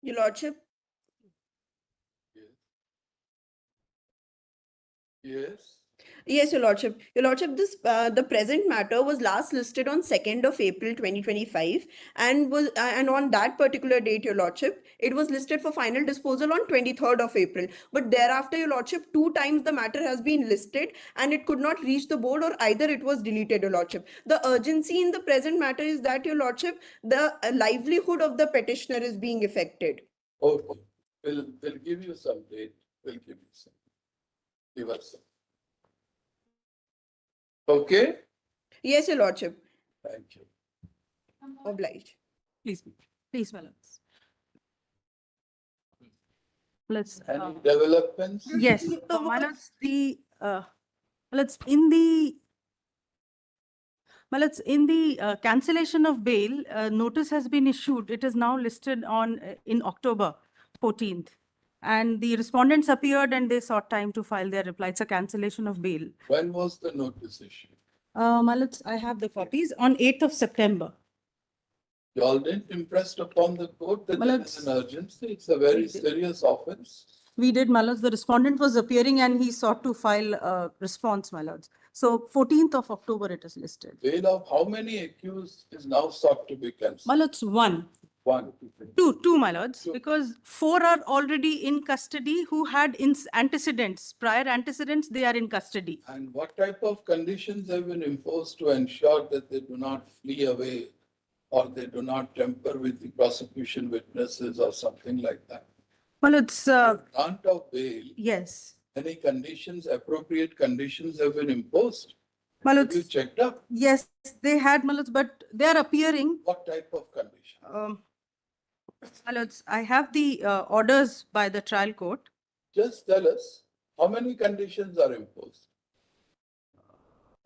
Your Lordship, Yes. yes, Your Lordship. Your Lordship, this the present matter was last listed on 2nd of April 2025 and on that particular date, Your Lordship, it was listed for final disposal on 23rd of April. But thereafter, Your Lordship, 2 times the matter has been listed and it could not reach the board, or either it was deleted, Your Lordship. The urgency in the present matter is that, Your Lordship, the livelihood of the petitioner is being affected. Okay. We'll give you some date. We'll give you some. Give us some. Okay? Yes, Your Lordship. Thank you. Obliged. Please, my lords. Let's. Any developments? Yes, my lords, let's in the. In the cancellation of bail, notice has been issued. It is now listed on in October 14th. And the respondents appeared and they sought time to file their reply. It's a cancellation of bail. When was the notice issued? My lords, I have the copies on 8th of September. You all didn't impress upon the court that Well, there is an urgency. It's a very serious offense. We did, my lords. The respondent was appearing and he sought to file a response, my lords. So 14th of October it is listed. Bail of how many accused is now sought to be cancelled? My lords, one. One. Two, my lords, Two. because 4 are already in custody who had antecedents, prior antecedents, they are in custody. And what type of conditions have been imposed to ensure that they do not flee away or they do not tamper with the prosecution witnesses or something like that? Well, it's, Grant of bail, yes. any conditions, appropriate conditions have been imposed? Well, Have you it's, checked up? yes, they had, my lords, but they are appearing. What type of conditions? My lords, I have the orders by the trial court. Just tell us, how many conditions are imposed?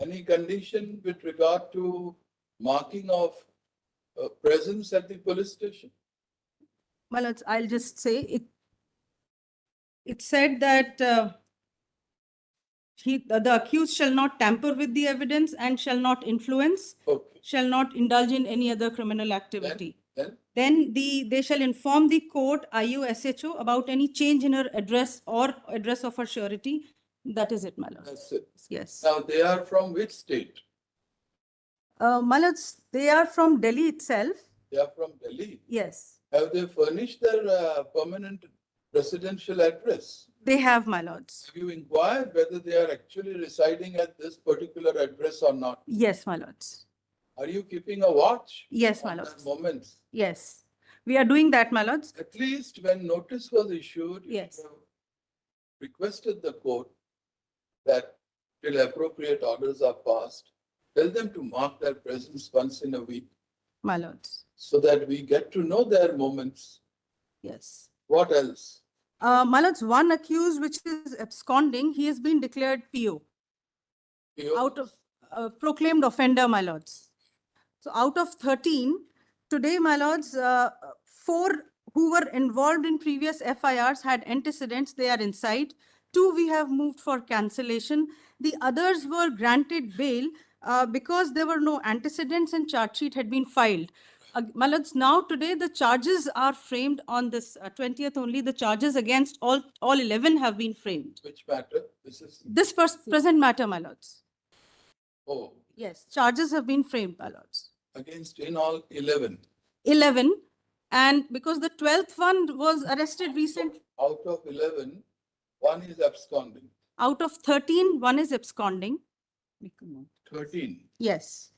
Any condition with regard to marking of presence at the police station? My lords, I'll just say it. It said that the accused shall not tamper with the evidence and shall not influence, Okay. shall not indulge in any other criminal activity. Then They shall inform the court, IU-SHO, about any change in her address or address of her surety. That is it, my lord. that's it. Yes. Now they are from which state? My lords, they are from Delhi itself. They are from Delhi. Yes, Have they furnished their permanent residential address? they have, my lords. Have you inquired whether they are actually residing at this particular address or not? Yes, my lords. Are you keeping a watch? Yes, my on their lords. moments? Yes, we are doing that, my lords. At least when notice was issued, you Yes. have requested the court that till appropriate orders are passed, tell them to mark their presence once in a week My lords. so that we get to know their moments. Yes. What else? My lords, one accused which is absconding, he has been declared PO. Out of proclaimed offender, my lords. So out of 13, today, my lords, 4 who were involved in previous FIRs had antecedents, they are inside. 2 we have moved for cancellation. The others were granted bail because there were no antecedents and charge sheet had been filed. My lords, now today the charges are framed on this 20th only. The charges against all 11 have been framed. Which matter? This is, This present matter, my lords. oh, Yes, charges have been framed, my lords. against in all 11. 11, and because the 12th one was arrested recently, Out of 11, one is absconding. out of 13, one is absconding. 13, Yes,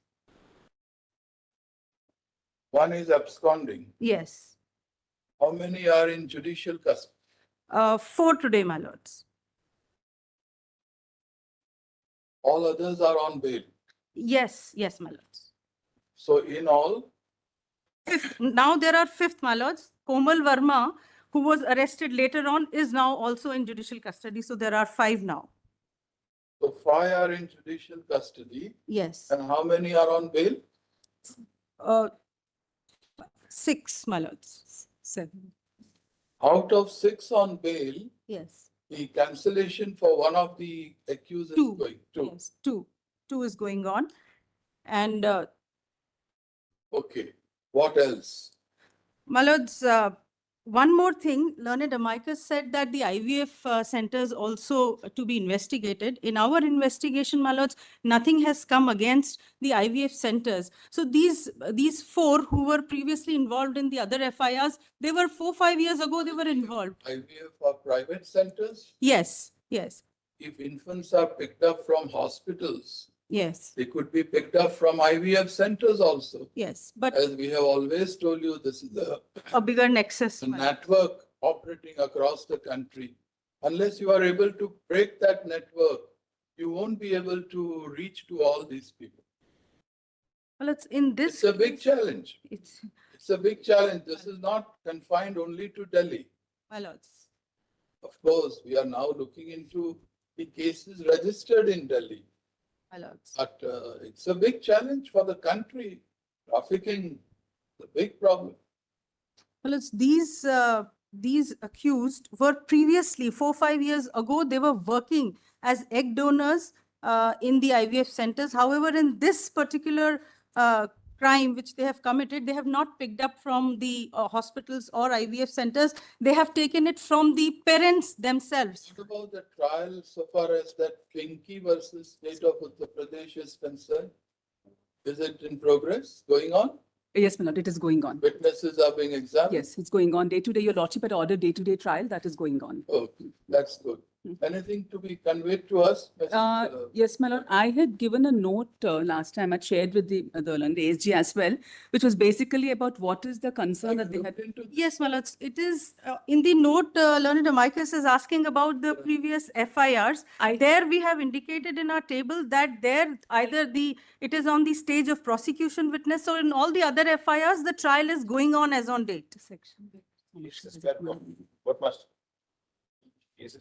one is absconding. yes. How many are in judicial custody? 4 today, my lords. All others are on bail. Yes, yes, my lords. So in all, Now there are 5th, my lords. Komal Verma, who was arrested later on, is now also in judicial custody. So there are 5 now. so 5 are in judicial custody. Yes. And how many are on bail? 6, my lords. 7. Out of 6 on bail, Yes. the cancellation for one of the accused is 2. going to. Yes, 2. 2 is going on. And Okay. What else? my lords, one more thing, learned amicus said that the IVF centers also to be investigated. In our investigation, my lords, nothing has come against the IVF centers. So these four who were previously involved in the other FIRs, they were 4-5 years ago, they were involved. IVF for private centers. Yes, yes, If infants are picked up from hospitals, yes, they could be picked up from IVF centers also. yes. But As we have always told you, this is a bigger nexus. a network operating across the country. Unless you are able to break that network, you won't be able to reach to all these people. Well, it's in this. It's a big case, challenge. It's, It's a big challenge. This is not confined only to Delhi. my lords. Of course, we are now looking into the cases registered in Delhi. My lords. But it's a big challenge for the country. Trafficking, the big problem. Well, it's these accused were previously 4-5 years ago, they were working as egg donors in the IVF centers. However, in this particular crime which they have committed, they have not picked up from the hospitals or IVF centers. They have taken it from the parents themselves. What about the trial so far as that Pinky versus State of Uttar Pradesh is concerned? Is it in progress, going on? Yes, my lord, it is going on. Witnesses are being examined? Yes, it's going on day to day. Your lordship had ordered day-to-day trial. That is going on. Okay, that's good. Anything to be conveyed to us? Yes, my lord. I had given a note last time. I shared with the ASG as well, which was basically about what is the concern that they had. Yes, my lords, it is in the note, learned amicus is asking about the previous FIRs. There we have indicated in our table that there either it is on the stage of prosecution witness, or in all the other FIRs, the trial is going on as on date. What must? As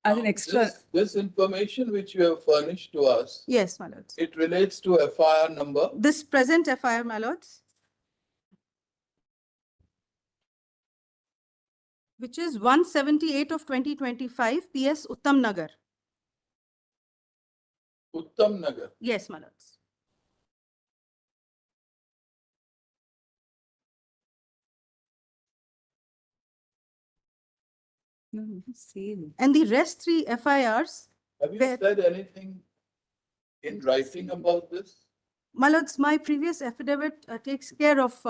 an extra. This information which you have furnished to us, Yes, my lords. it relates to FIR number. This present FIR, my lords, which is 178 of 2025 PS Uttam Nagar. Uttam Nagar. Yes, my lords. Same. And the rest 3 FIRs, Have you Where- said anything in writing about this? my lords, my previous affidavit takes care of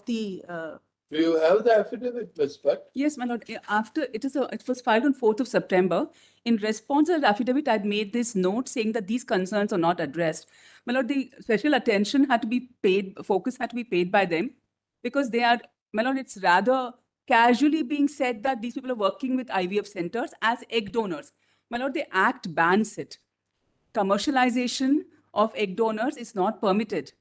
the. Do you have the affidavit, Ms. Bhatt? Yes, my lord. After it was filed on 4th of September. In response to the affidavit, I had made this note saying that these concerns are not addressed. My lord, the special attention had to be paid, focus had to be paid by them, because they are, my lord, it's rather casually being said that these people are working with IVF centers as egg donors. My lord, the Act bans it. Commercialization of egg donors is not permitted.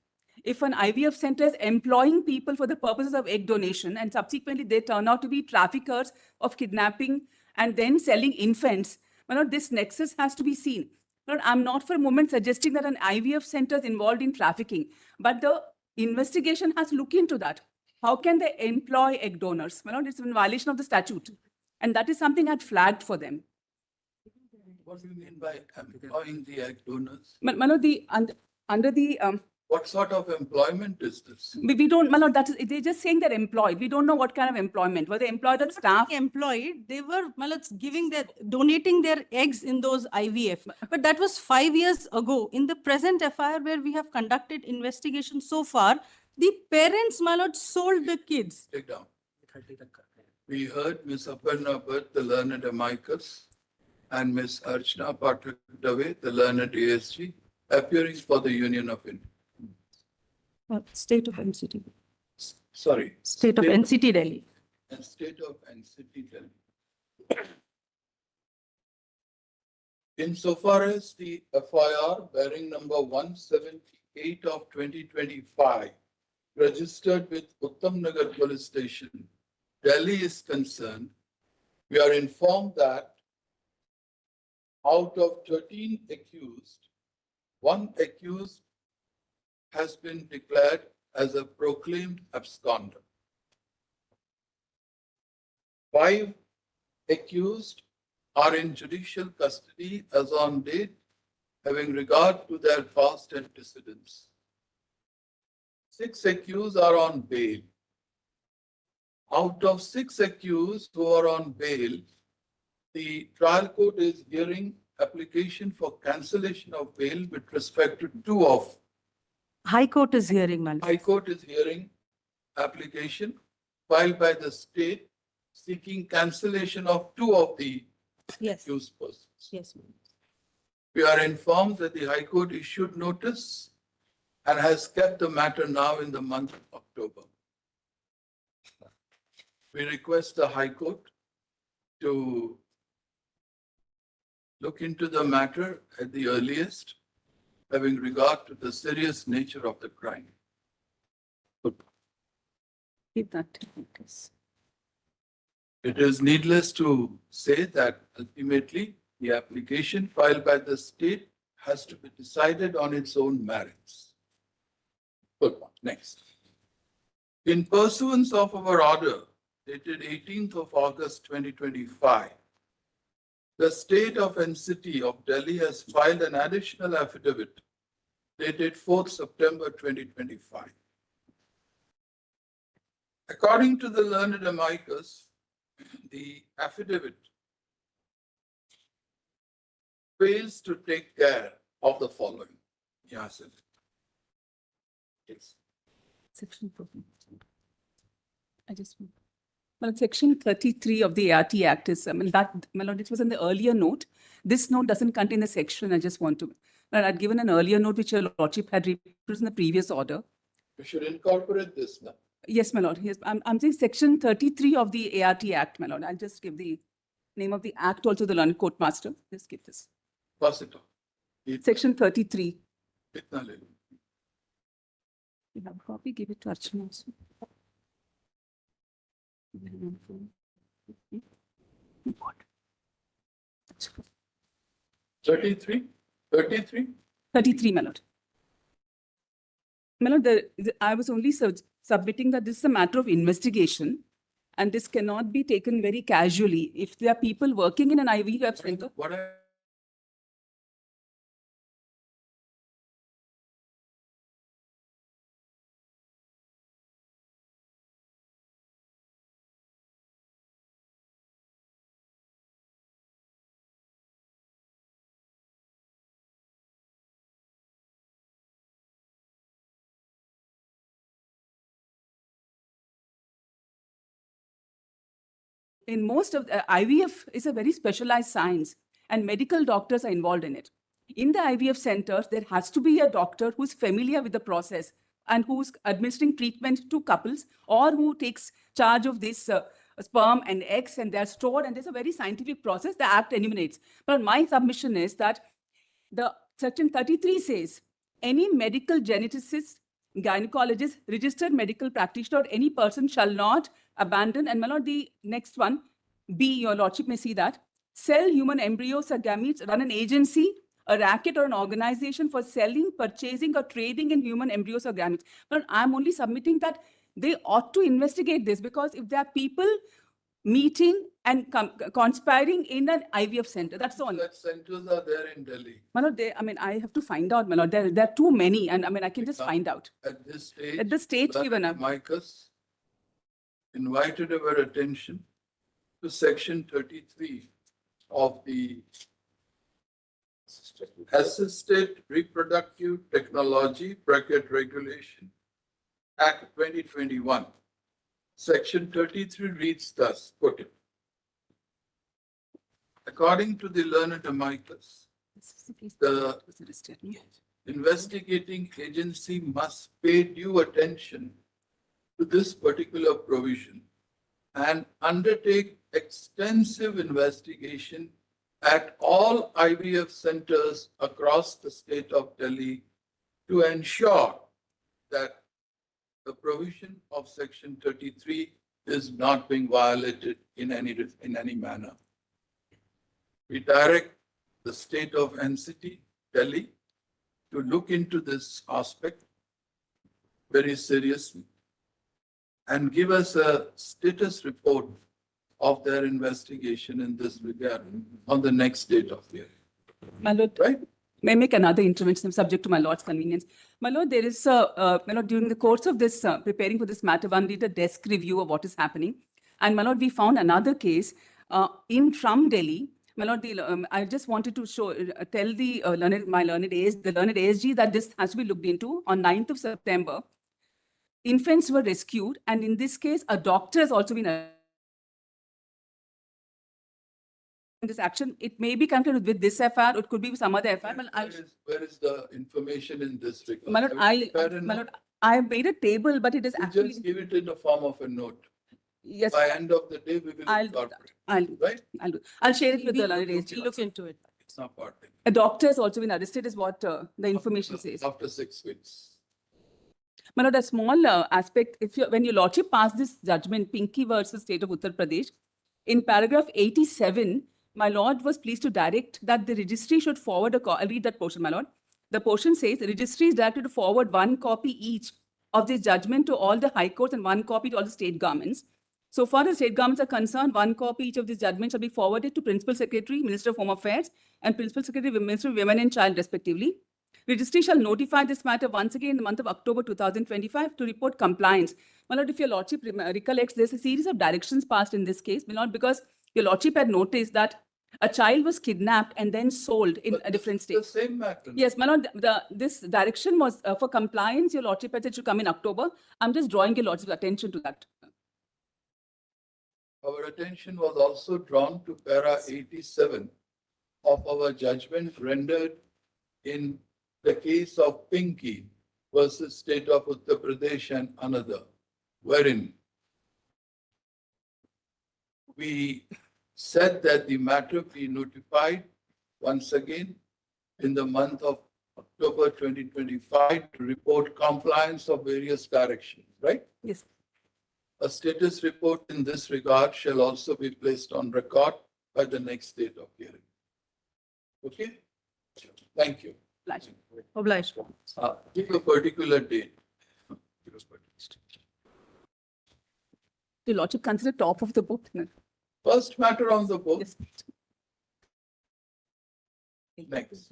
If an IVF center is employing people for the purposes of egg donation and subsequently they turn out to be traffickers of kidnapping and then selling infants, my lord, this nexus has to be seen. Lord, I'm not for a moment suggesting that an IVF center is involved in trafficking, but the investigation has to look into that. How can they employ egg donors? My lord, it's in violation of the statute. And that is something I had flagged for them. What do you mean by employing the egg donors? My lord, under the What sort of employment is this? we don't, my lord, that is, they're just saying they're employed. We don't know what kind of employment. Were they employed as staff? Employed, they were, my lords, donating their eggs in those IVF. But that was 5 years ago. In the present FIR where we have conducted investigation so far, the parents, my lord, sold the kids. Take down. We heard Ms. Aparna Bhatt, the learned amicus, and Ms. Archana Pathak Dave, the learned ASG, appearing for the Union of India. State of NCT. Sorry. State of NCT Delhi. And State of NCT Delhi. Insofar as the FIR bearing number 178 of 2025, registered with Uttam Nagar Police Station, Delhi is concerned, we are informed that out of 13 accused, 1 accused has been declared as a proclaimed absconder. 5 accused are in judicial custody as on date, having regard to their past antecedents. 6 accused are on bail. out of 6 accused who are on bail, the trial court is hearing application for cancellation of bail with respect to 2 of. High Court is hearing, my lord. High Court is hearing application filed by the state seeking cancellation of 2 of the Yes, accused persons. yes. We are informed that the High Court issued notice and has kept the matter now in the month of October. We request the High Court to look into the matter at the earliest, having regard to the serious nature of the crime. Give that to notice. It is needless to say that ultimately the application filed by the state has to be decided on its own merits. Good one. Next. In pursuance of our order dated 18th of August 2025, the state of and city of Delhi has filed an additional affidavit dated 4th September 2025. According to the learned amicus, the affidavit fails to take care of the following. Yes. Yes. Section 14. I just, well, Section 33 of the ART Act is, that, my lord, it was in the earlier note. This note doesn't contain the section. I just want to, I'd given an earlier note which your lordship had reproduced in the previous order. We should incorporate this now. Yes, my lord. Yes, I'm saying Section 33 of the ART Act, my lord. I'll just give the name of the act also, the learned court master. Just give this. Pass it on. Section 33. Itna le lo. You have a copy, give it to Archana also. 33? 33? 33, my lord. My lord, I was only submitting that this is a matter of investigation and this cannot be taken very casually. If there are people working in an IVF center, What I in most of IVF is a very specialized science and medical doctors are involved in it. In the IVF centers, there has to be a doctor who's familiar with the process and who's administering treatment to couples or who takes charge of this sperm and eggs and they're stored and there's a very scientific process the Act enumerates. But my submission is that the Section 33 says any medical geneticist, gynecologist, registered medical practitioner or any person shall not abandon, and my lord, the next one, B, your lordship may see that, sell human embryos or gametes, run an agency, a racket or an organization for selling, purchasing or trading in human embryos or gametes. But I'm only submitting that they ought to investigate this because if there are people meeting and conspiring in an IVF center, that's the only. that centers are there in Delhi. My lord, I have to find out, my lord. There are too many, and I can just find out. At this stage, At the stage given up. amicus invited our attention to Section 33 of the Assisted Reproductive Technology Regulation Act 2021. Section 33 reads thus, quote it. According to the learned amicus, the investigating agency must pay due attention to this particular provision and undertake extensive investigation at all IVF centers across the state of Delhi to ensure that the provision of Section 33 is not being violated in any manner. We direct the state of NCT, Delhi, to look into this aspect very seriously and give us a status report of their investigation in this regard on the next date of the hearing. My lord, Right? May I make another intervention subject to my Lord's convenience? My Lord, there is, my Lord, during the course of this, preparing for this matter, one did a desk review of what is happening. And my Lord, we found another case from Delhi. My Lord, I just wanted to tell the learned ASG that this has to be looked into. On 9th of September, infants were rescued. And in this case, a doctor has also been this action. It may be connected with this FR, it could be with some other FR. Where is the information in this regard? My Lord, I have made a table, but it is You actually. just give it in the form of a note. Yes. By end of the day, we will incorporate. Right? I'll share it with the learned We'll ASG. look into it. It's not part of it. A doctor has also been arrested, is what the information says. After 6 weeks. My Lord, a small aspect, when your Lordship passed this judgment, Pinky versus State of Uttar Pradesh, in paragraph 87, my Lord was pleased to direct that the registry should forward I'll read that portion, my Lord. The portion says the registry is directed to forward 1 copy each of this judgment to all the high courts and 1 copy to all the state governments. So far as state governments are concerned, 1 copy each of these judgments shall be forwarded to Principal Secretary, Minister of Home Affairs, and Principal Secretary, Minister of Women and Child, respectively. Registry shall notify this matter once again in the month of October 2025 to report compliance. My Lord, if your Lordship recollects, there's a series of directions passed in this case, my Lord, because your Lordship had noticed that a child was kidnapped and then sold in a different state. The same matter. Yes, my Lord, this direction was for compliance. Your Lordship had said it should come in October. I'm just drawing your Lordship's attention to that. Our attention was also drawn to para 87 of our judgment rendered in the case of Pinky versus State of Uttar Pradesh and another, wherein we said that the matter be notified once again in the month of October 2025 to report compliance of various directions, right? Yes. A status report in this regard shall also be placed on record by the next date of hearing. Okay? Thank you. Obliged. Give a particular date. Your Lordship consider top of the book. No? First matter on the book. Yes. Next.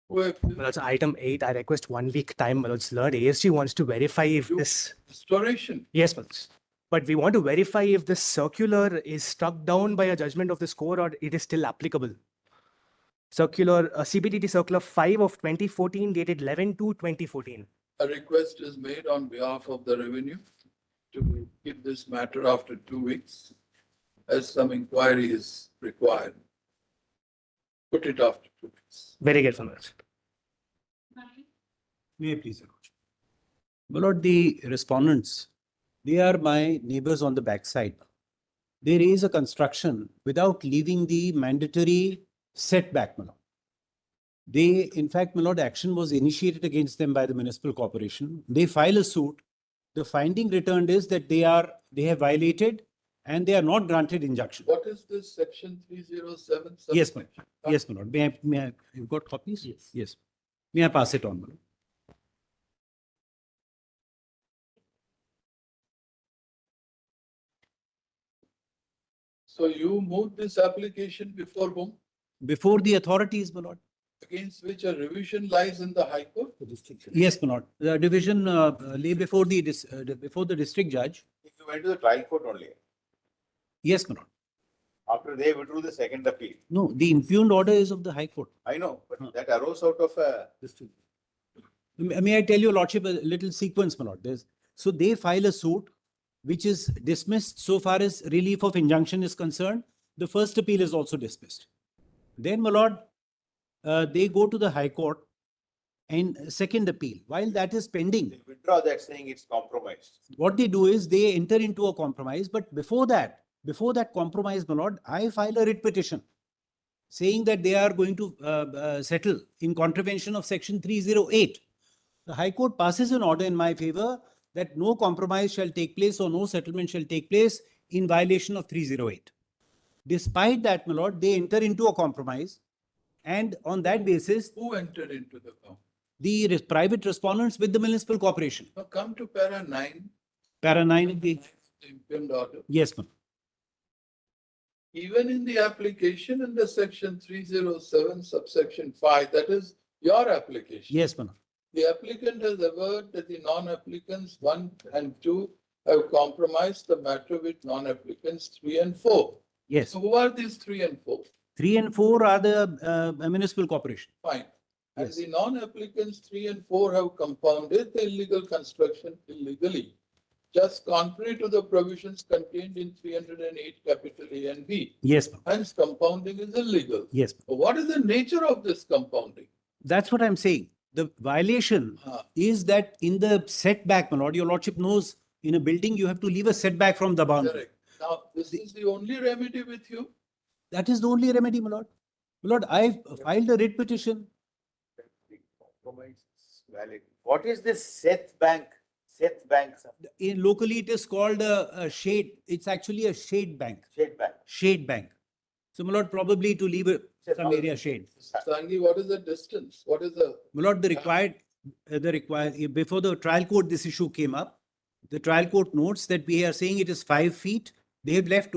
Well, it's item 8. I request 1 week time. Well, it's learned. ASG wants to verify if this. Restoration. Yes, but we want to verify if this circular is struck down by a judgment of this court or it is still applicable. Circular, CPTT Circular 5 of 2014, dated 11/2/2014. A request is made on behalf of the revenue to give this matter after 2 weeks, as some inquiry is required. Put it after 2 weeks. Very good, Fanraj. May I please approach? My lord, the respondents, they are my neighbors on the backside. They raise a construction without leaving the mandatory setback, my lord. They, in fact, my lord, action was initiated against them by the municipal corporation. They file a suit. The finding returned is that they have violated and they are not granted injunction. What is this section 307? Yes, my lord. May I, you've got copies? Yes. Yes. May I pass it on, my lord? So you moved this application before whom? Before the authorities, my lord. Against which a revision lies in the High Court? Yes, my lord. The division lay before the district judge. You went to the trial court only. Yes, my lord. After they withdrew the second appeal. No, the impugned order is of the High Court. I know, but that arose out of a. May I tell you, lordship, a little sequence, my lord. So they file a suit which is dismissed so far as relief of injunction is concerned. The first appeal is also dismissed. Then, my lord, they go to the High Court and second appeal. While that is pending, They withdraw that saying it's compromised. what they do is they enter into a compromise. But before that compromise, my lord, I file a writ petition saying that they are going to settle in contravention of section 308. The High Court passes an order in my favor that no compromise shall take place or no settlement shall take place in violation of 308. Despite that, my lord, they enter into a compromise, and on that basis, Who entered into the compromise? the private respondents with the municipal corporation. Now come to para 9. Para 9 is the, The impugned order. yes, ma'am. Even in the application under section 307 subsection 5, that is your application. Yes, ma'am. The applicant has averred that the non-applicants 1 and 2 have compromised the matter with non-applicants 3 and 4. Yes. So who are these 3 and 4? 3 and 4 are the municipal corporation. Fine. And Yes. the non-applicants 3 and 4 have compounded the illegal construction illegally, just contrary to the provisions contained in 308 capital A and B. Yes, ma'am. Hence, compounding is illegal. Yes. What is the nature of this compounding? That's what I'm saying. The violation is that in the setback, my lord, your lordship knows in a building, you have to leave a setback from the boundary. Correct. Now, this is the only remedy with you? That is the only remedy, my lord. My lord, I filed a writ petition. Compromise is valid. What is this Seth Bank? Seth Bank, sir? Locally, it is called a shade. It's actually a shade bank. Shade Bank. Shade bank. So, my lord, probably to leave some area shade. Sangi, what is the distance? What is the? My lord, before the trial court, this issue came up. The trial court notes that we are saying it is 5 feet. They have left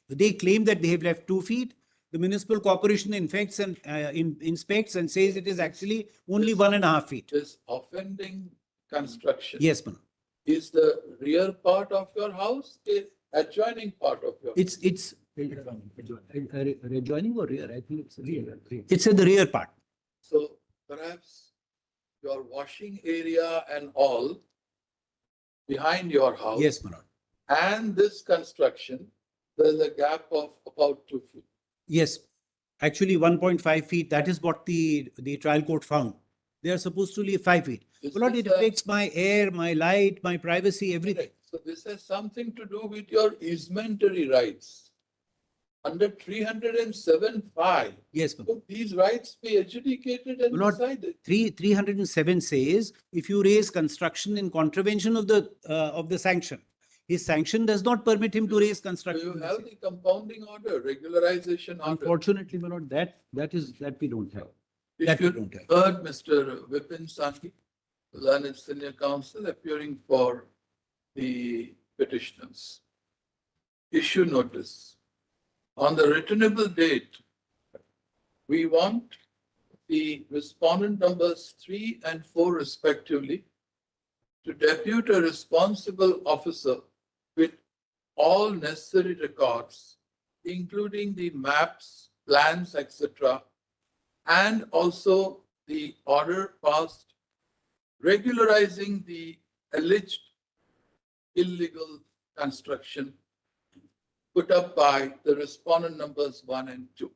they claim that they have left 2 feet. The municipal corporation inspects and says it is actually only 1.5 feet. This offending construction. Yes, ma'am. Is the rear part of your house a adjoining part of your? It's rejoining or rear? I think it's rear. It's in the rear part. So perhaps your washing area and all behind your house. Yes, my lord. And this construction, there's a gap of about 2 feet. Yes, actually 1.5 feet. That is what the trial court found. They are supposed to leave 5 feet. Is My lord, this it affects my air, my light, my privacy, everything. Correct. So this has something to do with your easementary rights. Under 307(5), Yes, ma'am. could these rights be adjudicated and Lord, decided? 307 says if you raise construction in contravention of the sanction, his sanction does not permit him to raise Do construction. you have the compounding order, regularization order? Unfortunately, my lord, that we don't have. If that we you don't have. heard Mr. Vipin Sanghi, learned senior counsel, appearing for the petitioners. Issue notice. On the returnable date, we want the respondent numbers 3 and 4 respectively to depute a responsible officer with all necessary records, including the maps, plans, etc., and also the order passed regularizing the alleged illegal construction put up by the respondent numbers 1 and 2.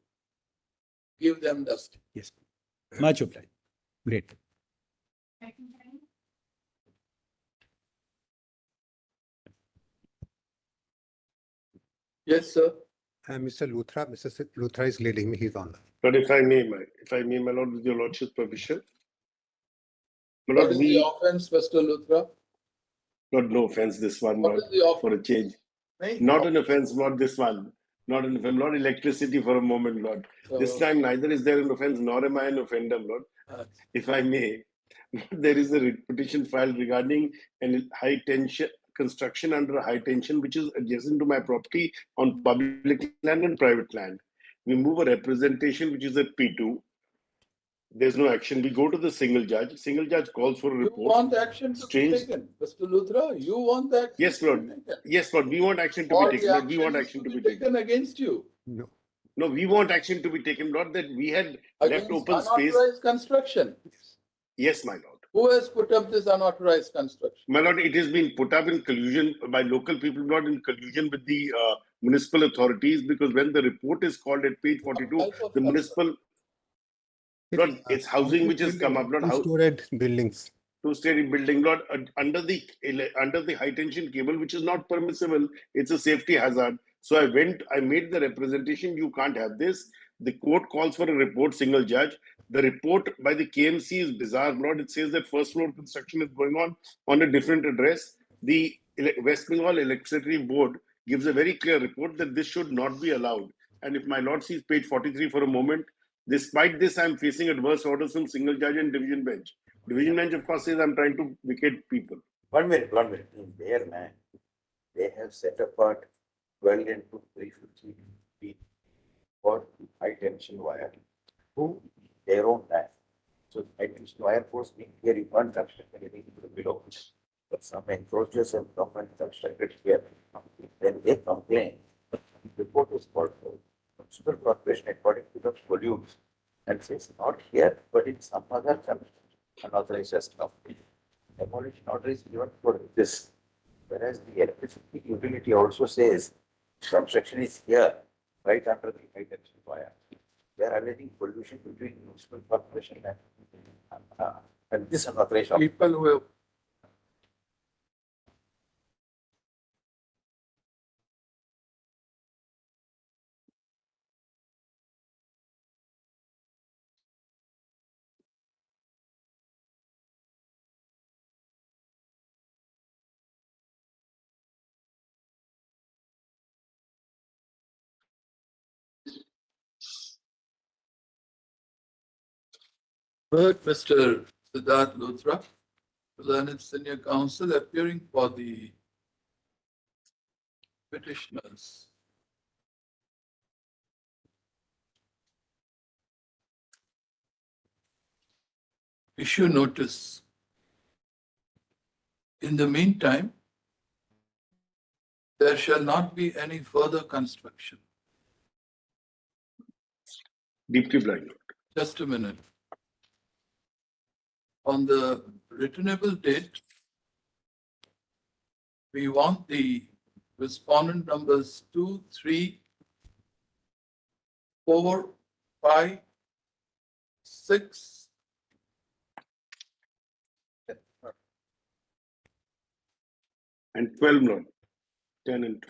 Give them dust. Yes, much obliged. Great. Yes, sir. Mr. Luthra, Mr. Luthra is leading me. He's on. But if I may, my lord, with your lordship's permission. My What lord, is the offense, Mr. Luthra? Lord, no offense, this one, What Lord, is the offense? for a change. Nahi? Not an offense, not this one. Not an offense, not electricity for a moment, Lord. This So, time neither is there an offense, nor am I an offender, Lord. If I may, there is a petition filed regarding an high tension construction under a high tension, which is adjacent to my property on public land and private land. We move a representation, which is at P2. There's no action. We go to the single judge. Single judge calls for a you report. want action to Strange. be taken, Mr. Luthra? You want that? Yes, Lord. Yes, Lord. We want action to Or be the taken. Lord. We action want is action to to be be taken. taken against you? No. No, we want action to be taken, Lord, that we had left Against open space. unauthorized construction. Yes, my Lord. Who has put up this unauthorized construction? My Lord, it has been put up in collusion by local people, not in collusion with the municipal authorities, because when the report is called at page 42, What type of the municipal, Lord, it's housing which has come up, not how. Two-storied buildings. Two-story building, Lord, under the high tension cable, which is not permissible. It's a safety hazard. So I made the representation. You can't have this. The court calls for a report, single judge. The report by the KMC is bizarre, Lord. It says that first floor construction is going on a different address. The West Bengal Electricity Board gives a very clear report that this should not be allowed. And if my Lord sees page 43 for a moment, despite this, I'm facing adverse orders from single judge and division bench Division bench, of course, says I'm trying to vacate people. 1 minute, 1 minute. In their land, they have set apart 12 into 350 feet for high tension wire to their own land. So high tension wire force being here, you can't construct anything below. But some encroachers have come and constructed here. Then they complain. Report is called for municipal corporation according to the volumes and says not here, but in some other unauthorized company. Demolition order is given for this. Whereas the electricity utility also says construction is here, right under the high tension wire. They are alleging pollution between municipal corporation and this unauthorized. People who have heard Mr. Siddharth Luthra, learned senior counsel, appearing for the petitioners. Issue notice. In the meantime, there shall not be any further construction. Deeply blind. Just a minute. On the returnable date, we want the respondent numbers 2, 3, 4, 5, 6, And 12, Lord. 10 and 2.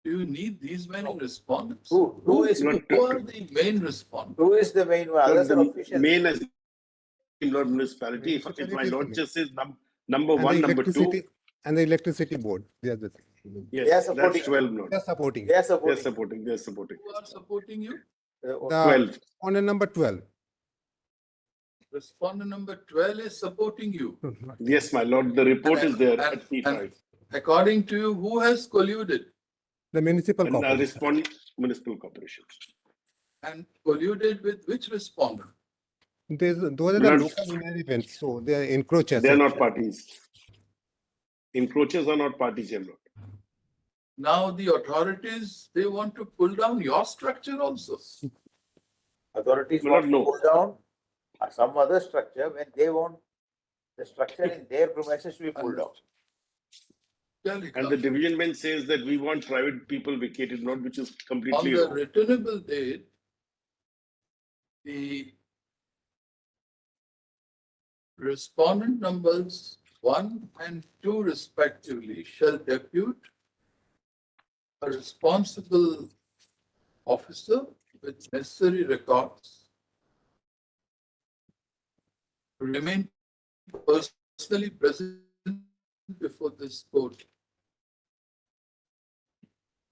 do you need these many respondents? Who is Not Who are the main respondents? who is the main one? Others are The officials. main as Lord municipality. If my Lord just says number And 1, the number 2. electricity and the electricity board. They are the They are Yes, supporting. that's 12, Lord. they are supporting. They are They're supporting. supporting. They're supporting. Who are supporting you? The, 12. on a number 12. Respondent number 12 is supporting you. Yes, my Lord. The report is there at P5. And according to you, who has colluded? The municipal And corporation. respond municipal corporation. And colluded with which respondent? Those are the Not- local inhabitants, so they are encroachers. They are not parties. Encroachers are not parties, Your Lord. Now the authorities, they want to pull down your structure also. Authorities Well, want to no. pull down some other structure when they want the structure in their premises to be pulled down. And the division bench says that we want private people vacated, not which is On completely the wrong. returnable date, the respondent numbers 1 and 2 respectively shall depute a responsible officer with necessary records to remain personally present before this court.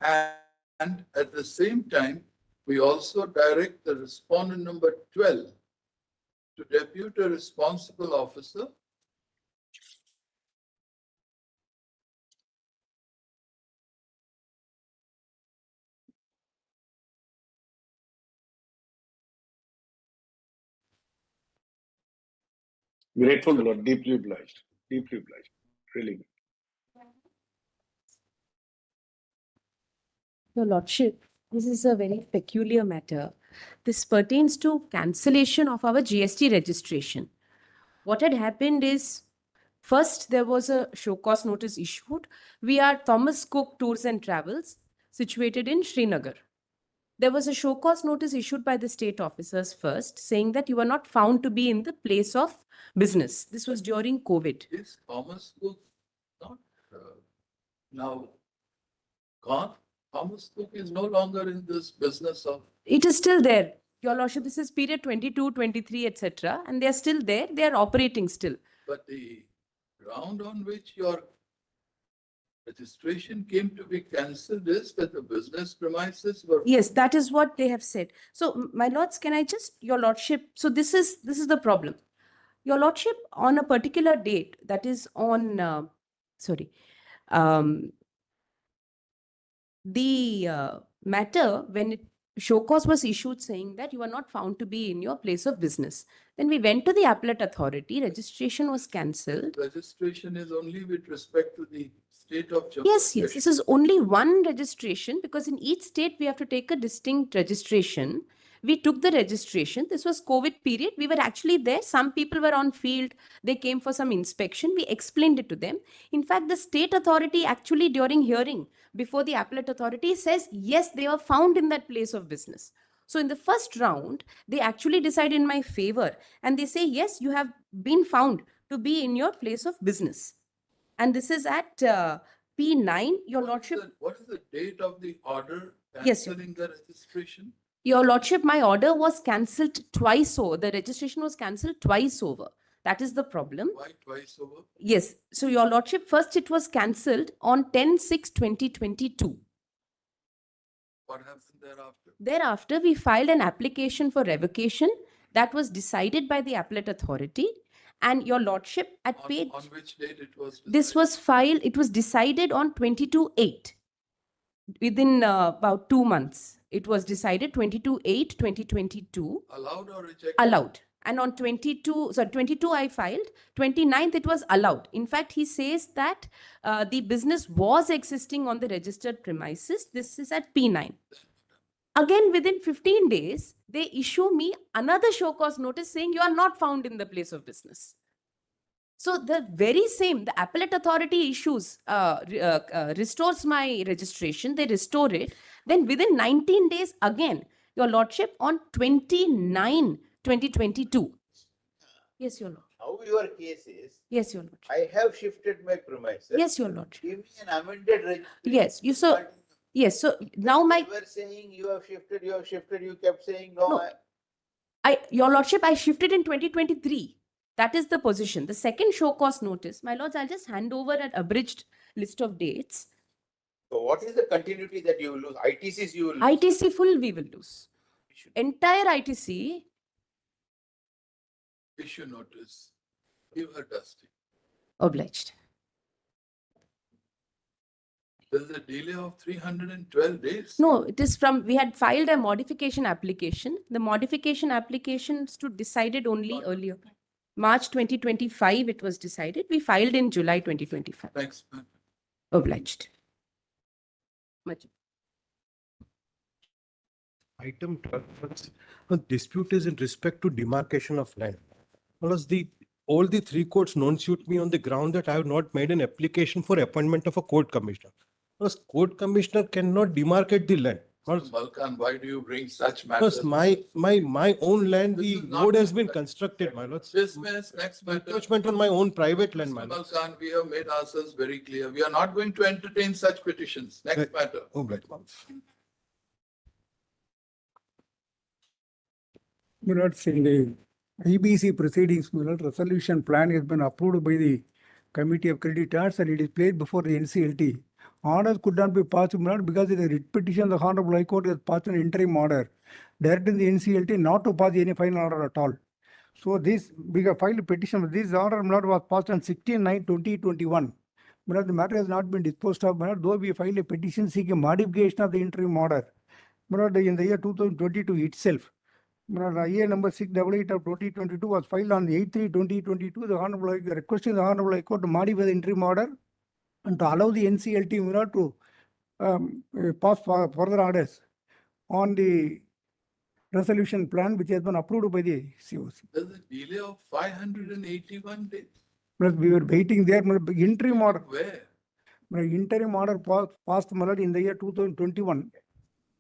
And at the same time, we also direct the respondent number 12 to depute a responsible officer Grateful, Lord. Deeply obliged. Deeply obliged. Really. Your Lordship, this is a very peculiar matter. This pertains to cancellation of our GST registration. What had happened is, first there was a show cause notice issued. We are Thomas Cook Tours and Travels, situated in Srinagar. There was a show cause notice issued by the state officers first, saying that you are not found to be in the place of business. This was during COVID. is Thomas Cook not now gone? Thomas Cook is no longer in this business of. It is still there. Your Lordship, this is period 22, 23, etc. And they are still there. They are operating still. But the ground on which your registration came to be cancelled is that the business premises were. Yes, that is what they have said. So, my lords, can I just, your lordship, so this is the problem. Your Lordship, on a particular date, that is on, the matter when show cause was issued saying that you are not found to be in your place of business. Then we went to the appellate authority, registration was cancelled. Registration is only with respect to the state of Jammu. Yes, yes, this is only one registration because in each state we have to take a distinct registration. We took the registration. This was COVID period. We were actually there. Some people were on field. They came for some inspection. We explained it to them. In fact, the state authority actually during hearing before the appellate authority says, yes, they were found in that place of business. So in the first round, they actually decide in my favor and they say, yes, you have been found to be in your place of business. And this is at P9, Your Lordship. What is the date of the order Yes, sir. cancelling the registration? Your Lordship, my order was cancelled twice over. The registration was cancelled twice over. That is the problem. Why twice over? Yes. So, Your Lordship, first it was cancelled on 10/6/2022. What happened thereafter? Thereafter, we filed an application for revocation that was decided by the appellate authority. And Your Lordship, at page... On which date it was decided? This was filed, it was decided on 22/8. Within about 2 months. It was decided 22/8/2022. Allowed or rejected? Allowed. And on 22 I filed, 29th it was allowed. In fact, he says that the business was existing on the registered premises. This is at P9. Again, within 15 days, they issue me another show cause notice saying you are not found in the place of business. So the very same, the appellate authority issues, restores my registration, they restore it. Then within 19 days again, Your Lordship, on 29/2022. Yes, Your Lord. How your case is, Yes, Your Lordship. I have shifted my premises. Yes, Your Lordship. Give me an amended registration. Yes, you so yes, so now my You were saying you have shifted, you kept saying no. No. Your Lordship, I shifted in 2023. That is the position. The second show cause notice, my lords, I'll just hand over an abridged list of dates. So what is the continuity that you will lose? ITCs you will lose. ITC full we will lose. Entire ITC. Issue notice. Give her dusting. Obliged. There's a delay of 312 days. No, it is from, we had filed a modification application. The modification application stood decided only earlier. March 2025 it was decided. We filed in July 2025. Thanks, man. Obliged. Much. Item 12, the dispute is in respect to demarcation of land. Because all the three courts non-suit me on the ground that I have not made an application for appointment of a court commissioner. Because court commissioner cannot demarcate the land. Balkan, why do you bring such matters? Because my own land, This the is not road has been correct. constructed, my lords. Business, next matter. Encroachment on my own private land, my Mr. lords. Balkan, we have made ourselves very clear. We are not going to entertain such petitions. Next matter. Oh, right. My lords, in the IBC proceedings, my lord, resolution plan has been approved by the Committee of Creditors and it is placed before the NCLT. Orders could not be passed, my lord, because in the writ petition, the Honorable High Court has passed an interim order directing the NCLT not to pass any final order at all. So this, we have filed a petition. This order, my lord, was passed on 16/9/2021. My lord, the matter has not been disposed of, my lord, though we filed a petition seeking modification of the interim order. My lord, in the year 2022 itself, IA number 688 of 2022 was filed on 8/3/2022. The Honorable requesting the Honorable High Court to modify the interim order and to allow the NCLT to pass further orders on the resolution plan which has been approved by the COC. There's a delay of 581 days. We were waiting there. Interim order. Where? Interim order passed in the year 2021.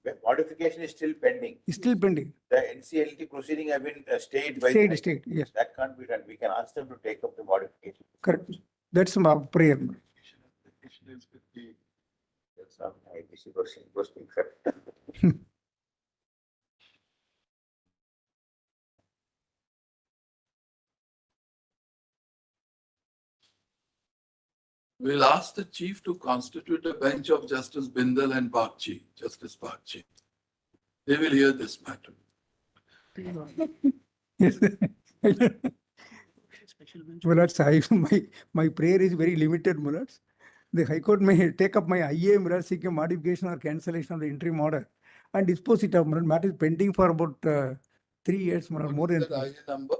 The modification is still pending. Is still pending. The NCLT proceeding have been stayed by. State, yes. That can't be done. We can ask them to take up the modification. Correct. That's my prayer. That's some IBC posting, sir. We'll ask the chief to constitute a bench of Justice Bindal and Bagchi, Justice Bagchi. They will hear this matter. Yes. Well, that's my prayer is very limited, Mullets. The High Court may take up my IA, Mullets, seek a modification or cancellation of the interim order and dispose it of, Mullets. Matter is pending for about 3 years, Mullets, more than What is that IA number?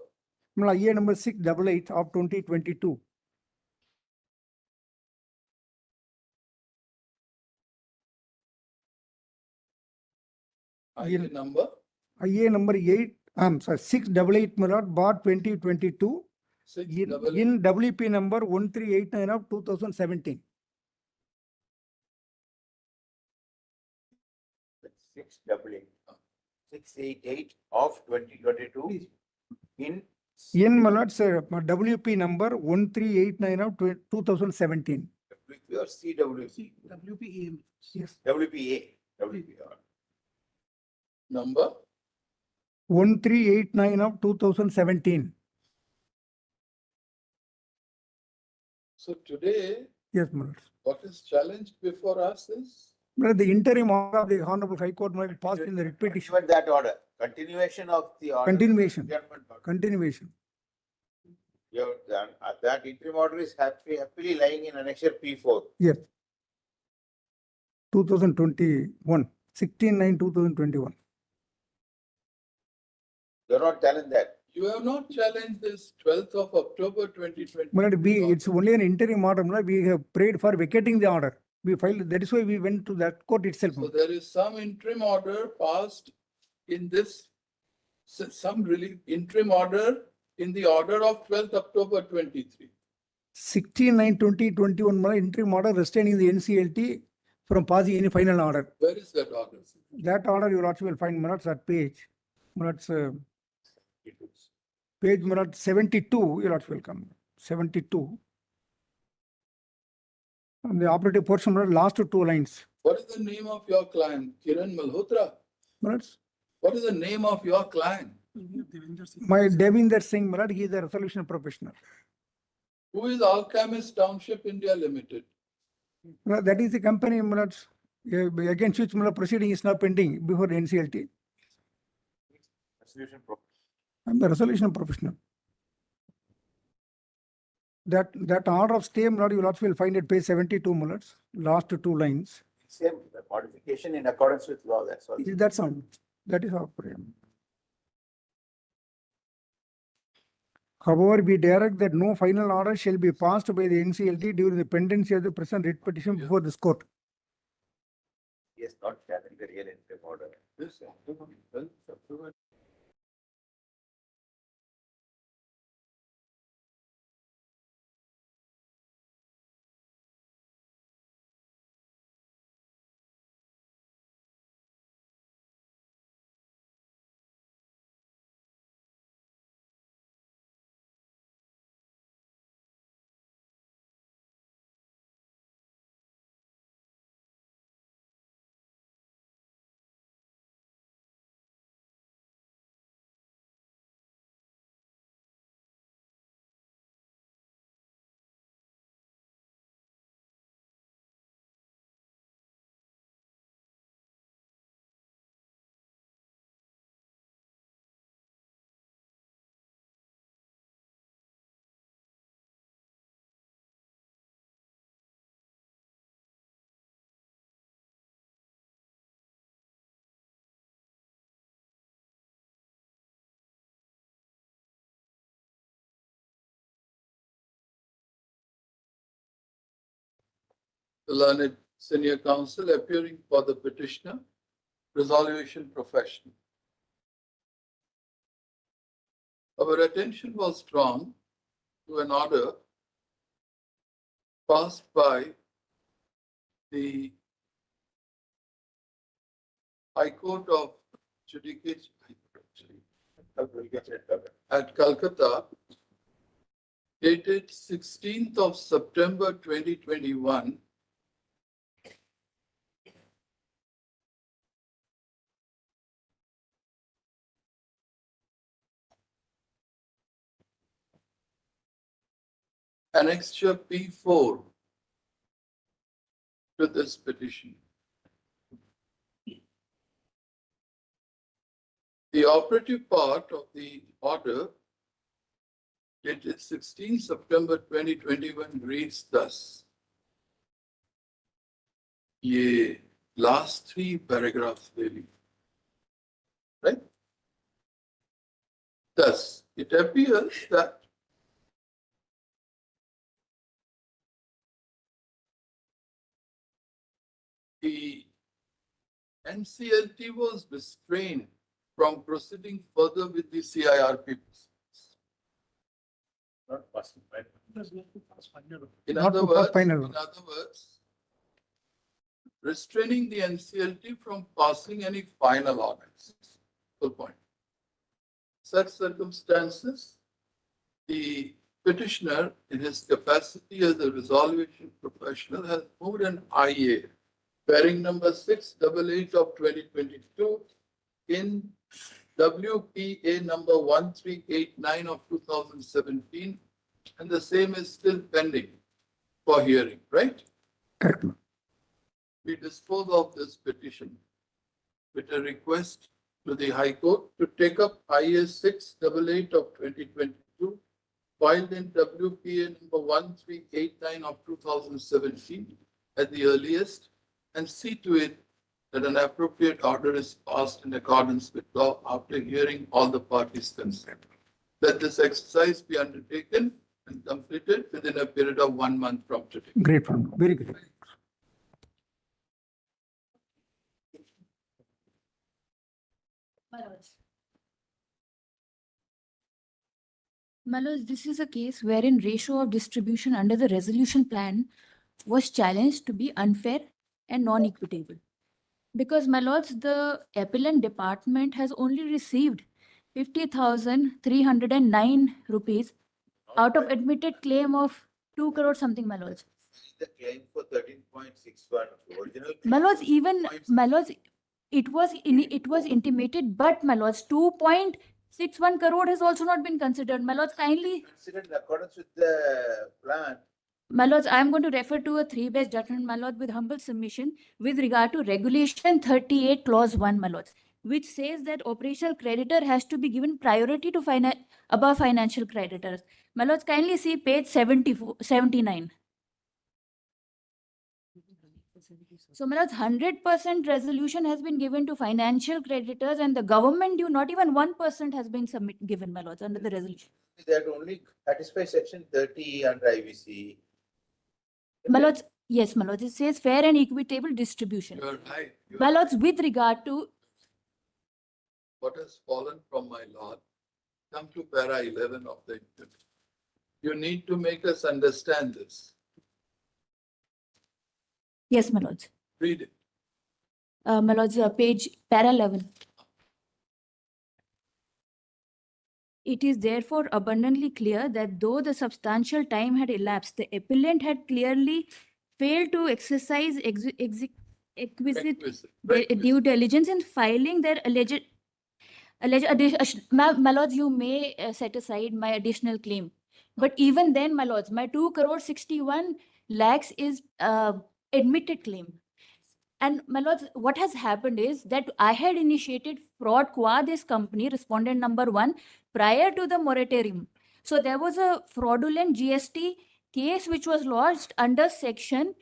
Mullets, IA number 688 of 2022. IA number? IA number 688 Mullets, bar 2022. In WP number 1389 of 2017. 688 of 2022 in Mullets, WP number 1389 of 2017. WP or CWP? WPA. Yes. WPA. Number? 1389 of 2017. So today, Yes, Mullets. what is challenged before us is? The interim order of the Honorable High Court might passed in the writ petition. Even that order, continuation of the order. Continuation. Adjournment order. Continuation. That interim order is happily lying in annexure P4. Yes. 2021. 16/9/2021. You're not telling that. You have not challenged this 12th of October 2020. It's only an interim order. We have prayed for vacating the order. We filed, that is why we went to that court itself. So there is some interim order passed in this, some interim order in the order of 12th October 23. 16/9/2021 interim order restraining the NCLT from passing any final order. Where is that order? That order you also will find Mullets at page. Mullets, page Mullets 72, you also will come. 72. And the operative portion, last 2 lines. What is the name of your client? Kiran Malhotra? Mullets. What is the name of your client? My Devinder Singh Mullets, he is a resolution professional. Who is Alchemist Township India Limited? That is the company, Mullets, against which proceeding is now pending before the NCLT. Resolution pro. I'm the resolution professional. That order of stay, Mullets, you also will find at page 72, Mullets, last 2 lines. Same modification in accordance with law. That's all. That's all. That is our prayer. However, we direct that no final order shall be passed by the NCLT during the pendency of the present writ petition before this court. Yes, not challenge the real interim order. This October. The learned senior counsel appearing for the petitioner, resolution professional. Our attention was drawn to an order passed by the High Court of Judicature at Calcutta, dated 16th of September 2021, annexure P4 to this petition. The operative part of the order dated 16 September 2021 reads thus. ये last three paragraphs really. Right? Thus, it appears that the NCLT was restrained from proceeding further with the CIRP proceedings. Not passing, right? In Not other to pass words, final. Restraining the NCLT from passing any final orders. Full point. Such circumstances, the petitioner, in his capacity as a resolution professional, has moved an IA, bearing number 688 of 2022 in WPA number 1389 of 2017, and the same is still pending for hearing, right? Correct. We dispose of this petition with a request to the High Court to take up IA 688 of 2022, filed in WPA number 1389 of 2017 at the earliest, and see to it that an appropriate order is passed in accordance with law after hearing all the parties concerned. Let this exercise be undertaken and completed within a period of 1 month from today. Great one. Very good. My lords, this is a case wherein ratio of distribution under the resolution plan was challenged to be unfair and non-equitable. Because, my lords, the appellant department has only received 50,309 rupees out of admitted claim of 2 crore something, my lords. The claim for 13.61, original. My lords, even, my lords, it was intimated, but my lords, 2.61 crore has also not been considered. My lords, kindly. Considered in accordance with the plan. My lords, I am going to refer to a three-based judgment, my lord, with humble submission with regard to Regulation 38 Clause 1, my lords, which says that operational creditor has to be given priority to above financial creditors. My lords, kindly see page 79. So, my lords, 100% resolution has been given to financial creditors, and the government due not even 1% has been given, my lords, under the resolution. That only satisfies section 30 under IBC. My lords, yes, my lords, it says fair and equitable distribution. You're right. My lords, with regard to What has fallen from my lord, come to para 11 of the interview. You need to make us understand this. yes, my lords. Read it. My lords, page para 11. It is therefore abundantly clear that though the substantial time had elapsed, the appellant had clearly failed to exercise exquisite due diligence in filing their alleged my lords, you may set aside my additional claim. But even then, my lords, my 2 crore 61 lakhs is admitted claim. And my lords, what has happened is that I had initiated fraud qua this company, respondent number 1, prior to the moratorium. So there was a fraudulent GST case which was lodged under section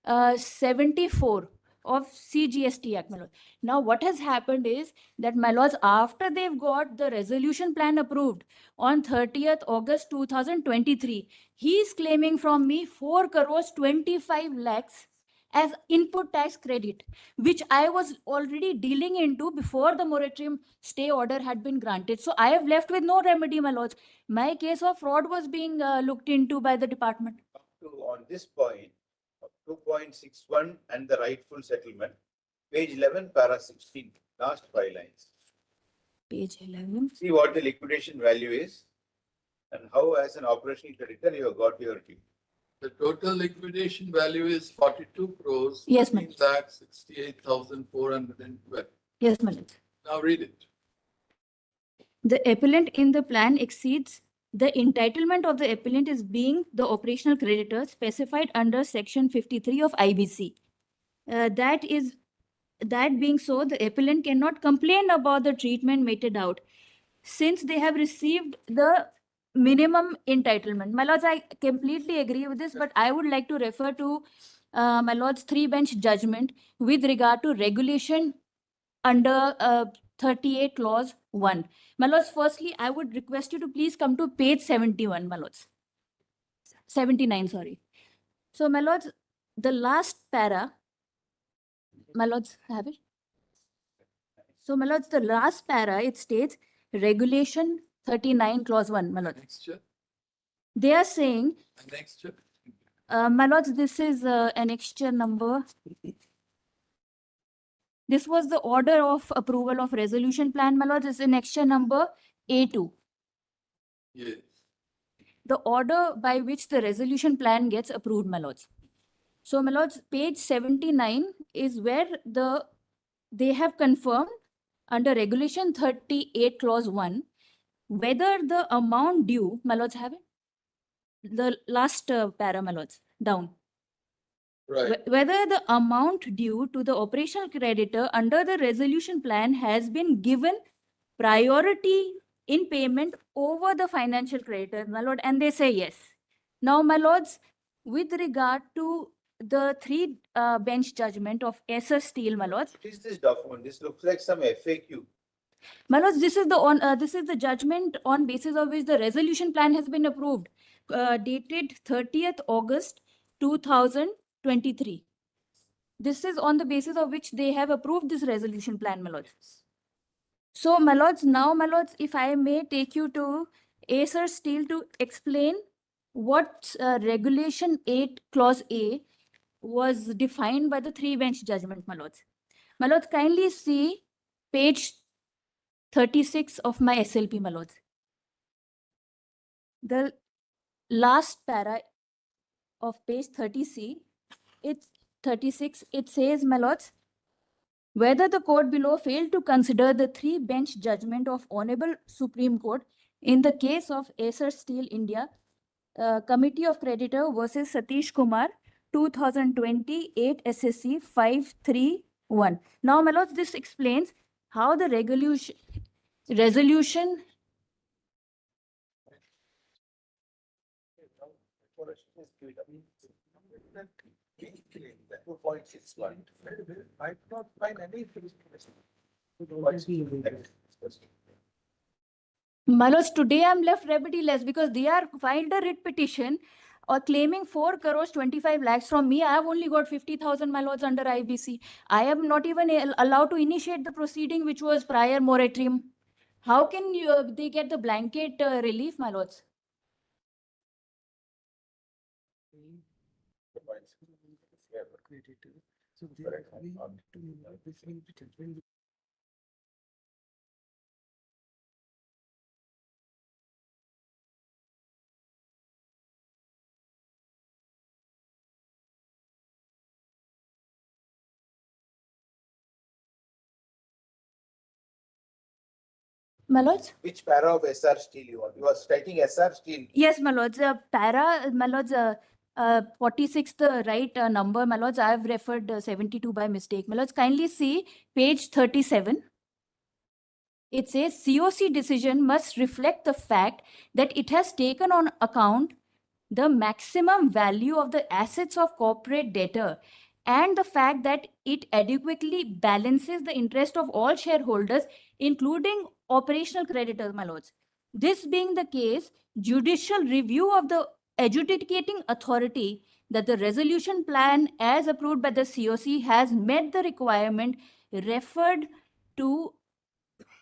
74 of CGST Act, my lord. Now, what has happened is that, my lords, after they've got the resolution plan approved on 30th August 2023, he is claiming from me 4 crores 25 lakhs as input tax credit, which I was already dealing into before the moratorium stay order had been granted. So I have left with no remedy, my lords. My case of fraud was being looked into by the department. On this point, of 2.61 and the rightful settlement, page 11, para 16, last 5 lines. Page 11. See what the liquidation value is and how, as an operational creditor, you have got your due. The total liquidation value is 42 crores. Yes, ma'am. 68,412. Yes, my lord. Now read it. The appellant in the plan exceeds the entitlement of the appellant is being the operational creditor specified under section 53 of IBC. That being so, the appellant cannot complain about the treatment meted out, since they have received the minimum entitlement. My lords, I completely agree with this, but I would like to refer to my lords 3-bench judgment with regard to regulation under 38 clause 1. My lords, firstly, I would request you to please come to page 71, my lords. 79, sorry. So, my lords, the last para, my lords, have it? So, my lords, the last para, it states regulation 39 clause 1, my lords. Annexure. They are saying, Annexure. my lords, this is annexure number. This was the order of approval of resolution plan, my lords. This is annexure number A2. Yes. The order by which the resolution plan gets approved, my lords. So, my lords, page 79 is where they have confirmed under regulation 38 clause 1 whether the amount due, my lords, have it? The last para, my lords, down. Right. Whether the amount due to the operational creditor under the resolution plan has been given priority in payment over the financial creditor, my lord, and they say yes. Now, my lords, with regard to the 3-bench judgment of Esser Steel, my lords. What is this document? This looks like some FAQ. My lords, this is the judgment on basis of which the resolution plan has been approved, dated 30th August 2023. This is on the basis of which they have approved this resolution plan, my lords. So, my lords, now, my lords, if I may take you to Acer Steel to explain what regulation 8 clause A was defined by the 3-bench judgment, my lords. My lords, kindly see page 36 of my SLP, my lords. The last para of page 30C, it's 36, it says, my lords, whether the court below failed to consider the 3-bench judgment of Honorable Supreme Court in the case of Acer Steel India, Committee of Creditor versus Satish Kumar, 2028 SSC 531. Now, my lords, this explains how the resolution. I not find any. My lords, today I'm left remediless because they are filed a writ petition or claiming 4 crores 25 lakhs from me. I have only got 50,000, my lords, under IBC. I am not even allowed to initiate the proceeding which was prior moratorium. How can they get the blanket relief, my lords? My lords? Which para of SR Steel you want? You are citing SR Steel. Yes, my lords. Para, my lords, 46th right number, my lords. I have referred 72 by mistake. My lords, kindly see page 37. It says COC decision must reflect the fact that it has taken on account the maximum value of the assets of corporate debtor and the fact that it adequately balances the interest of all shareholders, including operational creditors, my lords. This being the case, judicial review of the adjudicating authority that the resolution plan as approved by the COC has met the requirement referred to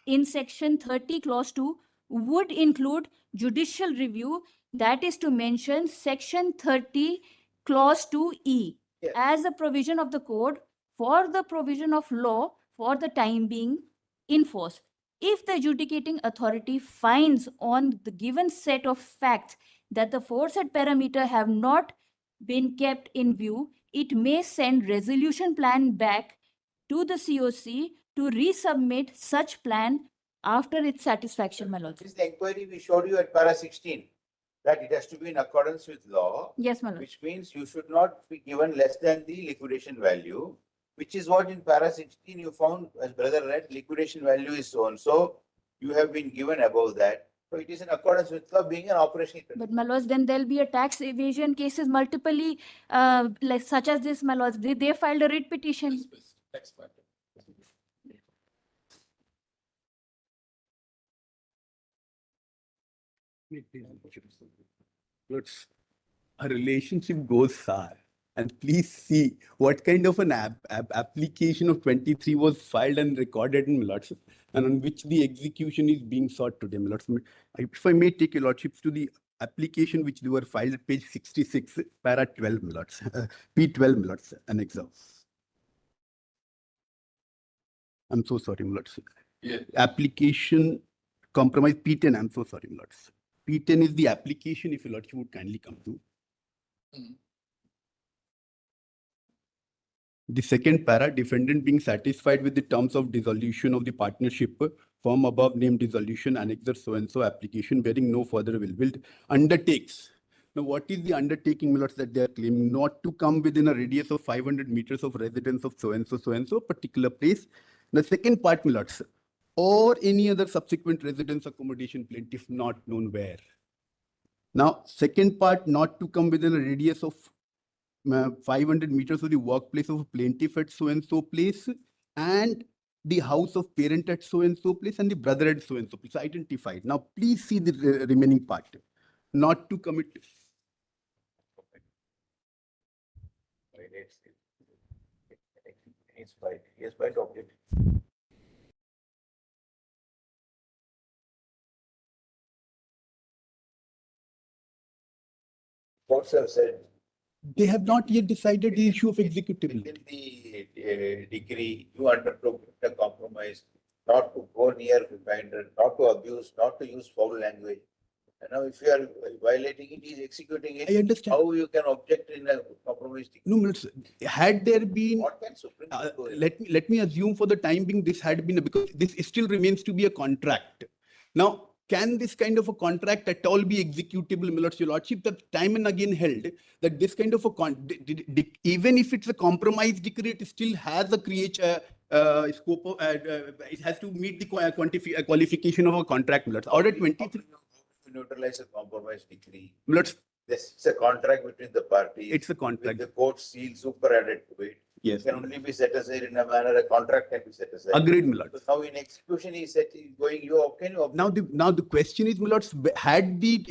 in section 30 clause 2 would include judicial review, that is to mention section 30 clause 2E as a provision of the code for the provision of law for the time being in force. If the adjudicating authority finds on the given set of facts that the aforesaid parameter have not been kept in view, it may send resolution plan back to the COC to resubmit such plan after its satisfaction, my lord. This is the inquiry we showed you at para 16, that it has to be in accordance with law. Yes, my lord. Which means you should not be given less than the liquidation value, which is what in para 16 you found, as brother read, liquidation value is so and so. You have been given above that. So it is in accordance with law being an operational creditor. But my lords, then there'll be a tax evasion cases multiply, like such as this, my lords. They filed a writ petition. Dismissed. Next matter. A relationship goes far. And please see what kind of an application of 23 was filed and recorded in Millards, and on which the execution is being sought today, Millards. If I may take your lordships to the application which they were filed at page 66, para 12, Millards, P12, Millards, annex. I'm so sorry, Millards. Yeah. Application compromise P10, I'm so sorry, Millards. P10 is the application, if your lordship would kindly come to. The second para, defendant being satisfied with the terms of dissolution of the partnership, form above named dissolution, annexer so-and-so application bearing no further will undertakes. Now, what is the undertaking, Millards, that they are claiming? Not to come within a radius of 500 meters of residence of so-and-so particular place. The second part, Millards, or any other subsequent residence accommodation plaintiff not known where. Now, second part, not to come within a radius of 500 meters of the workplace of a plaintiff at so-and-so place, and the house of parent at so-and-so place, and the brother at so-and-so place, identified. Now, please see the remaining part. Not to commit. Yes, by object. Courts have said They have not yet decided the issue of executability. in the decree, you undertook a compromise not to go near reminder, not to abuse, not to use foul language. And now if you are violating it, he is executing it. I understand. How you can object in a compromise decree? No, had there been, What can Supreme Court do? let me assume for the time being, this had been, because this still remains to be a contract. Now, can this kind of a contract at all be executable, Millards, your lordship? That time and again held that this kind of a even if it's a compromise decree, it still has a scope of, it has to meet the qualification of a contract, Millards. Order 23. Neutralize a compromise decree. Millards, This is a contract between the parties. it's a contract. With the court seal superadded to it. Yes. Can only be set aside in a manner a contract can be set aside. Agreed, Millards. So now in execution, he said he's going, can you Now the question is, Millards, had the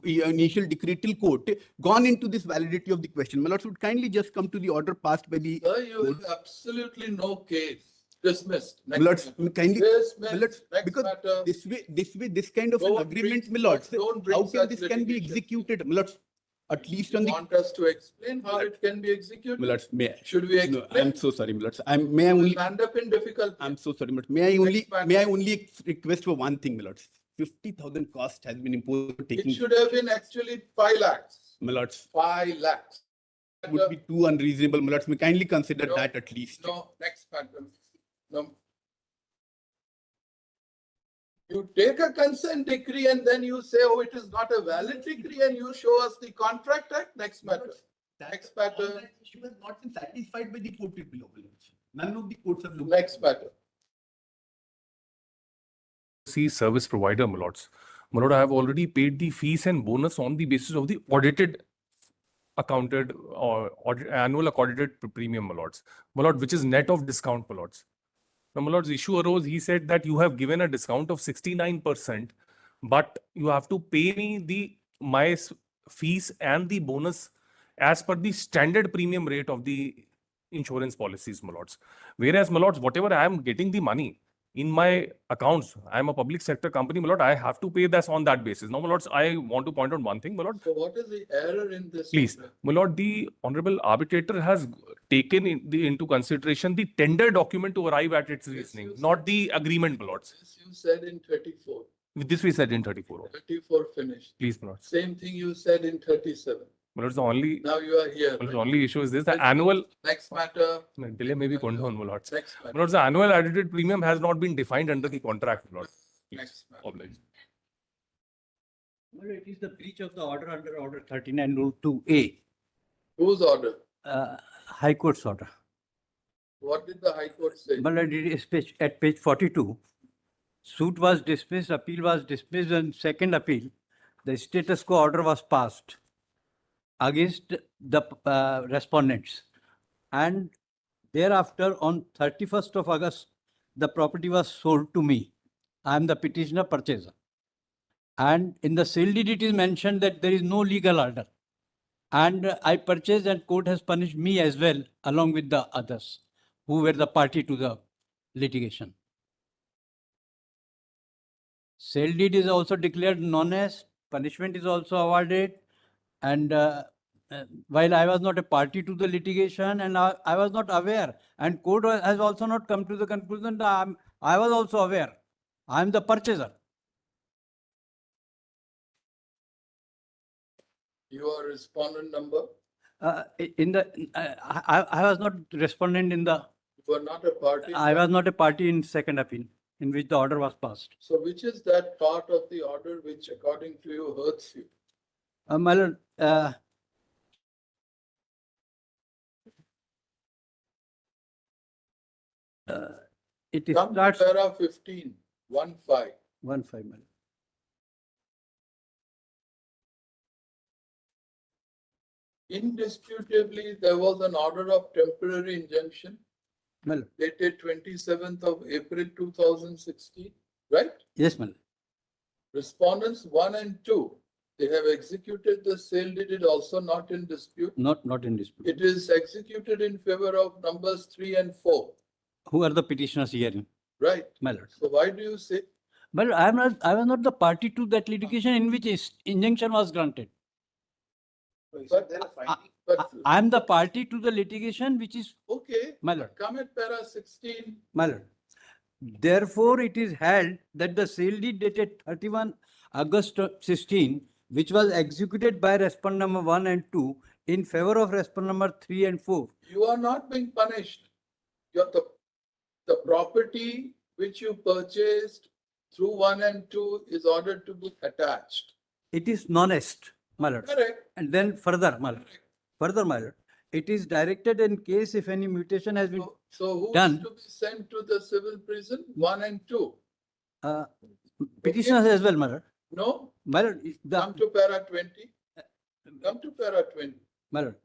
initial decretal court gone into this validity of the question? Millards would kindly just come to the order passed by the. Sir, you have absolutely no case. Dismissed. Next Millards, matter. kindly, Dismissed. Millards, Next because matter. this kind of an Don't agreement, bring- Millards, don't bring how can such this can be litigation. executed, Millards? At least You on the. want us to explain how it can be executed? Millards, may I? Should we No, explain? I'm so sorry, Millards. May I only. We'll end up in difficulty. I'm so sorry, Millards. May I matter. only request for one thing, Millards? 50,000 cost has been imposed for taking. It should have been actually 5 lakhs. Millards, 5 lakhs. would be too unreasonable, Millards. May kindly consider No, that at least. No, next matter. No. You take a consent decree and then you say, oh, it is not a valid decree, and you show us the contract act. Next matter. Next matter. That issue has not been satisfied by the court below. None of the courts have looked. Next matter. Service provider, my lords. My lord, I have already paid the fees and bonus on the basis of the audited accounted or annual accorded premium, my lords. My lord, which is net of discount, my lords. Now, my lord's issue arose, he said that you have given a discount of 69%, but you have to pay me my fees and the bonus as per the standard premium rate of the insurance policies, my lords. Whereas, my lords, whatever I am getting the money in my accounts, I am a public sector company, my lord, I have to pay this on that basis. Now, my lords, I want to point out one thing, my lord. So what is the error in this? Please, my lord, the honorable arbitrator has taken into consideration the tender document to arrive at its reasoning, not the agreement, my lords. This you said in 34. This we said in 34. 34 finished. Please, my lords. Same thing you said in 37. My lords, the only, Now you are here. my lords, the only issue is this, the annual, Next matter. delay may be condoned, my lords. Next My matter. lords, the annual audited premium has not been defined under the contract, my lords. Next matter. Obliged. Well, it is the breach of the order under Order 39 Rule 2A, Whose order? High Court's order. What did the High Court say? Well, it is at page 42. suit was dismissed, appeal was dismissed, and second appeal, the status quo order was passed against the respondents. And thereafter, on 31st of August, the property was sold to me. I am the petitioner purchaser. And in the sale deed, it is mentioned that there is no legal order. And I purchased and court has punished me as well, along with the others who were the party to the litigation. Sale deed is also declared non-as, punishment is also awarded. And while I was not a party to the litigation and I was not aware, and court has also not come to the conclusion that I was also aware. I am the purchaser. Your respondent number? In the, I was not respondent in the. You were not a party? I was not a party in second appeal, in which the order was passed. So which is that part of the order which according to you hurts you? My lord, it Come to starts. para 15, 1.5. 1.5, my lord. Indisputably, there was an order of temporary injunction My lord. dated 27th of April 2016, right? Yes, my lord. Respondents 1 and 2, they have executed the sale deed, it also not in dispute. Not in dispute. It is executed in favor of numbers 3 and 4, Who are the petitioners here? right? My lord. So why do you say? But I was not the party to that litigation in which injunction was granted. But, I am the party to the litigation which is. Okay, My lord. come at para 16. My lord. Therefore, it is held that the sale deed dated 31 August 16, which was executed by respondent number 1 and 2 in favor of respondent number 3 and 4. You are not being punished. The property which you purchased through 1 and 2 is ordered to be attached. It is non-est, my lord. Correct. And then further, my lord. Further, my lord. It is directed in case if any mutation has been So who done. is to be sent to the civil prison? 1 and 2. Petitioners as well, my lord. No? My lord, Come to para 20. Come to para 20. my lord,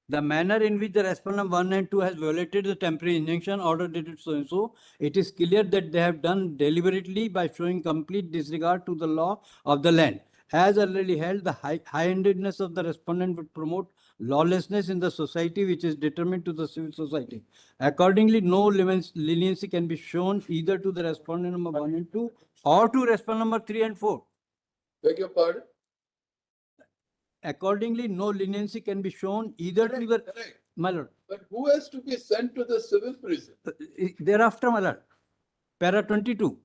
the manner in which the respondent 1 and 2 has violated the temporary injunction order dated so and so, it is clear that they have done deliberately by showing complete disregard to the law of the land. As already held, the high-handedness of the respondent would promote lawlessness in the society which is determined to the civil society. Accordingly, no leniency can be shown either to the respondent number 1 and 2 or to respondent number 3 and 4. Beg your pardon? Accordingly, no leniency can be shown either to the. Correct. My lord. But who has to be sent to the civil prison? Thereafter, my lord, para 22.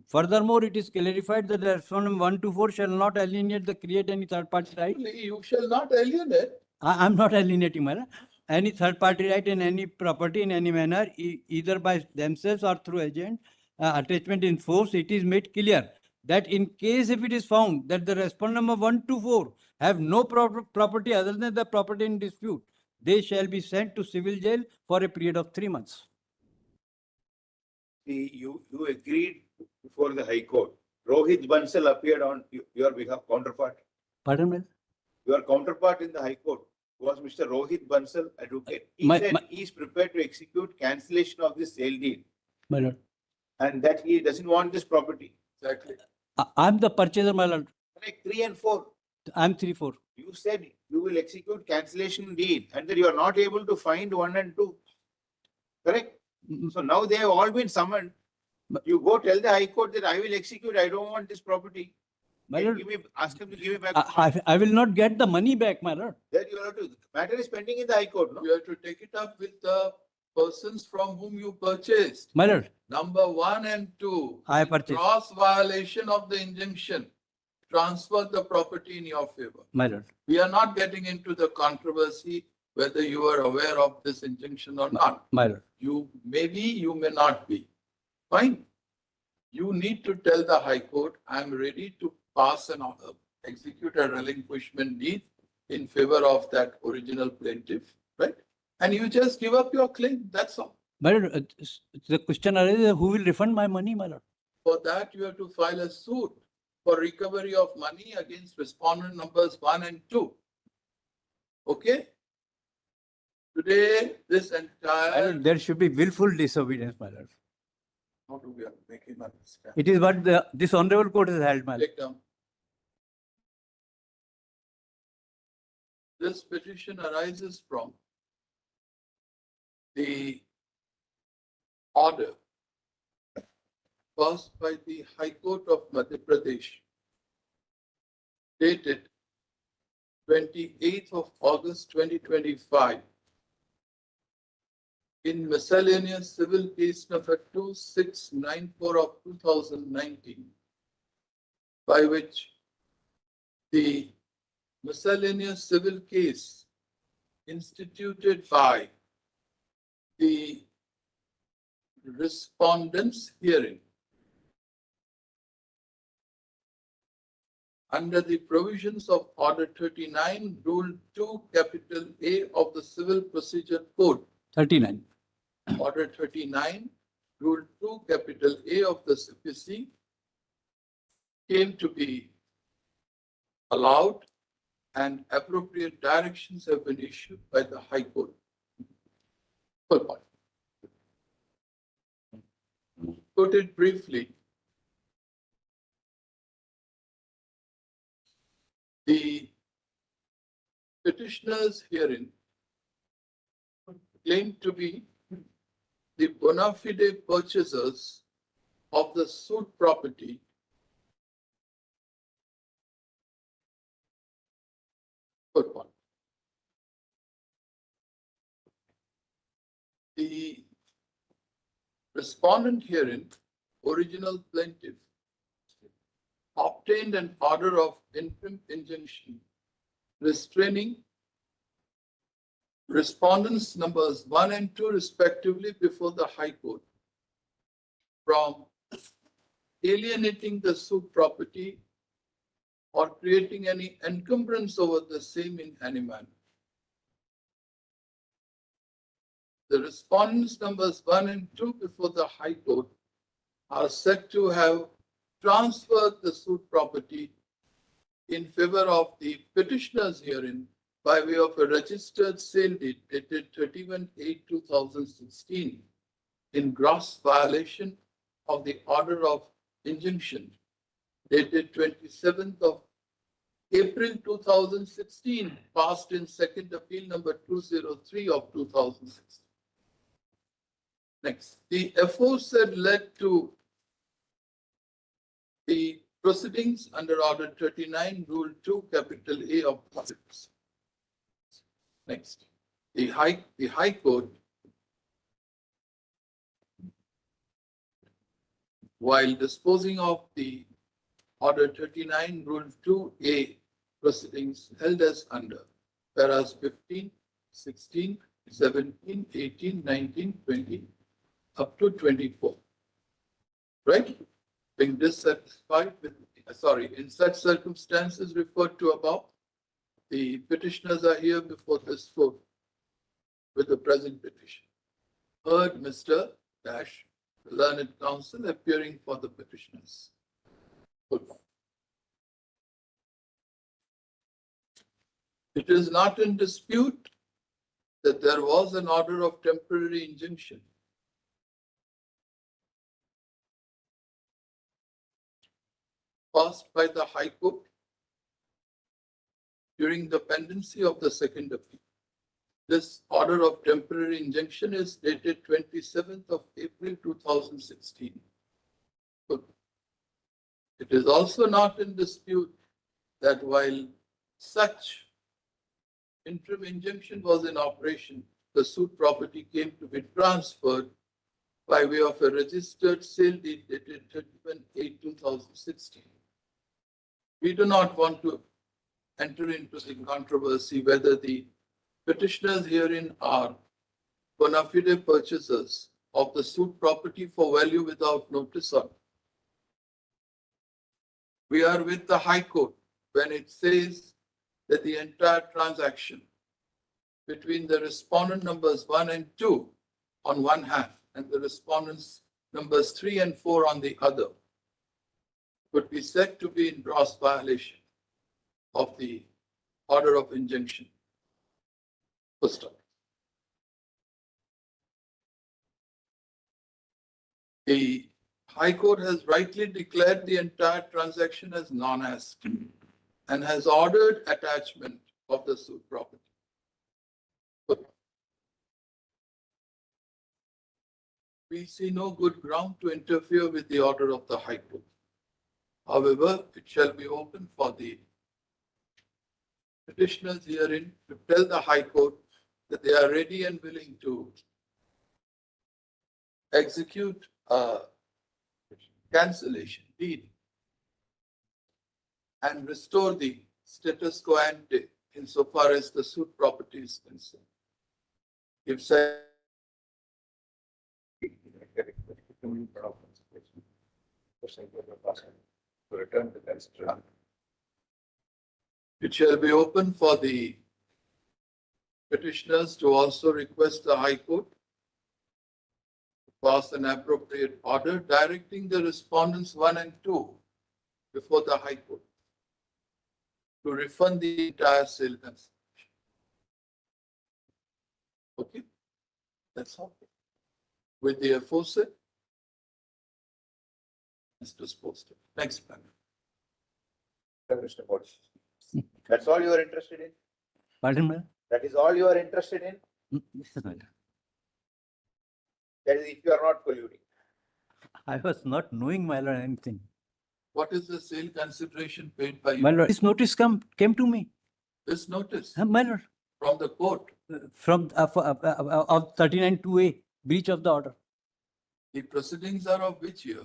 Furthermore, it is clarified that the respondent 1 to 4 shall not alienate the create any third party right. You shall not alienate. I am not alienating, my lord. Any third party right in any property in any manner, either by themselves or through agent, attachment in force, it is made clear that in case if it is found that the respondent number 1 to 4 have no property other than the property in dispute, they shall be sent to civil jail for a period of 3 months. You agreed before the High Court. Rohit Bansal appeared on your behalf, counterpart. Pardon me? Your counterpart in the High Court was Mr. Rohit Bansal, advocate. He said he is prepared to execute cancellation of this sale deed. My lord. And that he doesn't want this property. Exactly. I am the purchaser, my lord. Like 3 and 4. I am 3-4. You said you will execute cancellation deed and that you are not able to find 1 and 2. Correct? So now they have all been summoned. You go tell the High Court that I will execute, I don't want this property. My lord, ask him to give me back. I will not get the money back, my lord. Then you have to, matter is pending in the High Court, no? You have to take it up with the persons from whom you purchased. My lord. Number 1 and 2. I purchased. Cross violation of the injunction. Transfer the property in your favor. My lord. We are not getting into the controversy whether you are aware of this injunction or not. My lord. You may be, you may not be. Fine. You need to tell the High Court, I am ready to pass an order, execute a relinquishment deed in favor of that original plaintiff, right? And you just give up your claim. That's all. My lord, the question arises, who will refund my money, my lord? For that, you have to file a suit for recovery of money against respondent numbers 1 and 2. Okay? Today, this entire. There should be willful disobedience, my lord. How do we make him understand? It is what this honorable court has held, my lord. Take down. This petition arises from the order passed by the High Court of Madhya Pradesh, dated 28th of August 2025, in miscellaneous civil case number 2694 of 2019, by which the miscellaneous civil case instituted by the respondents herein under the provisions of Order 39, Rule 2, Capital A of the Civil Procedure Code. 39. Order 39, Rule 2, Capital A of the CPC came to be allowed, and appropriate directions have been issued by the High Court. Full point. Put it briefly, the petitioners herein claim to be the Bonafide purchasers of the suit property Good one. The respondent herein, original plaintiff, obtained an order of interim injunction restraining respondents numbers 1 and 2 respectively before the High Court from alienating the suit property or creating any encumbrance over the same in any manner. The respondents numbers 1 and 2 before the High Court are said to have transferred the suit property in favor of the petitioners herein by way of a registered sale deed dated 31/8/2016 in gross violation of the order of injunction dated 27th of April 2016, passed in second appeal number 203 of 2016. Next, the aforesaid led to the proceedings under Order 39, Rule 2, Capital A of Proceedings. Next, the High Court, while disposing of the Order 39, Rule 2A proceedings held as under paras 15, 16, 17, 18, 19, 20, up to 24. Right? Being dissatisfied with, in such circumstances referred to above, the petitioners are here before this court with the present petition. Heard Mr. Dash, the learned counsel, appearing for the petitioners. It is not in dispute that there was an order of temporary injunction passed by the High Court during the pendency of the second appeal. This order of temporary injunction is dated 27th of April 2016. Good. It is also not in dispute that while such interim injunction was in operation, the suit property came to be transferred by way of a registered sale deed dated 31/8/2016. We do not want to enter into the controversy whether the petitioners herein are bona fide purchasers of the suit property for value without notice or not. We are with the High Court when it says that the entire transaction between the respondent numbers 1 and 2 on one hand and the respondents numbers 3 and 4 on the other could be said to be in gross violation of the order of injunction. Full stop. The High Court has rightly declared the entire transaction as non-asked and has ordered attachment of the suit property. We see no good ground to interfere with the order of the High Court. However, it shall be open for the petitioners herein to tell the High Court that they are ready and willing to execute a cancellation deed and restore the status quo ante insofar as the suit property is concerned. If said, return to consideration. it shall be open for the petitioners to also request the High Court to pass an appropriate order directing the respondents 1 and 2 before the High Court to refund the entire sale consideration. Okay, that's all. With the aforesaid, is disposed of. Next panel. Mr. Modi. That's all you are interested in? Pardon me? That is all you are interested in? Yes, sir. That is if you are not colluding. I was not knowing, my lord, anything. What is the sale consideration paid by you? My lord, this notice came to me. This notice My lord, from the court. from of 39(2)(a), breach of the order. The proceedings are of which year?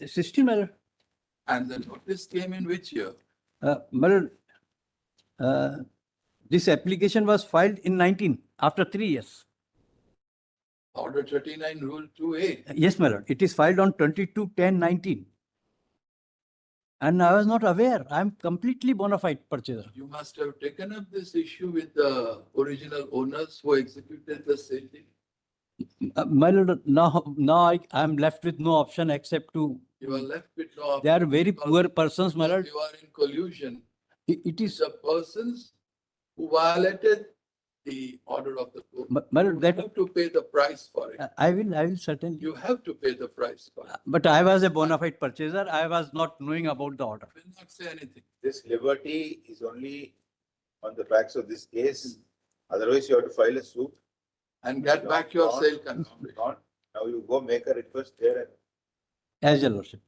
16, my lord. And the notice came in which year? My lord, this application was filed in 19, after 3 years. Order 39 Rule 2A. Yes, my lord. It is filed on 22/10/19. And I was not aware. I am completely bona fide purchaser. You must have taken up this issue with the original owners who executed the sale deed. My lord, now I am left with no option except to. You are left with no option. They are very poor persons, my lord. You are in collusion. It is. The persons who violated the order of the court. My lord, You have to pay the price for it. I will certainly. You have to pay the price for it. But I was a bona fide purchaser. I was not knowing about the order. I will not say anything. This liberty is only on the facts of this case. Otherwise, you have to file a suit. And get back your sale confirmation. Now you go make a request there. As your lordship.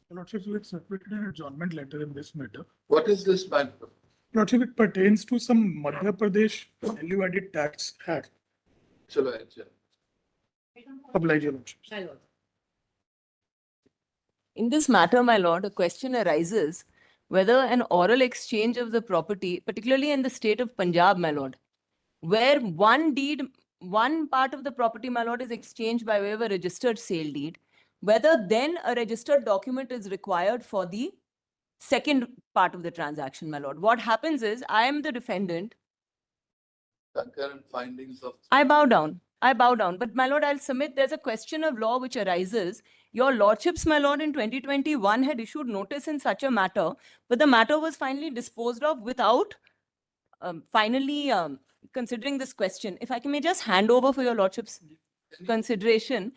Lordship, we had submitted an adjournment letter in this matter. What is this matter? Lordship, it pertains to some Madhya Pradesh value-added tax act. Chalo, adjourn. Oblige, your Lordship. My lord. In this matter, my lord, a question arises whether an oral exchange of the property, particularly in the state of Punjab, my lord, where one part of the property, my lord, is exchanged by way of a registered sale deed, whether then a registered document is required for the second part of the transaction, my lord. What happens is, I am the defendant. Concurrent findings of. I bow down. But my lord, I'll submit there's a question of law which arises. Your lordships, my lord, in 2021 had issued notice in such a matter, but the matter was finally disposed of without finally considering this question. If I may just hand over for your lordship's consideration.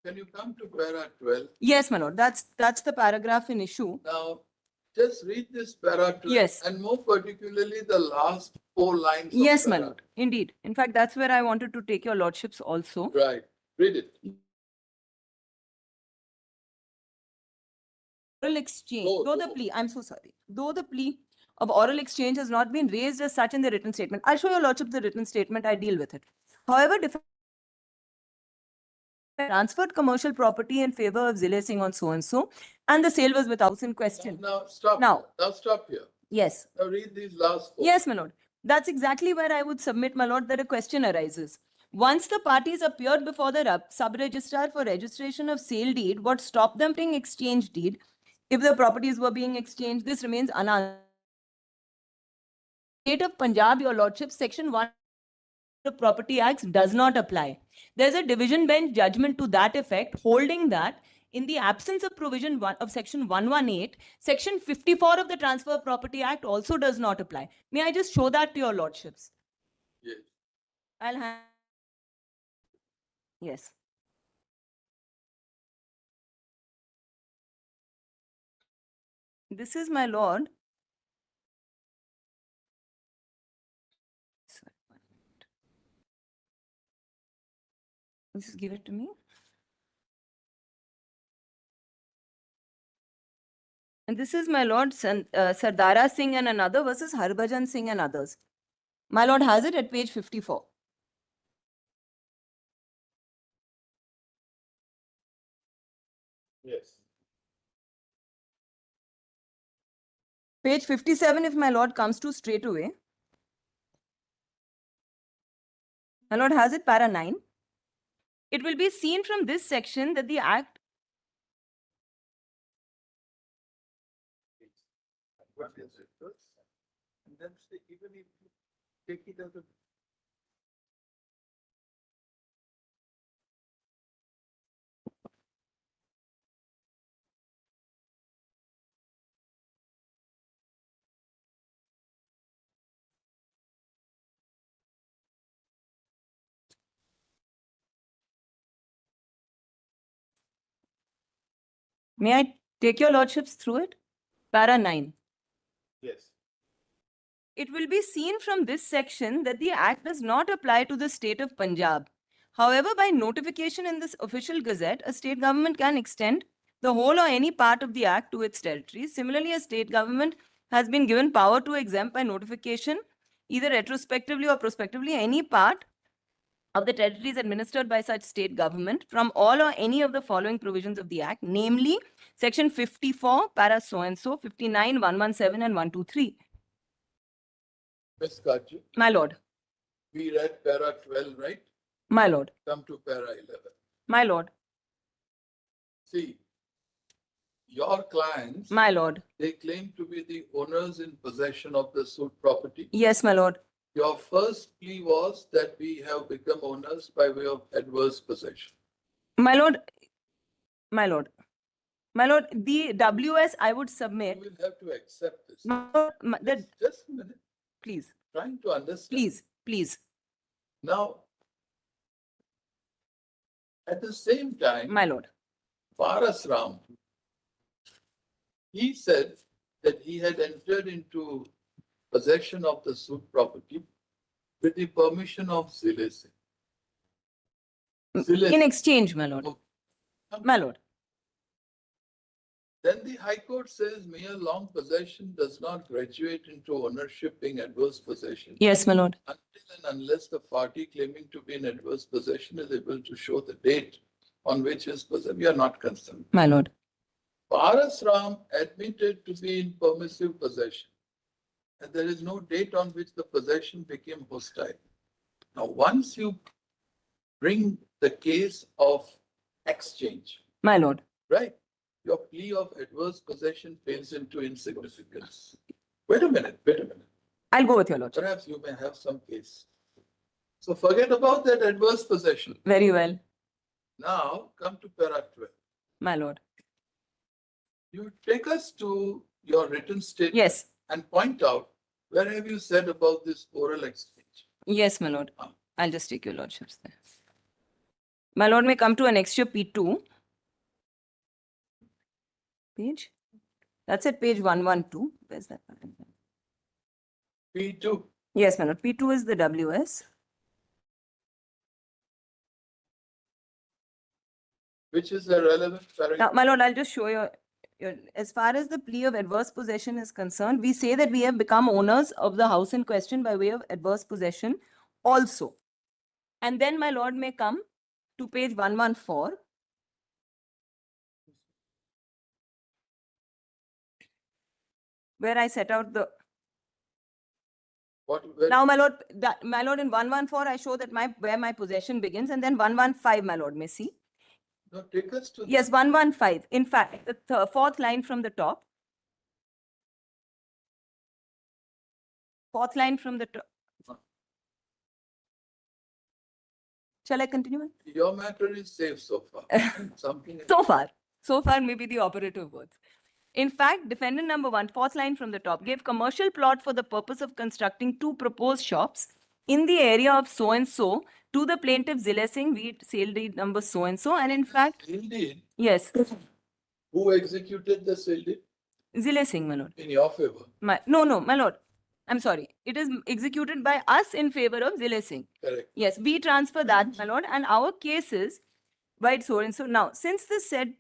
Can you come to para 12? Yes, my lord, that's the paragraph in issue. Now, just read this para 12. Yes. And more particularly the last 4 lines. Yes, my lord, indeed. In fact, that's where I wanted to take your lordships also. Right. Read it. Oral exchange, though the plea, I'm so sorry, though the plea of oral exchange has not been raised as such in the written statement. I'll show your lordship the written statement, I deal with it. However, transferred commercial property in favor of Zile Singh on so-and-so, and the sale was without in question. Now stop. Now Stop here. Yes. Now read these last 4. Yes, my lord. That's exactly where I would submit, my lord, that a question arises. Once the parties appeared before the sub-registrar for registration of sale deed, what stopped them from exchange deed? If the properties were being exchanged, this remains unanswered. State of Punjab, your lordship, section 1 of Property Acts does not apply. There's a division bench judgment to that effect, holding that in the absence of provision 1 of section 118, section 54 of the Transfer of Property Act also does not apply. May I just show that to your lordships? Yes. I'll have. Yes. This is my lord. Sorry, 1 minute. Just give it to me. And this is my lord Sardara Singh and another versus Harbhajan Singh and others. My lord has it at page 54. Yes. Page 57, if my lord comes to straight away. My lord has it, para 9. It will be seen from this section that the act. What is it? And then say, even if you take it as a May I take your lordships through it? Para 9. yes. It will be seen from this section that the act does not apply to the state of Punjab. However, by notification in this official gazette, a state government can extend the whole or any part of the act to its territories. Similarly, a state government has been given power to exempt by notification, either retrospectively or prospectively, any part of the territories administered by such state government from all or any of the following provisions of the act, namely section 54, para so and so, 59, 117 and 123. Ms. Kaju, My lord. we read para 12, right? My lord. Come to para 11. My lord. See, your clients, My lord. they claim to be the owners in possession of the suit property. Yes, my lord. Your first plea was that we have become owners by way of adverse possession. My lord. My lord. My lord, the WS I would submit. You will have to accept this. My lord, Just a minute. Please. Trying to understand. Please, please. Now, at the same time, my lord, Paras Ram, he said that he had entered into possession of the suit property with the permission of Zile Singh. In exchange, my lord. My lord. Then the High Court says mere long possession does not graduate into ownership being adverse possession. Yes, my lord. Until and unless the party claiming to be in adverse possession is able to show the date on which his possession, we are not concerned. My lord. Paras Ram admitted to be in permissive possession, and there is no date on which the possession became hostile. Now, once you bring the case of exchange, my lord, right, your plea of adverse possession fails into insignificance. Wait a minute, wait a minute. I'll go with your lord. Perhaps you may have some case. So forget about that adverse possession. Very well. Now come to para 12. My lord. You take us to your written statement. Yes. And point out where have you said about this oral exchange? Yes, my lord. I'll just take your lordships there. My lord may come to annexure P2. Page? That's at page 112. Where's that? P2. Yes, my lord. P2 is the WS. Which is the relevant paragraph? Now, my lord, I'll just show you. As far as the plea of adverse possession is concerned, we say that we have become owners of the house in question by way of adverse possession also. And then my lord may come to page 114. Where I set out the. Now, my lord, in 114, I show that where my possession begins, and then 115, my lord may see. No, take us to. Yes, 115. In fact, the fourth line from the top. Fourth line from the top. Shall I continue? Your matter is safe so far. Something So far may be the operative words. In fact, defendant number 1, fourth line from the top, gave commercial plot for the purpose of constructing 2 proposed shops in the area of so-and-so to the plaintiff Zile Singh, read sale deed number so-and-so, and in fact, sale deed. yes, Who executed the sale deed? Zile Singh, my lord. In your favor. No, my lord. I'm sorry. It is executed by us in favor of Zile Singh. Correct. Yes, we transfer that, my lord, and our case is by so-and-so. Now, since this said,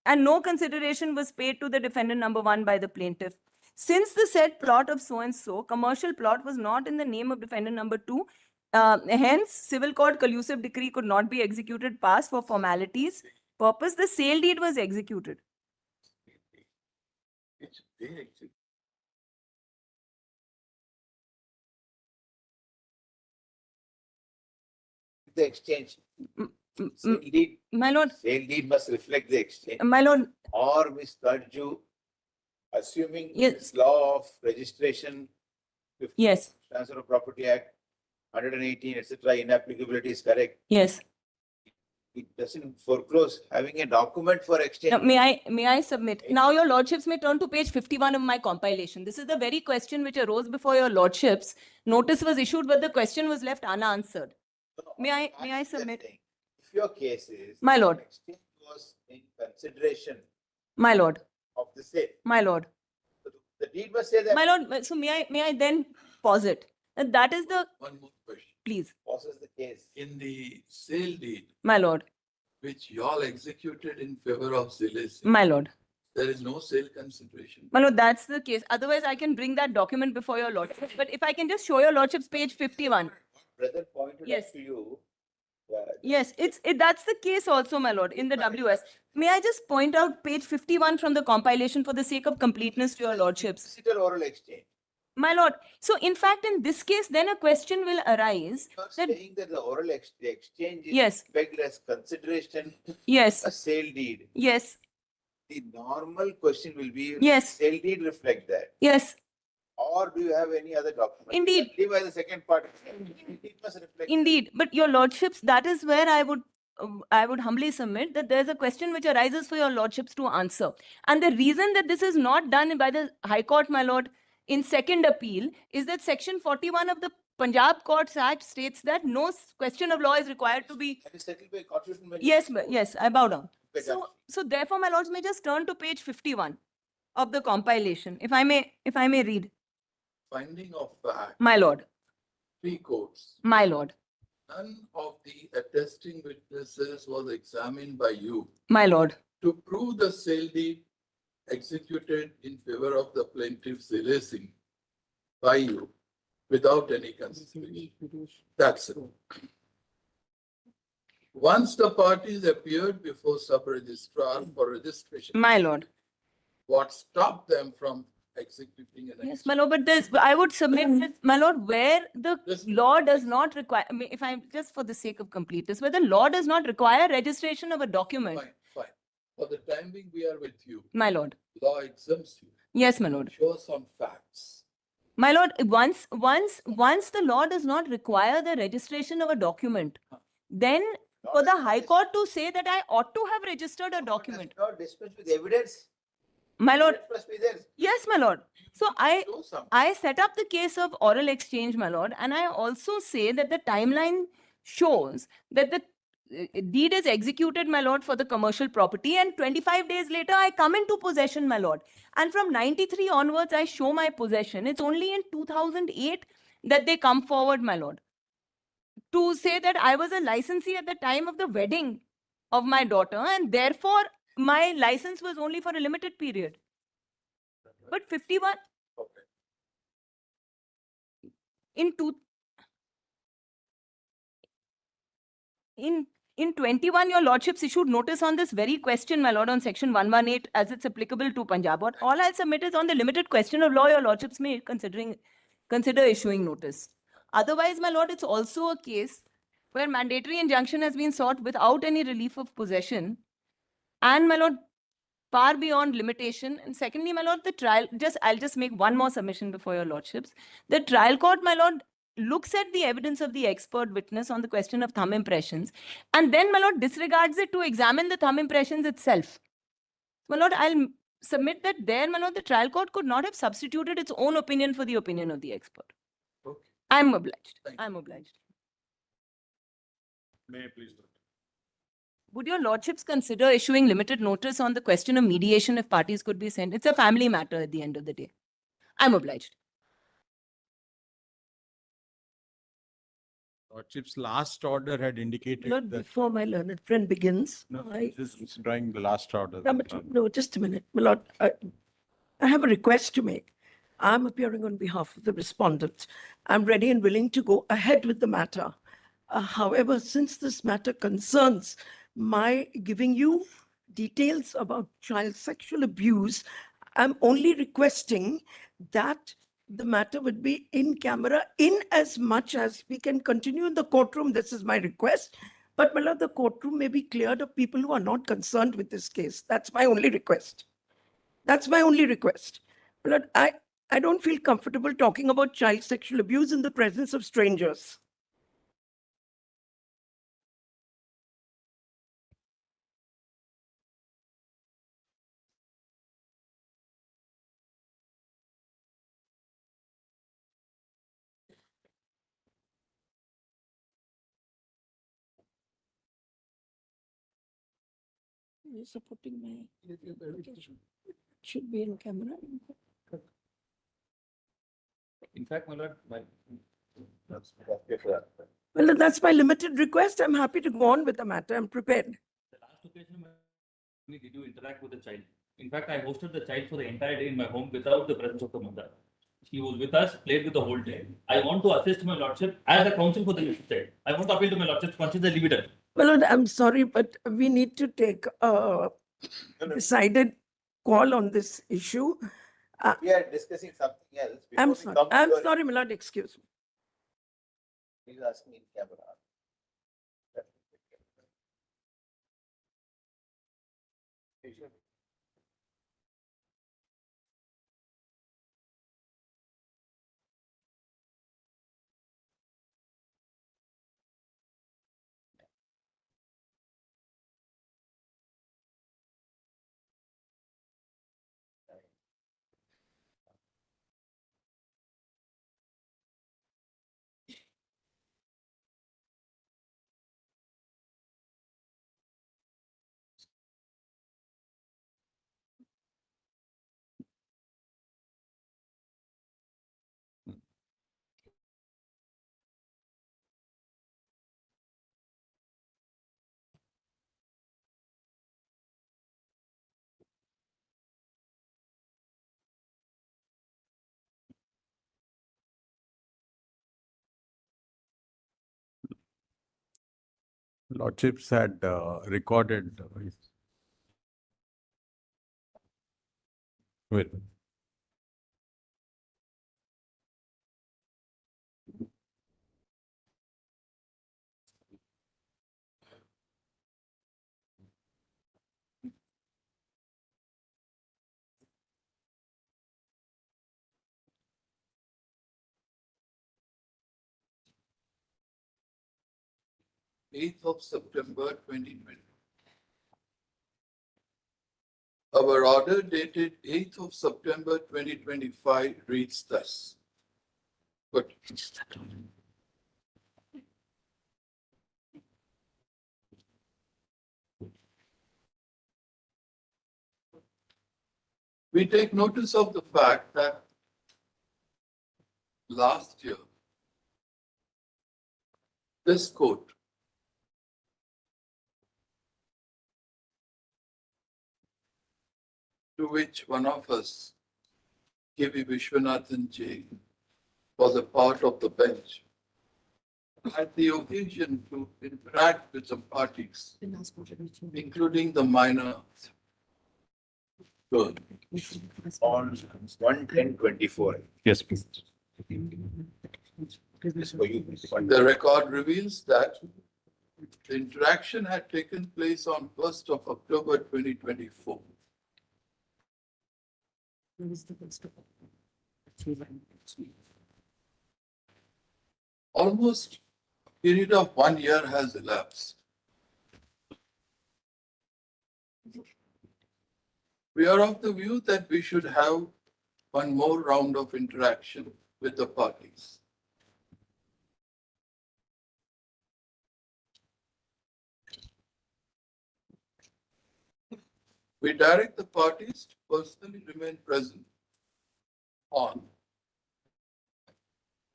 and no consideration was paid to the defendant number 1 by the plaintiff. Since the said plot of so-and-so, commercial plot was not in the name of defendant number 2, hence, civil court collusive decree could not be executed past for formalities purpose. The sale deed was executed. It's they execute. The exchange. Sale deed. My lord. Sale deed must reflect the exchange. My lord. Or Ms. Karju, assuming Yes. this law of registration, Yes. Transfer of Property Act, 118, etc., inapplicability is correct. Yes. It doesn't foreclose having a document for exchange. Now, may I submit? Now, your lordships may turn to page 51 of my compilation. This is the very question which arose before your lordships. Notice was issued, but the question was left unanswered. May I submit? If your case is My lord. exchange was in consideration My lord. of the sale, My lord. the deed must say that. My lord, so may I then pause it? That is the, One more question. please, Pauses the case. In the sale deed, my lord, which y'all executed in favor of Zile Singh, my lord. there is no sale consideration. My lord, that's the case. Otherwise, I can bring that document before your lordship. But if I can just show your lordships page 51. Brother pointed Yes. out to you. Yes, that's the case also, my lord, in the WS. May I just point out page 51 from the compilation for the sake of completeness to your lordships? Digital oral exchange. My lord, so in fact, in this case, then a question will arise. You are saying that the oral exchange is Yes. pegged as consideration, Yes. a sale deed. Yes. The normal question will be, Yes. sale deed reflect that? Yes. Or do you have any other document? Indeed. Leave by the second part. It must reflect. Indeed, but your lordships, that is where I would humbly submit that there's a question which arises for your lordships to answer. And the reason that this is not done by the High Court, my lord, in second appeal is that section 41 of the Punjab Courts Act states that no question of law is required to be. That is settled by constitutional bench. Yes, I bow down. Better. So therefore, my lords may just turn to page 51 of the compilation, if I may read. Finding of fact, My lord, 3 courts. my lord, None of the attesting witnesses was examined by you my lord, to prove the sale deed executed in favor of the plaintiff Zile Singh by you without any consideration. That's it. Once the parties appeared before sub-registrar for registration, my lord. what stopped them from executing an Yes, my lord, but I would submit, that, my lord, where the law does not require, I mean, if I'm just for the sake of completeness, where the law does not require registration of a document. Fine. For the time being, we are with you. My lord. Law exempts you. Yes, my lord. Show some facts. My lord, once the law does not require the registration of a document, then for the High Court to say that I ought to have registered a document. Not dispense with evidence. My lord. Evidence must be there. Yes, my lord. So I set up the case of oral exchange, my lord, and I also say that the timeline shows that the deed is executed, my lord, for the commercial property, and 25 days later I come into possession, my lord. And from 93 onwards, I show my possession. It's only in 2008 that they come forward, my lord, to say that I was a licensee at the time of the wedding of my daughter, and therefore my license was only for a limited period. But 51 in 21, your lordships issued notice on this very question, my lord, on section 118 as it's applicable to Punjab. But all I'll submit is on the limited question of law, your lordships may consider issuing notice. Otherwise, my lord, it's also a case where mandatory injunction has been sought without any relief of possession. And my lord, far beyond limitation. And secondly, my lord, the trial, I'll just make one more submission before your lordships. The trial court, my lord, looks at the evidence of the expert witness on the question of thumb impressions, and then, my lord, disregards it to examine the thumb impressions itself. My lord, I'll submit that there, my lord, the trial court could not have substituted its own opinion for the opinion of the expert. Okay. I'm obliged. Thank you. I'm obliged. May I please? Would your lordships consider issuing limited notice on the question of mediation if parties could be sent? It's a family matter at the end of the day. I'm obliged. Lordship's last order had indicated Lord, that. before my learned friend begins, No, I, this is drawing the last order. no, just a minute. My Lord, I have a request to make. I'm appearing on behalf of the respondent. I'm ready and willing to go ahead with the matter. However, since this matter concerns my giving you details about child sexual abuse, I'm only requesting that the matter would be in camera in as much as we can continue in the courtroom. This is my request. But my lord, the courtroom may be cleared of people who are not concerned with this case. That's my only request. That's my only request. My lord, I don't feel comfortable talking about child sexual abuse in the presence of strangers. You're supporting my application. It should be in camera. In fact, my lord, Well, that's my limited request. I'm happy to go on with the matter. I'm prepared. The last occasion, did you interact with the child? In fact, I hosted the child for the entire day in my home without the presence of the mother. He was with us, played with the whole day. I want to assist my lordship as a counsel for the child. I want to appeal to my lordship, consider leave it at. Well, Lord, I'm sorry, but we need to take a decided call on this issue. We are discussing something else. I'm Before we sorry. come to I'm your- sorry, my lord. Excuse me. He's asking in camera. 'Lordships had recorded with 8th of September 2020. Our order dated 8th of September 2025 reads thus. Good. We take notice of the fact that last year, this court to which one of us, K.V. Vishwanathan J., was a part of the bench, had the occasion to interact with some parties, including the minor girl. On 1/10/24. Yes, please. The record reveals that the interaction had taken place on 1st of October 2024. almost a period of 1 year has elapsed. We are of the view that we should have one more round of interaction with the parties. We direct the parties to personally remain present on.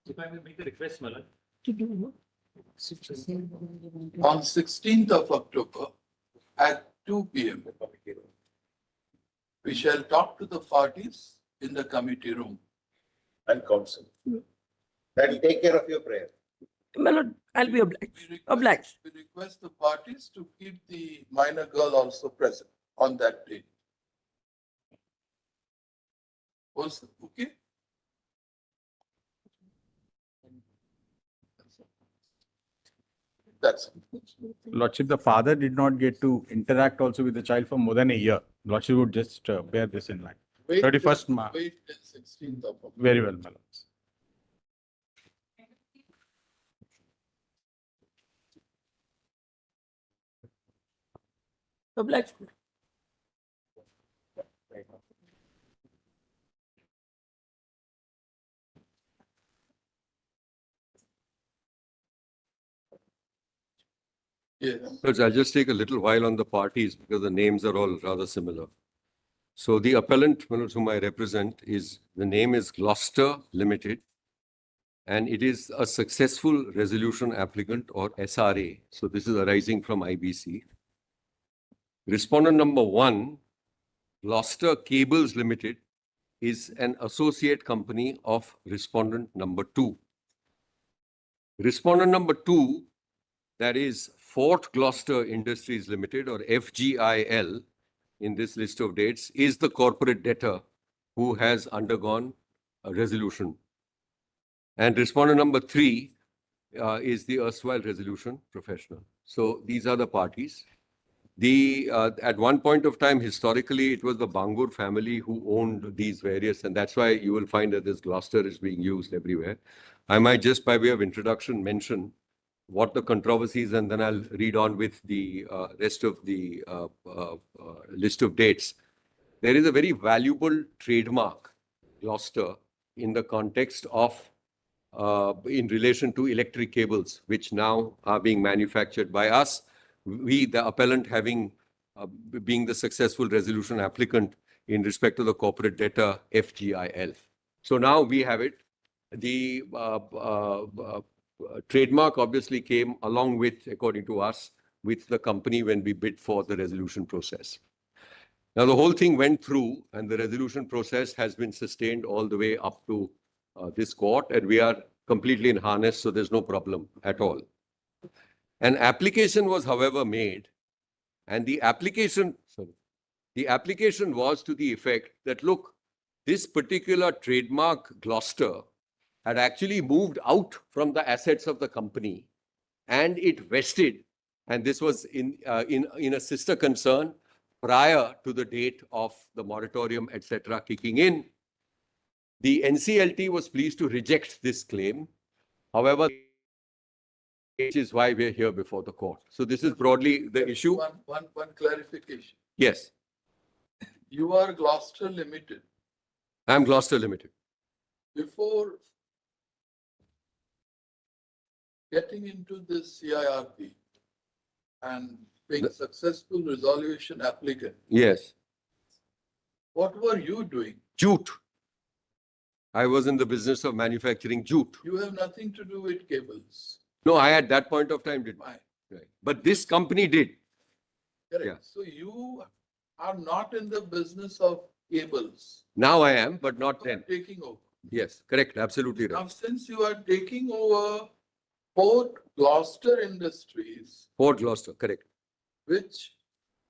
If I may make a request, Malad. On 16th of October at 2 p.m. We shall talk to the parties in the committee room. And counsel. That will take care of your prayer. My lord, I'll be obliged. We request the parties to keep the minor girl also present on that day. Was okay? That's it. Lordship, the father did not get to interact also with the child for more than a year. Lordship would just bear this in mind. 31st March. Wait till 16th of October. Very well, my lords. Obliged. I'll just take a little while on the parties because the names are all rather similar. So the appellant whom I represent the name is Gloucester Limited, and it is a successful resolution applicant or SRA. So this is arising from IBC. Respondent number 1, Gloucester Cables Limited, is an associate company of respondent number 2. Respondent number 2, that is Fort Gloucester Industries Limited or FGIL in this list of dates, is the corporate debtor who has undergone a resolution. And respondent number 3 is the erstwhile resolution professional. So these are the parties. At one point of time, historically, it was the Bangur family who owned these various, and that's why you will find that this Gloucester is being used everywhere. I might just by way of introduction mention what the controversies, and then I'll read on with the rest of the list of dates. There is a very valuable trademark, Gloucester, in the context of, in relation to electric cables, which now are being manufactured by us. We, the appellant, being the successful resolution applicant in respect to the corporate debtor FGIL. So now we have it. The trademark obviously came along with, according to us, with the company when we bid for the resolution process. Now the whole thing went through and the resolution process has been sustained all the way up to this court, and we are completely in harness, so there's no problem at all. An application was, however, made, and the application was to the effect that, look, this particular trademark Gloucester had actually moved out from the assets of the company and it vested, and this was in a sister concern prior to the date of the moratorium, etc., kicking in. The NCLT was pleased to reject this claim. However, which is why we're here before the court. So this is broadly the issue. One clarification. Yes. You are Gloucester Limited. I'm Gloucester Limited. Before getting into this CIRP and being a successful resolution applicant, Yes. what were you doing? Jute. I was in the business of manufacturing jute. You have nothing to do with cables. No, I at that point of time did. Right. But this company did. Correct. Yeah. So you are not in the business of cables. Now I am, but not then. Taking over. Yes, correct. Absolutely right. Now, since you are taking over Fort Gloucester Industries, Fort Gloucester, correct. which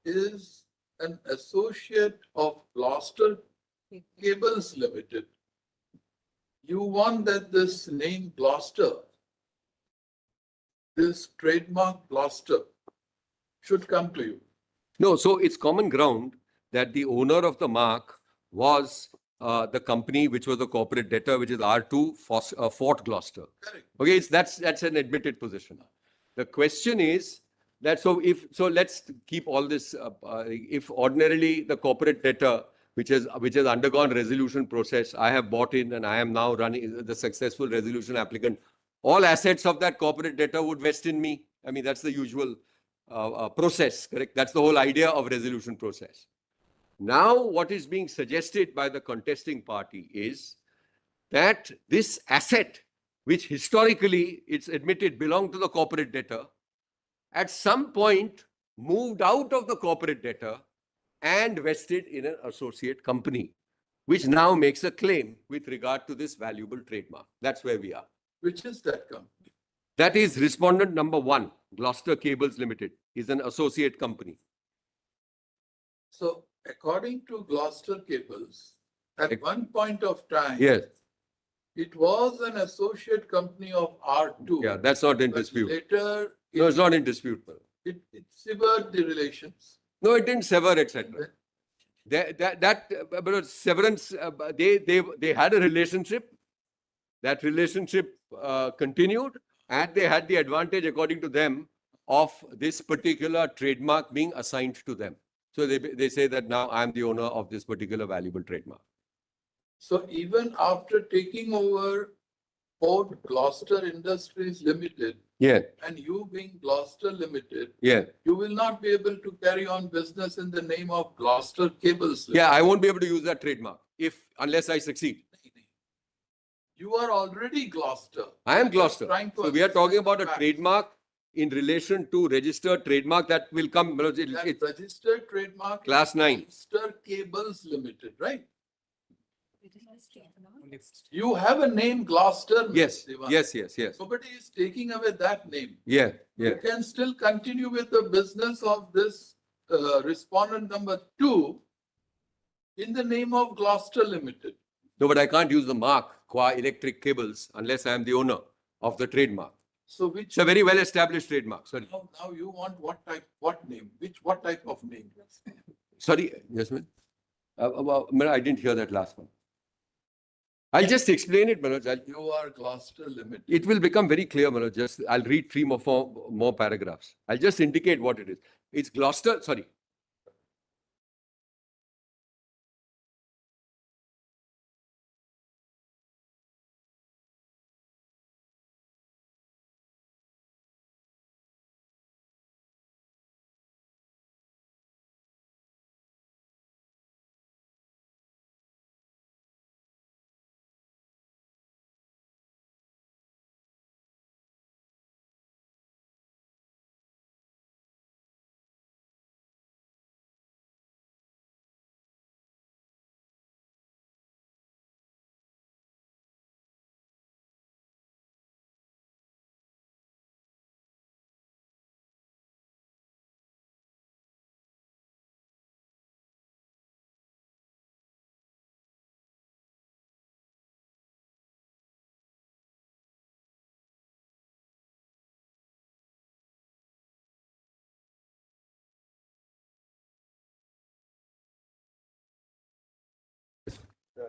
is an associate of Gloucester Cables Limited, you want that this name Gloucester, this trademark Gloucester, should come to you. No, so it's common ground that the owner of the mark was the company which was the corporate debtor, which is R2 Fort Gloucester. Correct. Okay, that's an admitted position. The question is that let's keep all this. If ordinarily the corporate debtor, which has undergone resolution process, I have bought in and I am now running the successful resolution applicant, all assets of that corporate debtor would vest in me. I mean, that's the usual process, correct? That's the whole idea of resolution process. Now, what is being suggested by the contesting party is that this asset, which historically it's admitted belonged to the corporate debtor, at some point moved out of the corporate debtor and vested in an associate company, which now makes a claim with regard to this valuable trademark. That's where we are. Which is that company? That is respondent number 1, Gloucester Cables Limited, is an associate company. So according to Gloucester Cables, at one point of time, Yes. it was an associate company of R2. Yeah, that's not in but dispute. Later, No, it's not in dispute. it severed the relations. No, it didn't sever, etc. But severance, they had a relationship. That relationship continued, and they had the advantage, according to them, of this particular trademark being assigned to them. So they say that now I am the owner of this particular valuable trademark. So even after taking over Port Gloucester Industries Limited, Yeah. and you being Gloucester Limited, Yeah. you will not be able to carry on business in the name of Gloucester Cables Limited. Yeah, I won't be able to use that trademark unless I succeed. You are already Gloucester. I am Gloucester. Trying to So we are talking about a fact. trademark in relation to registered trademark that will come. That registered trademark Class is 9. Gloucester Cables Limited, right? You have a name Gloucester. Yes, Mr. Devan. yes. Nobody is taking away that name. Yeah. You can still continue with the business of this respondent number 2 in the name of Gloucester Limited. No, but I can't use the mark qua electric cables unless I am the owner of the trademark. So It's a very well established trademark. Sorry. now you want what name? What type of name? Sorry, Jasmine. I didn't hear that last one. I'll just explain it, Manoj. You are Gloucester Limited. It will become very clear, Manoj. I'll read 3 or 4 more paragraphs. I'll just indicate what it is. It's Gloucester, sorry.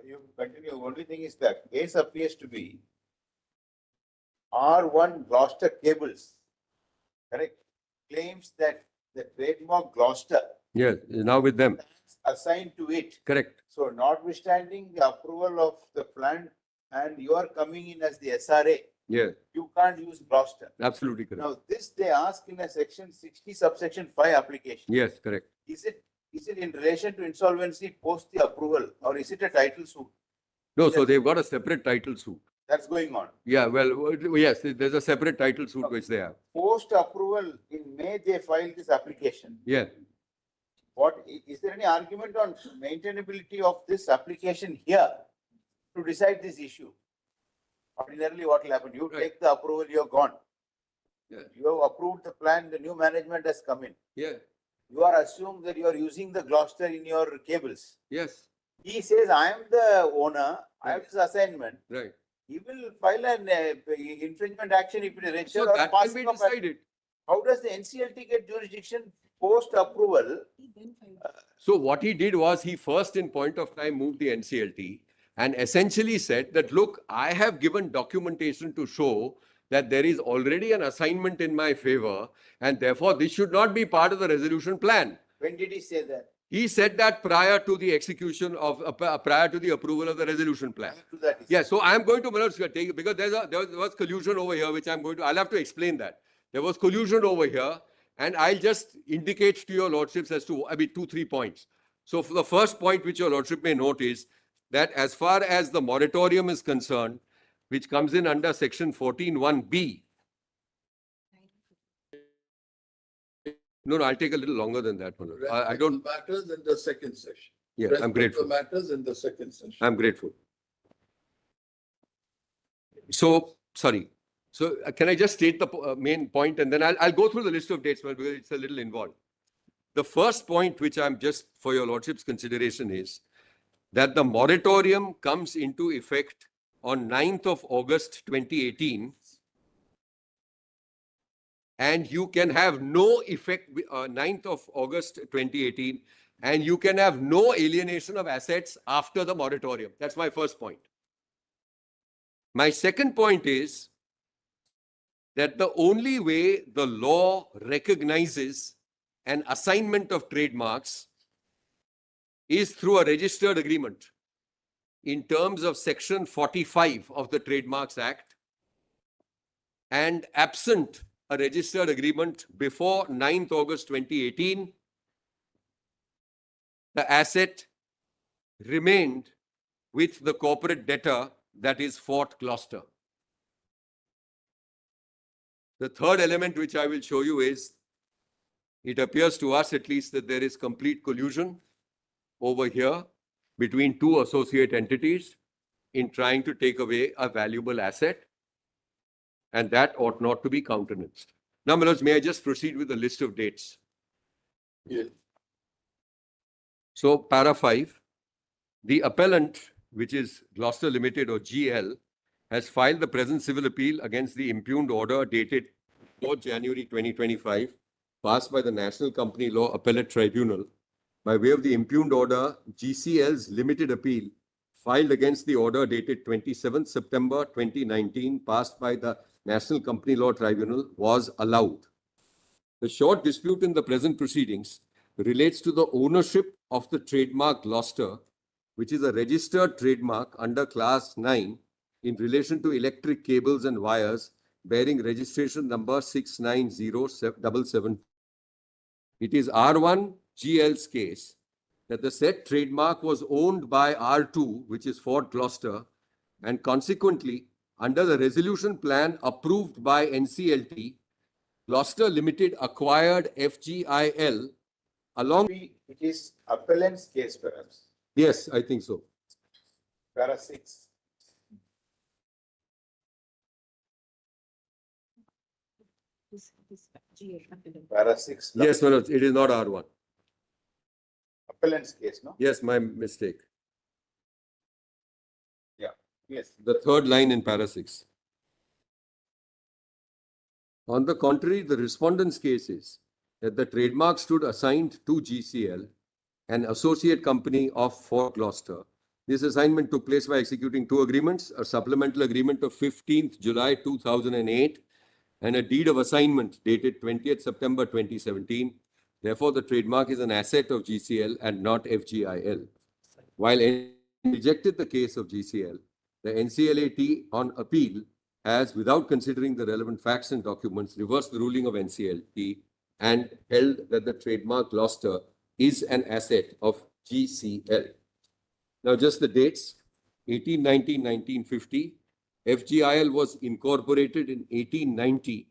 You continue. Only thing is that case appears to be R1 Gloucester Cables, correct? Claims that the trademark Gloucester Yes, now with them. assigned to it. Correct. So notwithstanding the approval of the plant and you are coming in as the SRA, Yes, you can't use Gloucester. absolutely correct. Now this they ask in a section 60 subsection 5 application. Yes, correct. Is it in relation to insolvency post the approval or is it a title suit? No, so they've got a separate title suit. That's going on. Yeah, well, yes, there's a separate title suit which they have. Post approval in May, they filed this application. Yeah. What is there any argument on maintainability of this application here to decide this issue? Ordinarily, what will happen? You take the approval, you're gone. Yeah. You have approved the plan, the new management has come in. Yeah. You are assumed that you are using the Gloucester in your cables. Yes. He says, I am the owner, I have this assignment. Right. He will file an infringement action if it is registered So or that can passing be of decided. How does the NCLT get jurisdiction post-approval, So what he did was he first in point of time moved the NCLT and essentially said that, look, I have given documentation to show that there is already an assignment in my favor and therefore this should not be part of the resolution plan. when did he say that? He said that prior to the execution of, prior to the approval of the resolution plan. Yeah, so I am going to take it because there was collusion over here, which I'll have to explain that. There was collusion over here, and I'll just indicate to your lordships as to, 2-3 points. So for the first point which your lordship may note is that as far as the moratorium is concerned, which comes in under section 14(1)(b). No, I'll take a little longer than that one. I don't. Matters in the second session. Yeah, Rest I'm of grateful. the matters in the second session. I'm grateful. So, sorry. So can I just state the main point and then I'll go through the list of dates because it's a little involved. The first point which I'm just for your lordship's consideration is that the moratorium comes into effect on 9th of August 2018 and you can have no effect 9th of August 2018 and you can have no alienation of assets after the moratorium. That's my first point. My second point is that the only way the law recognizes an assignment of trademarks is through a registered agreement in terms of section 45 of the Trademarks Act, and absent a registered agreement before 9th August 2018, the asset remained with the corporate debtor, that is Fort Gloucester. The third element which I will show you is, it appears to us at least that there is complete collusion over here between two associate entities in trying to take away a valuable asset, and that ought not to be countenanced. Now, my lords, may I just proceed with the list of dates? Yes. So, para 5, the appellant, which is Gloucester Limited or GL, has filed the present civil appeal against the impugned order dated 4th January 2025, passed by the National Company Law Appellate Tribunal. By way of the impugned order, GCL's limited appeal filed against the order dated 27th September 2019, passed by the National Company Law Tribunal, was allowed. The short dispute in the present proceedings relates to the ownership of the trademark Gloucester, which is a registered trademark under Class 9 in relation to electric cables and wires bearing registration number 69077. It is R1 GL's case that the said trademark was owned by R2, which is Fort Gloucester, and consequently, under the resolution plan approved by NCLT, Gloucester Limited acquired FGIL along. It is appellant's case perhaps. Yes, I think so. Para 6. Para 6. Yes, Manoj, it is not R1. Appellant's case, no? Yes, my mistake. Yeah. Yes. The third line in para 6. On the contrary, the respondent's case is that the trademark stood assigned to GCL, an associate company of Fort Gloucester. This assignment took place by executing two agreements, a supplemental agreement of 15th July 2008 and a deed of assignment dated 20th September 2017. Therefore, the trademark is an asset of GCL and not FGIL. While rejected the case of GCL, the NCLAT on appeal has, without considering the relevant facts and documents, reversed the ruling of NCLT and held that the trademark Gloucester is an asset of GCL. Now, just the dates: 1819, 1950. FGIL was incorporated in 1890.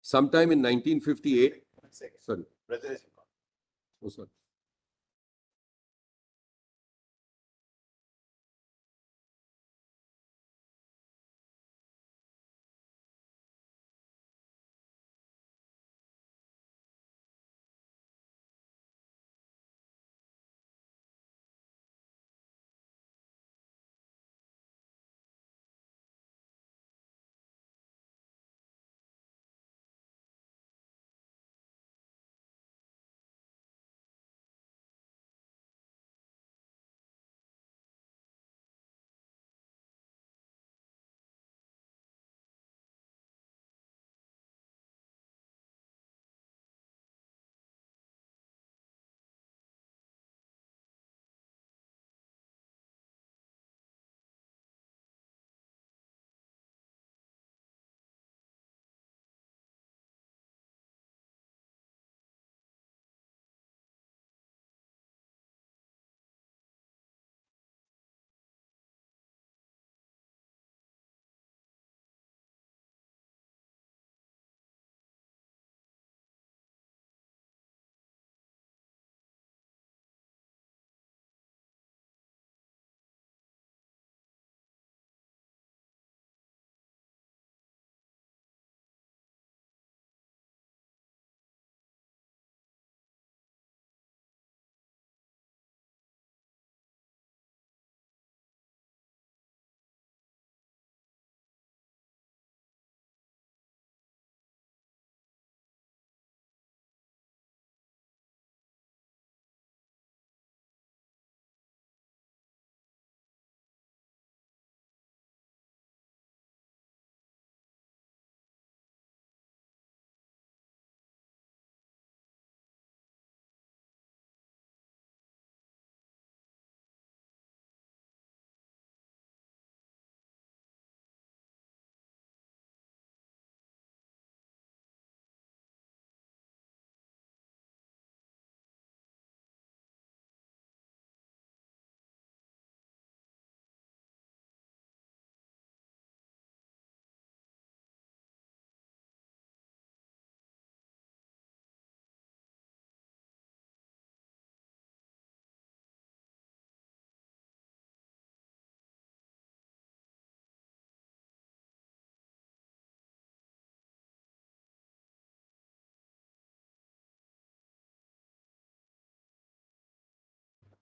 Sometime in 1958. Sorry. Oh, sorry.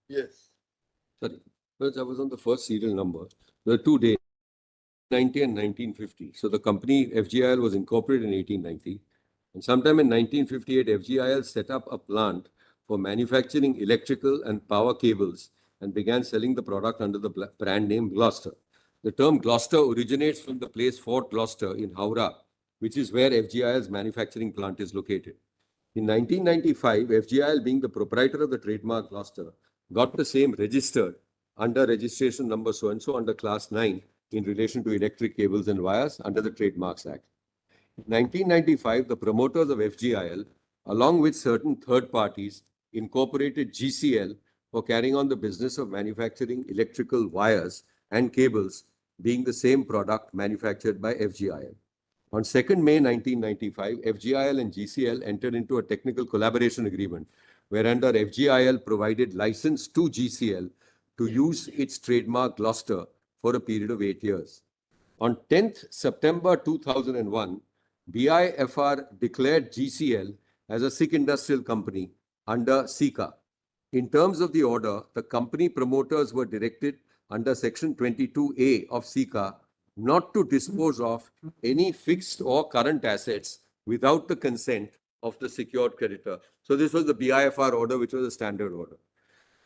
Yes. Sorry, but I was on the first serial number. There are 2 dates, 1990 and 1950. So the company FGIL was incorporated in 1890. And sometime in 1958, FGIL set up a plant for manufacturing electrical and power cables and began selling the product under the brand name Gloucester. The term Gloucester originates from the place Fort Gloucester in Howrah, which is where FGIL's manufacturing plant is located. In 1995, FGIL, being the proprietor of the trademark Gloucester, got the same registered under registration number so-and-so under class 9 in relation to electric cables and wires under the Trademarks Act. In 1995, the promoters of FGIL, along with certain third parties, incorporated GCL for carrying on the business of manufacturing electrical wires and cables, being the same product manufactured by FGIL. On 2nd May 1995, FGIL and GCL entered into a technical collaboration agreement, whereunder FGIL provided license to GCL to use its trademark Gloucester for a period of 8 years. On 10th September 2001, BIFR declared GCL as a Sikh industrial company under SICA. In terms of the order, the company promoters were directed under Section 22A of SICA not to dispose of any fixed or current assets without the consent of the secured creditor. So this was the BIFR order, which was a standard order.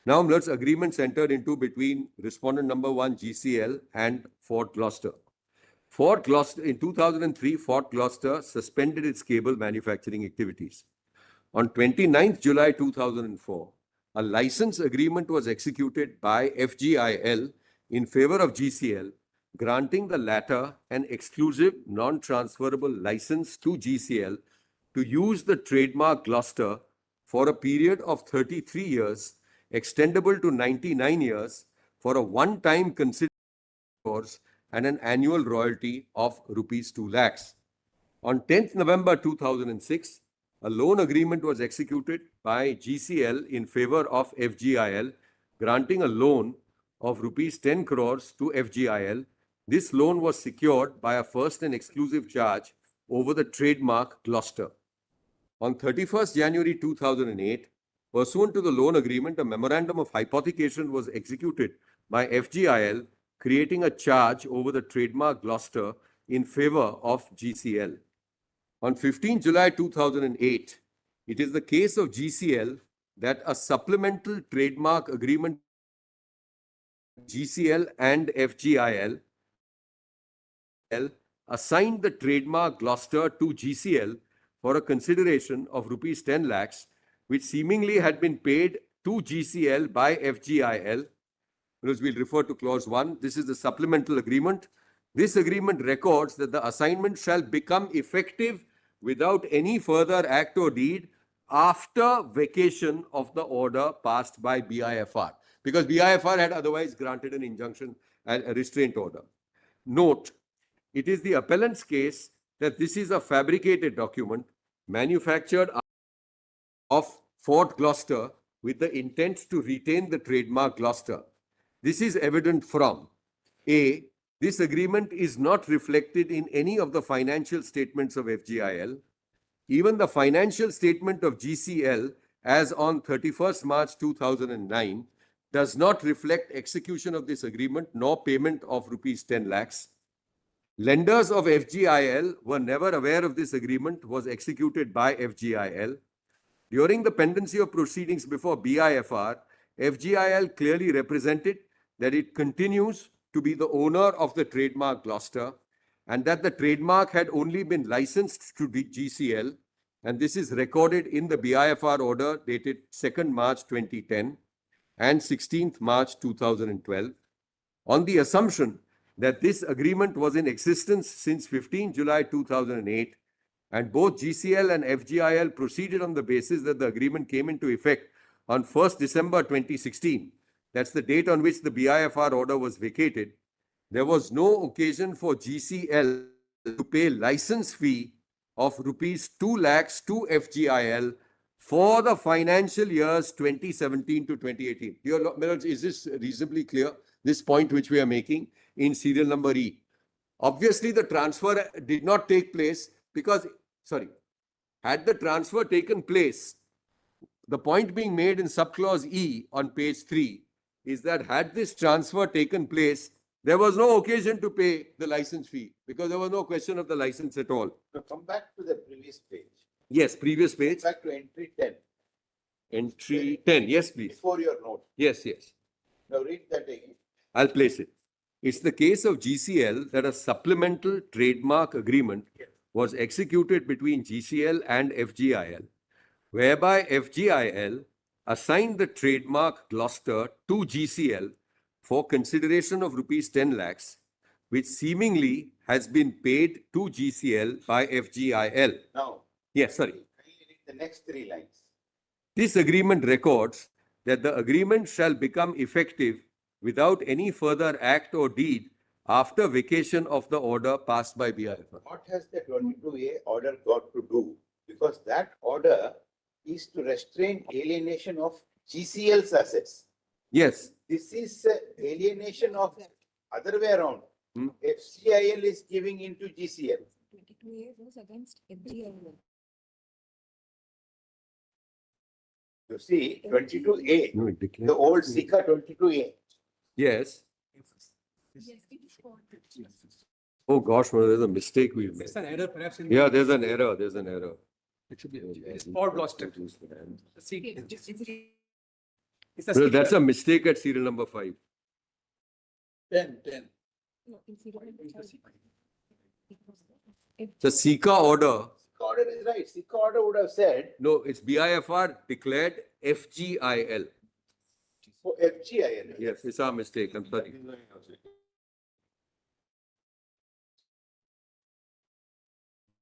Now, let's agreements entered into between respondent number 1, GCL, and Fort Gloucester. Fort Gloucester, in 2003, Fort Gloucester suspended its cable manufacturing activities. On 29th July 2004, a license agreement was executed by FGIL in favor of GCL, granting the latter an exclusive non-transferable license to GCL to use the trademark Gloucester for a period of 33 years, extendable to 99 years, for a one-time consideration and an annual royalty of rupees 2 lakhs. On 10th November 2006, a loan agreement was executed by GCL in favor of FGIL, granting a loan of rupees 10 crores to FGIL. This loan was secured by a first and exclusive charge over the trademark Gloucester. On 31st January 2008, pursuant to the loan agreement, a memorandum of hypothecation was executed by FGIL, creating a charge over the trademark Gloucester in favor of GCL. On 15 July 2008, it is the case of GCL that a supplemental trademark agreement GCL and FGIL assigned the trademark Gloucester to GCL for a consideration of rupees 10 lakhs, which seemingly had been paid to GCL by FGIL. We'll refer to clause 1. This is the supplemental agreement. This agreement records that the assignment shall become effective without any further act or deed after vacation of the order passed by BIFR, because BIFR had otherwise granted an injunction and a restraint order. Note, it is the appellant's case that this is a fabricated document manufactured of Fort Gloucester with the intent to retain the trademark Gloucester. This is evident from A. This agreement is not reflected in any of the financial statements of FGIL. Even the financial statement of GCL as on 31st March 2009 does not reflect execution of this agreement nor payment of rupees 10 lakhs. Lenders of FGIL were never aware of this agreement was executed by FGIL. During the pendency of proceedings before BIFR, FGIL clearly represented that it continues to be the owner of the trademark Gloucester and that the trademark had only been licensed to GCL, and this is recorded in the BIFR order dated 2nd March 2010 and 16th March 2012. On the assumption that this agreement was in existence since 15 July 2008, and both GCL and FGIL proceeded on the basis that the agreement came into effect on 1st December 2016. That's the date on which the BIFR order was vacated. There was no occasion for GCL to pay license fee of rupees 2 lakhs to FGIL for the financial years 2017 to 2018. Dear Lords, is this reasonably clear? This point which we are making in serial number E. Obviously, the transfer did not take place because, had the transfer taken place, the point being made in subclause E on page 3 is that had this transfer taken place, there was no occasion to pay the license fee because there was no question of the license at all. Now come back to the previous page. Yes, previous page. Back to entry 10. Entry 10. Yes, please. Before your note. Yes, yes. Now read that again. I'll place it. It's the case of GCL that a supplemental trademark agreement was executed between GCL and FGIL, whereby FGIL assigned the trademark Gloucester to GCL for consideration of rupees 10 lakhs, which seemingly has been paid to GCL by FGIL. Now, Yes, sorry. read the next 3 lines. This agreement records that the agreement shall become effective without any further act or deed after vacation of the order passed by BIFR. What has the 22A order got to do? Because that order is to restrain alienation of GCL's assets. Yes. This is alienation of other way around. FCIL is giving into GCL. 22A was against FGIL. You see, 22A, No, it the declares- old Sika 22A. Yes. Yes, it is for. Oh gosh, well, there's a mistake we made. There's an error perhaps in. Yeah, there's an error. There's an error. It should be, it's for Gloucester. Well, that's a mistake at serial number 5. 10. The Sika order, Sika order is right. Sika order would have said no, it's BIFR declared FGIL. for FGIL. Yes, it's our mistake. I'm sorry.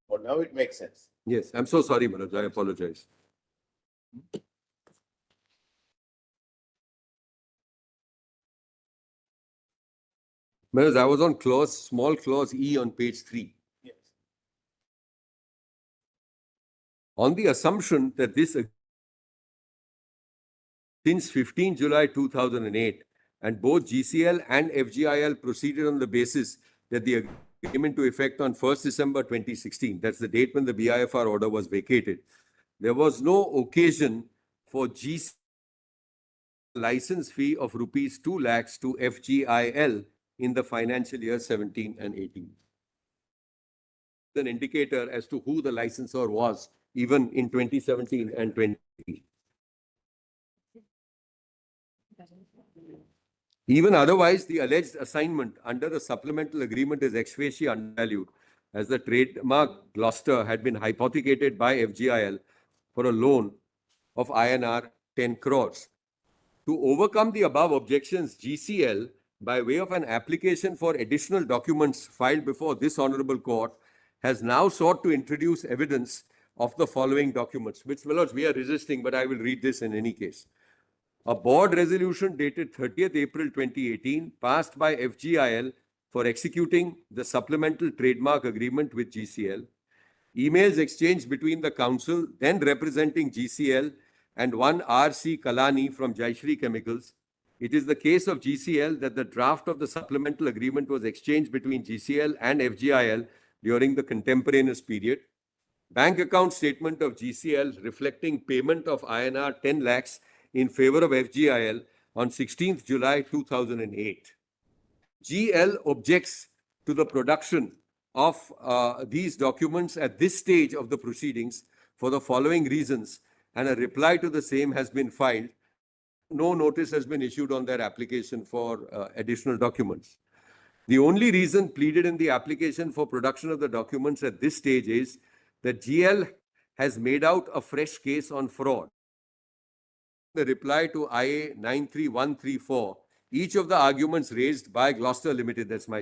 Oh, now it makes sense. Yes, I'm so sorry, Manoj. I apologize. Manoj, I was on small clause E on page 3. Yes. On the assumption that this since 15 July 2008 and both GCL and FGIL proceeded on the basis that the agreement to effect on 1st December 2016, that's the date when the BIFR order was vacated, there was no occasion for GCL license fee of rupees 2 lakhs to FGIL in the financial year 17 and 18. An indicator as to who the licensor was even in 2017 and 2018. Even otherwise, the alleged assignment under the supplemental agreement is ex facie undervalued, as the trademark Gloucester had been hypothecated by FGIL for a loan of INR 10 crores. To overcome the above objections, GCL, by way of an application for additional documents filed before this honorable court, has now sought to introduce evidence of the following documents, which, my lords, we are resisting, but I will read this in any case. A board resolution dated 30th April 2018, passed by FGIL for executing the supplemental trademark agreement with GCL. Emails exchanged between the counsel, then representing GCL, and one R.C. Kalani from Jaishree Chemicals. It is the case of GCL that the draft of the supplemental agreement was exchanged between GCL and FGIL during the contemporaneous period. Bank account statement of GCL reflecting payment of INR 10 lakhs in favor of FGIL on 16th July 2008. GL objects to the production of these documents at this stage of the proceedings for the following reasons, and a reply to the same has been filed. No notice has been issued on their application for additional documents. The only reason pleaded in the application for production of the documents at this stage is that GL has made out a fresh case on fraud. The reply to IA 93134, each of the arguments raised by Gloucester Limited, that's my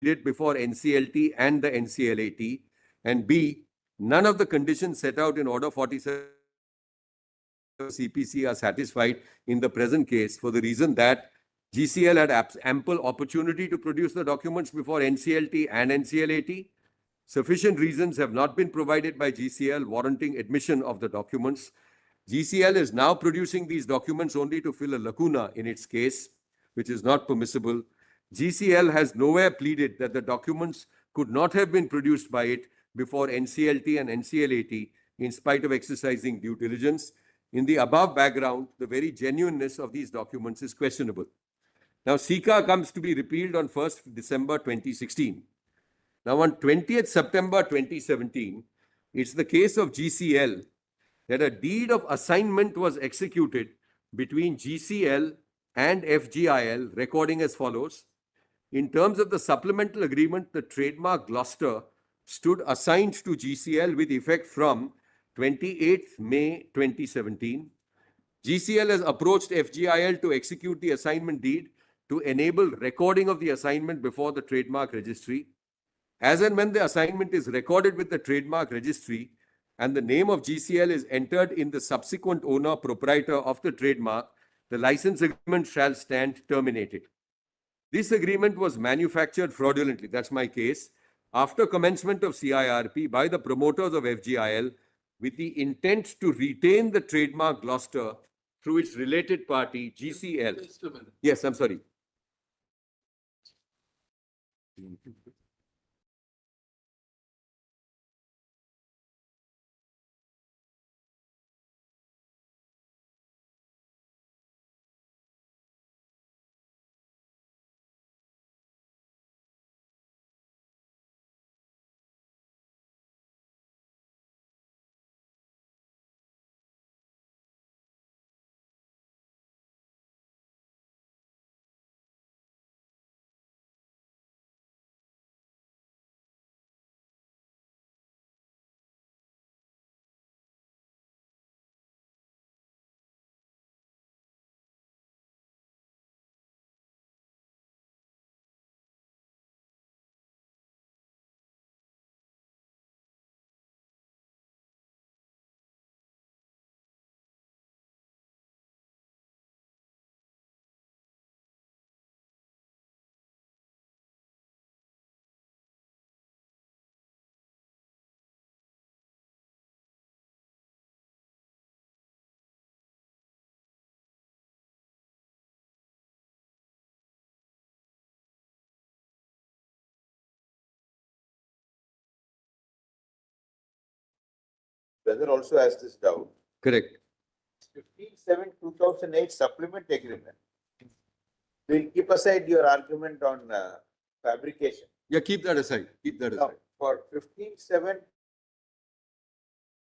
did before NCLT and the NCLAT, and B, none of the conditions set out in Order 47 CPC are satisfied in the present case for the reason that GCL had ample opportunity to produce the documents before NCLT and NCLAT. Sufficient reasons have not been provided by GCL warranting admission of the documents. GCL is now producing these documents only to fill a lacuna in its case, which is not permissible. GCL has nowhere pleaded that the documents could not have been produced by it before NCLT and NCLAT in spite of exercising due diligence. In the above background, the very genuineness of these documents is questionable. Now, SICA comes to be repealed on 1st December 2016. Now, on 20th September 2017, it's the case of GCL that a deed of assignment was executed between GCL and FGIL, recording as follows. In terms of the supplemental agreement, the trademark Gloucester stood assigned to GCL with effect from 28th May 2017. GCL has approached FGIL to execute the assignment deed to enable recording of the assignment before the trademark registry. As and when the assignment is recorded with the trademark registry and the name of GCL is entered in the subsequent owner proprietor of the trademark, the license agreement shall stand terminated. This agreement was manufactured fraudulently, that's my case, after commencement of CIRP by the promoters of FGIL with the intent to retain the trademark Gloucester through its related party, GCL. Just a minute. Yes, I'm sorry. Brother also has this doubt. Correct. 15/7/2008 supplement agreement. We'll keep aside your argument on fabrication. Yeah, keep that aside. Keep that Now, aside. for 15/7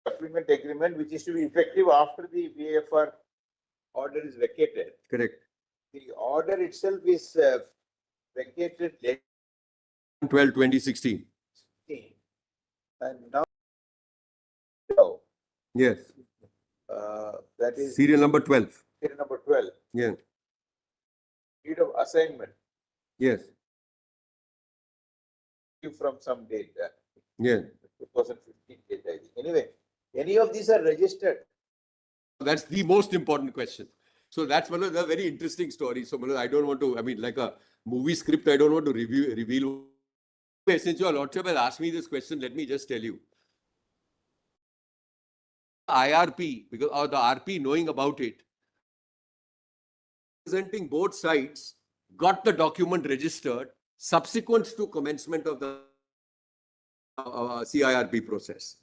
supplement agreement, which is to be effective after the BIFR order is vacated. Correct. The order itself is vacated late 12/2016. and now Yes. that is Serial number 12. serial number 12. Yeah. Deed of assignment Yes. from some date, Yeah. 2015 date, I think. Anyway, any of these are registered? That's the most important question. So that's one of the very interesting stories. So Manoj, I don't want to, I mean, like a movie script, I don't want to reveal. Since your Lordship has asked me this question, let me just tell you. IRP, because or the RP knowing about it, representing both sides, got the document registered subsequent to commencement of the CIRP process.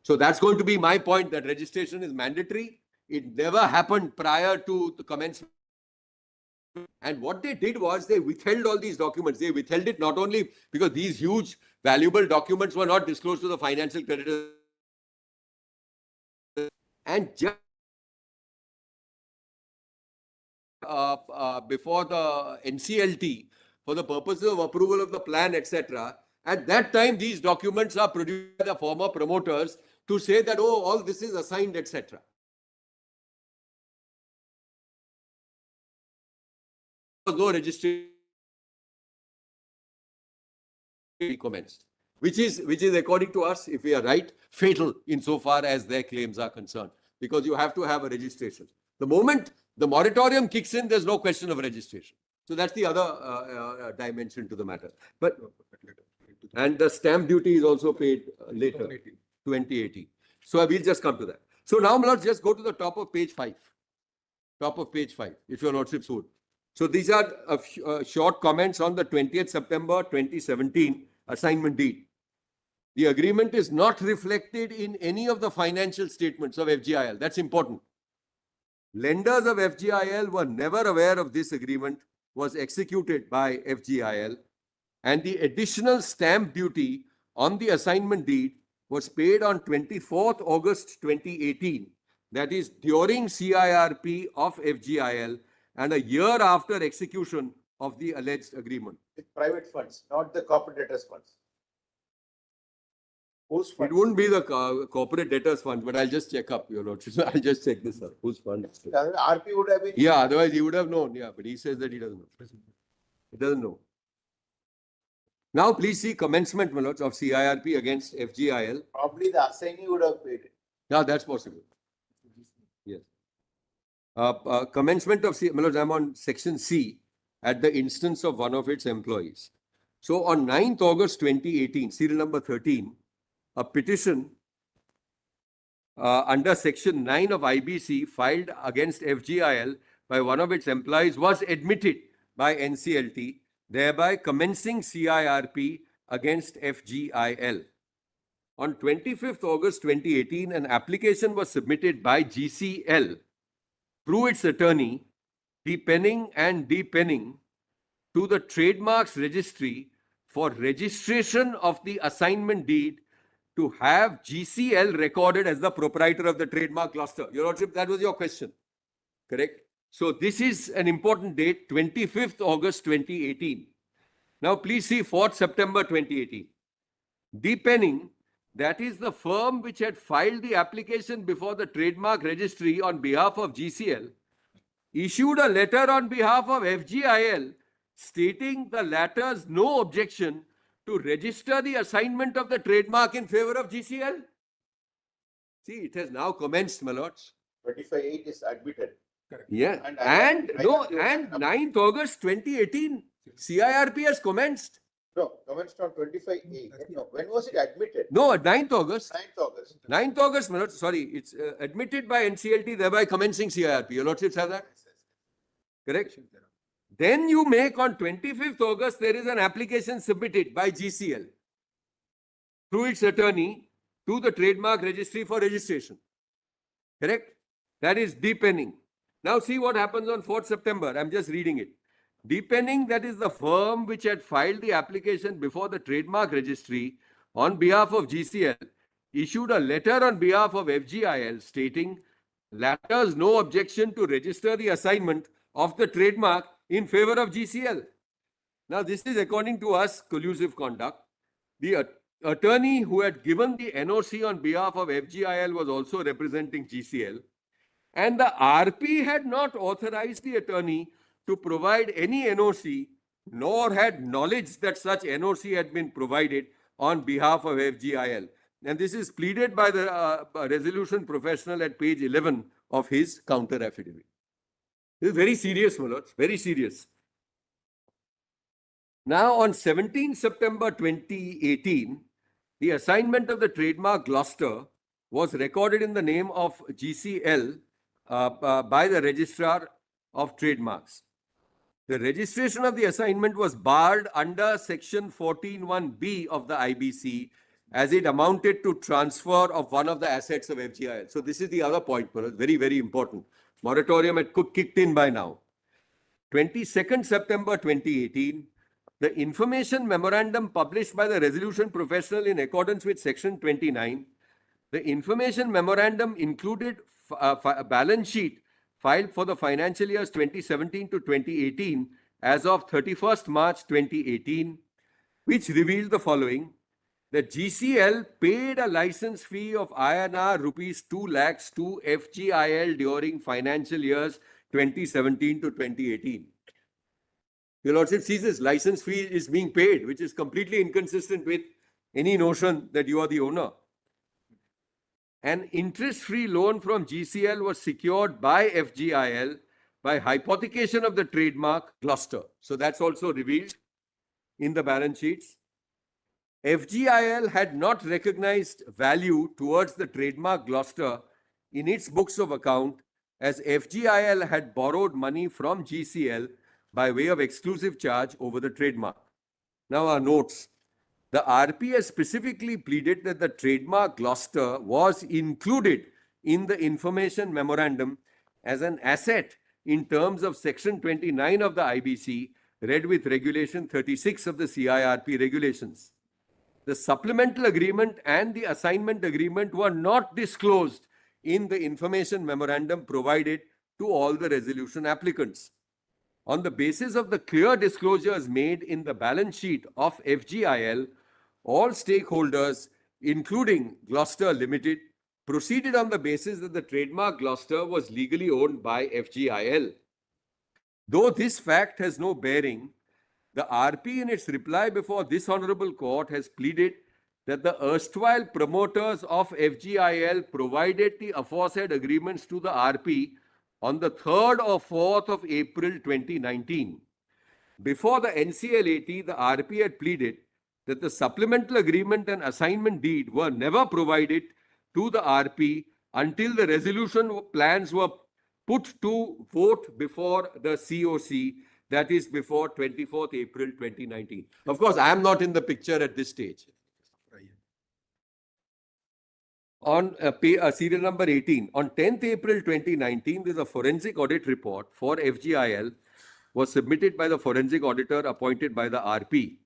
So that's going to be my point, that registration is mandatory. It never happened prior to the commencement. And what they did was they withheld all these documents. They withheld it not only because these huge valuable documents were not disclosed to the financial creditors, and just before the NCLT for the purposes of approval of the plan, etc. At that time, these documents are produced by the former promoters to say that, oh, all this is assigned, etc. There was no registration commenced, which is according to us, if we are right, fatal insofar as their claims are concerned, because you have to have a registration. The moment the moratorium kicks in, there's no question of registration. So that's the other dimension to the matter. But and the stamp duty is also paid later, 2018. So we'll just come to that. So now let's just go to the top of page 5. Top of page 5, if your lordships would. So these are short comments on the 20th September 2017 assignment deed. The agreement is not reflected in any of the financial statements of FGIL. That's important. Lenders of FGIL were never aware of this agreement was executed by FGIL, and the additional stamp duty on the assignment deed was paid on 24th August 2018, that is during CIRP of FGIL and a year after execution of the alleged agreement. With private funds, not the corporate debtors funds. Whose It funds? wouldn't be the corporate debtors fund, but I'll just check up, Your Lordship. I'll just check this up. Whose fund? RP would have been. Yeah, otherwise he would have known. Yeah, but he says that he doesn't know. He doesn't know. Now, please see commencement, my lords, of CIRP against FGIL. Probably the assignee would have paid it. Yeah, that's possible. Yes. Commencement of my lords, I'm on section C at the instance of one of its employees. So on 9th August 2018, serial number 13, a petition under section 9 of IBC filed against FGIL by one of its employees was admitted by NCLT, thereby commencing CIRP against FGIL. On 25th August 2018, an application was submitted by GCL through its attorney, depenning and depenning, to the Trademarks Registry for registration of the assignment deed to have GCL recorded as the proprietor of the trademark cluster. Your Lordship, that was your question, correct? So this is an important date, 25th August 2018. Now please see 4th September 2018. Depenning, that is the firm which had filed the application before the Trademark Registry on behalf of GCL, issued a letter on behalf of FGIL stating the latter's no objection to register the assignment of the trademark in favor of GCL. See, it has now commenced, my lords. 25(8) is admitted. Correct. Yeah, and 9th August 2018, CIRP has commenced. No, commenced on 25(8). No, when was it admitted? No, 9th August. 9th August. 9th August, my lords, sorry, it's admitted by NCLT, thereby commencing CIRP. Your lordships have that? Correct? Then you make on 25th August, there is an application submitted by GCL through its attorney to the Trademark Registry for registration. Correct? That is depenning. Now see what happens on 4th September. I'm just reading it. Depenning, that is the firm which had filed the application before the Trademark Registry on behalf of GCL, issued a letter on behalf of FGIL stating latter's no objection to register the assignment of the trademark in favor of GCL. Now, this is according to us collusive conduct. The attorney who had given the NOC on behalf of FGIL was also representing GCL, and the RP had not authorized the attorney to provide any NOC, nor had knowledge that such NOC had been provided on behalf of FGIL. And this is pleaded by the resolution professional at page 11 of his counter affidavit. This is very serious, my lords, very serious. Now, on 17 September 2018, the assignment of the trademark Gloucester was recorded in the name of GCL by the Registrar of Trademarks. The registration of the assignment was barred under section 14(1)(b) of the IBC as it amounted to transfer of one of the assets of FGIL. So this is the other point, very, very important. Moratorium had kicked in by now. 22nd September 2018, the information memorandum published by the resolution professional in accordance with section 29, the information memorandum included a balance sheet filed for the financial years 2017 to 2018 as of 31st March 2018, which revealed the following: that GCL paid a license fee of INR rupees 2 lakhs to FGIL during financial years 2017 to 2018. Your Lordship sees this license fee is being paid, which is completely inconsistent with any notion that you are the owner. An interest-free loan from GCL was secured by FGIL by hypothecation of the trademark Gloucester. So that's also revealed in the balance sheets. FGIL had not recognized value towards the trademark Gloucester in its books of account, as FGIL had borrowed money from GCL by way of exclusive charge over the trademark. Now our notes. The RP has specifically pleaded that the trademark Gloucester was included in the information memorandum as an asset in terms of Section 29 of the IBC, read with Regulation 36 of the CIRP regulations. The supplemental agreement and the assignment agreement were not disclosed in the information memorandum provided to all the resolution applicants. On the basis of the clear disclosures made in the balance sheet of FGIL, all stakeholders, including Gloucester Limited, proceeded on the basis that the trademark Gloucester was legally owned by FGIL. Though this fact has no bearing, the RP in its reply before this honorable court has pleaded that the erstwhile promoters of FGIL provided the aforesaid agreements to the RP on the 3rd or 4th of April 2019. Before the NCLAT, the RP had pleaded that the supplemental agreement and assignment deed were never provided to the RP until the resolution plans were put to vote before the COC, that is before 24th April 2019. Of course, I am not in the picture at this stage. On serial number 18, on 10th April 2019, there's a forensic audit report for FGIL was submitted by the forensic auditor appointed by the RP.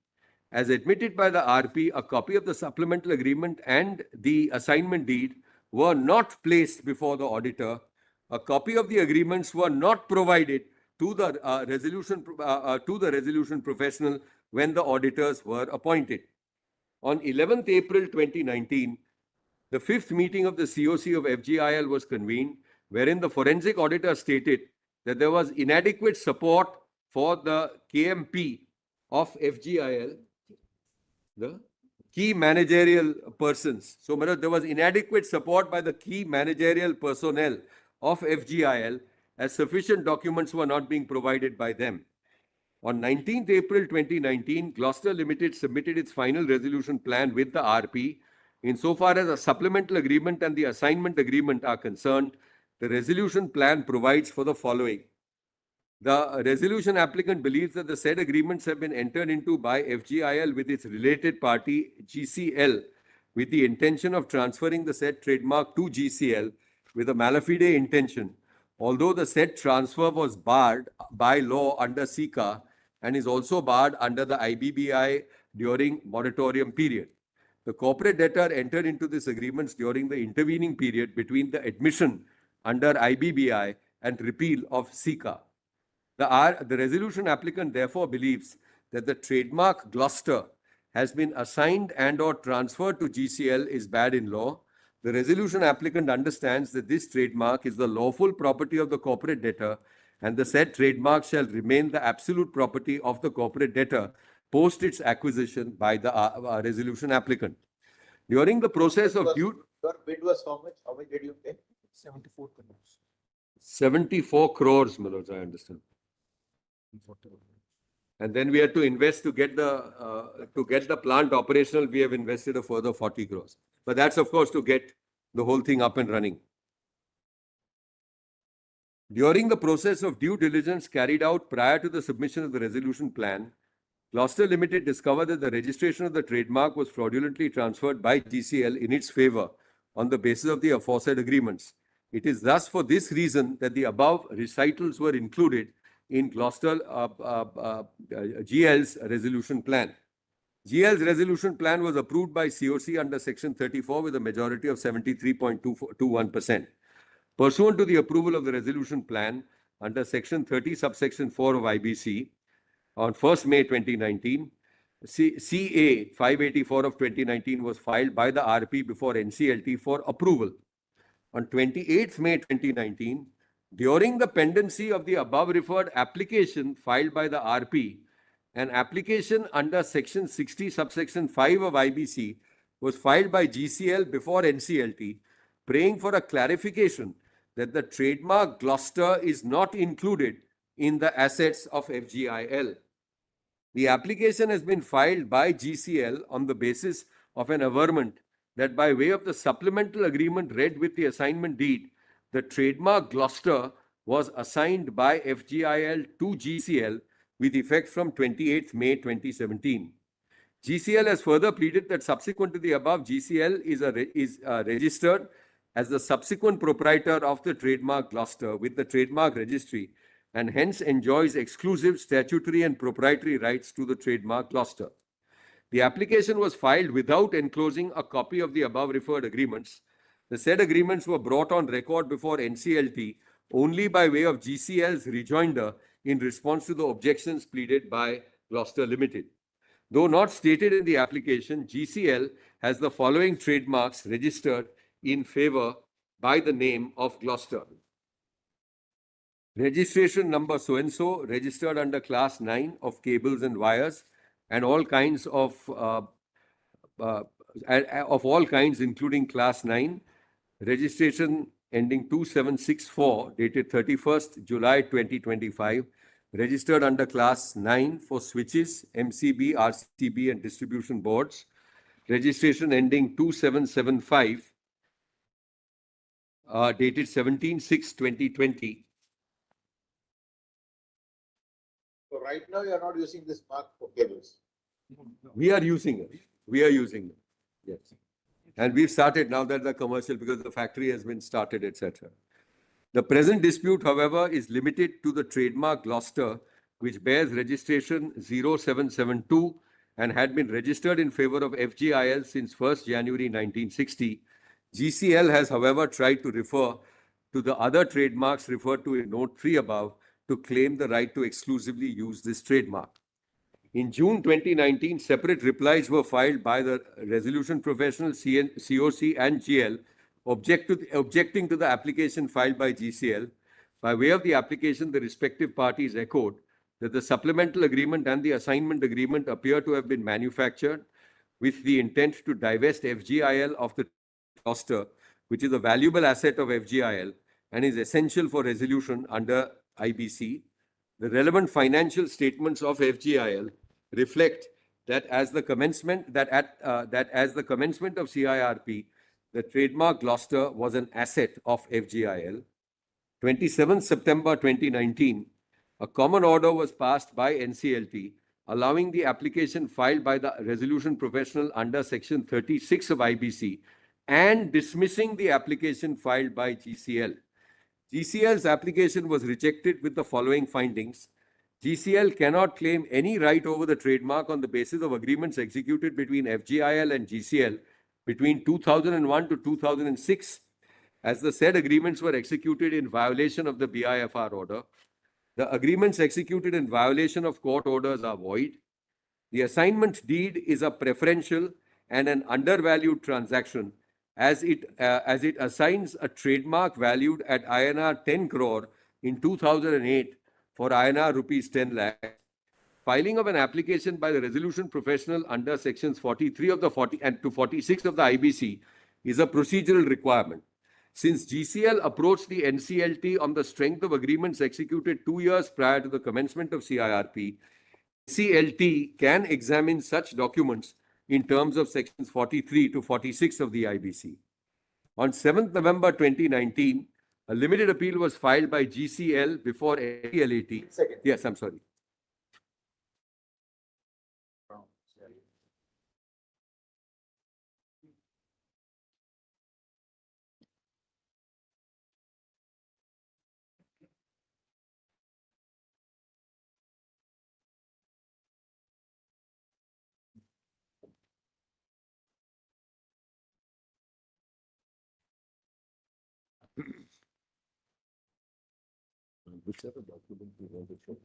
As admitted by the RP, a copy of the supplemental agreement and the assignment deed were not placed before the auditor. A copy of the agreements were not provided to the resolution professional when the auditors were appointed. On 11th April 2019, the 5th meeting of the COC of FGIL was convened, wherein the forensic auditor stated that there was inadequate support for the KMP of FGIL, the key managerial persons. So there was inadequate support by the key managerial personnel of FGIL, as sufficient documents were not being provided by them. On 19th April 2019, Gloucester Limited submitted its final resolution plan with the RP. Insofar as a supplemental agreement and the assignment agreement are concerned, the resolution plan provides for the following. The resolution applicant believes that the said agreements have been entered into by FGIL with its related party GCL with the intention of transferring the said trademark to GCL with a malafide intention, although the said transfer was barred by law under SICA and is also barred under the IBBI during moratorium period. The corporate debtor entered into these agreements during the intervening period between the admission under IBBI and repeal of SICA. The resolution applicant therefore believes that the trademark Gloucester has been assigned and or transferred to GCL is bad in law. The resolution applicant understands that this trademark is the lawful property of the corporate debtor and the said trademark shall remain the absolute property of the corporate debtor post its acquisition by the resolution applicant. During the process of due... Your bid was how much? How much did you pay? 74 crores. 74 crores, my lords, I understand. And then we had to invest to get the plant operational. We have invested a further 40 crores. But that's, of course, to get the whole thing up and running. During the process of due diligence carried out prior to the submission of the resolution plan, Gloucester Limited discovered that the registration of the trademark was fraudulently transferred by GCL in its favor on the basis of the aforesaid agreements. It is thus for this reason that the above recitals were included in Gloucester GL's resolution plan. GL's resolution plan was approved by COC under Section 34 with a majority of 73.21%. Pursuant to the approval of the resolution plan under Section 30, subsection 4 of IBC, on 1st May 2019, CA 584 of 2019 was filed by the RP before NCLT for approval. On 28th May 2019, during the pendency of the above referred application filed by the RP, an application under Section 60, subsection 5 of IBC was filed by GCL before NCLT, praying for a clarification that the trademark Gloucester is not included in the assets of FGIL. The application has been filed by GCL on the basis of an averment that by way of the supplemental agreement read with the assignment deed, the trademark Gloucester was assigned by FGIL to GCL with effect from 28th May 2017. GCL has further pleaded that subsequent to the above, GCL is registered as the subsequent proprietor of the trademark Gloucester with the trademark registry and hence enjoys exclusive statutory and proprietary rights to the trademark Gloucester. The application was filed without enclosing a copy of the above referred agreements. The said agreements were brought on record before NCLT only by way of GCL's rejoinder in response to the objections pleaded by Gloucester Limited. Though not stated in the application, GCL has the following trademarks registered in favor by the name of Gloucester. Registration number so-and-so, registered under class 9 of cables and wires and all kinds of all kinds, including class 9, registration ending 2764, dated 31st July 2025, registered under class 9 for switches, MCB, RCB, and distribution boards, registration ending 2775, dated 17/6/2020. So right now you are not using this mark for cables. We are using it. We are using it. Yes. And we've started now that the commercial, because the factory has been started, etc. The present dispute, however, is limited to the trademark Gloucester, which bears registration 0772 and had been registered in favor of FGIL since 1st January 1960. GCL has, however, tried to refer to the other trademarks referred to in Note 3 above to claim the right to exclusively use this trademark. In June 2019, separate replies were filed by the resolution professional COC and GL objecting to the application filed by GCL. By way of the application, the respective parties echoed that the supplemental agreement and the assignment agreement appear to have been manufactured with the intent to divest FGIL of the Gloucester, which is a valuable asset of FGIL and is essential for resolution under IBC. The relevant financial statements of FGIL reflect that as the commencement of CIRP, the trademark Gloucester was an asset of FGIL. 27 September 2019, a common order was passed by NCLT allowing the application filed by the resolution professional under section 36 of IBC and dismissing the application filed by GCL. GCL's application was rejected with the following findings. GCL cannot claim any right over the trademark on the basis of agreements executed between FGIL and GCL between 2001 to 2006, as the said agreements were executed in violation of the BIFR order. The agreements executed in violation of court orders are void. The assignment deed is a preferential and an undervalued transaction, as it assigns a trademark valued at INR 10 crore in 2008 for INR rupees 10 lakh. Filing of an application by the resolution professional under sections 43 of the 40 and to 46 of the IBC is a procedural requirement. Since GCL approached the NCLT on the strength of agreements executed 2 years prior to the commencement of CIRP, NCLT can examine such documents in terms of sections 43 to 46 of the IBC. On 7th November 2019, a limited appeal was filed by GCL before NCLAT. Yes, I'm sorry. Whichever document you want to show.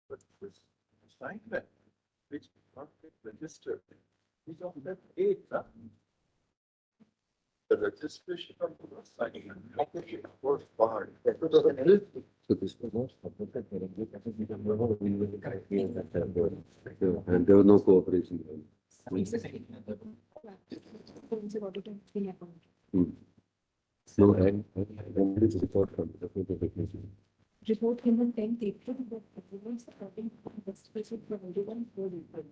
But this assignment, which not get registered, is of that date. The registration of the assignment was barred. So this was not submitted and there was no cooperation. So, and when did this report come? Report came on 10th April, but everyone's according to the specific for everyone for April.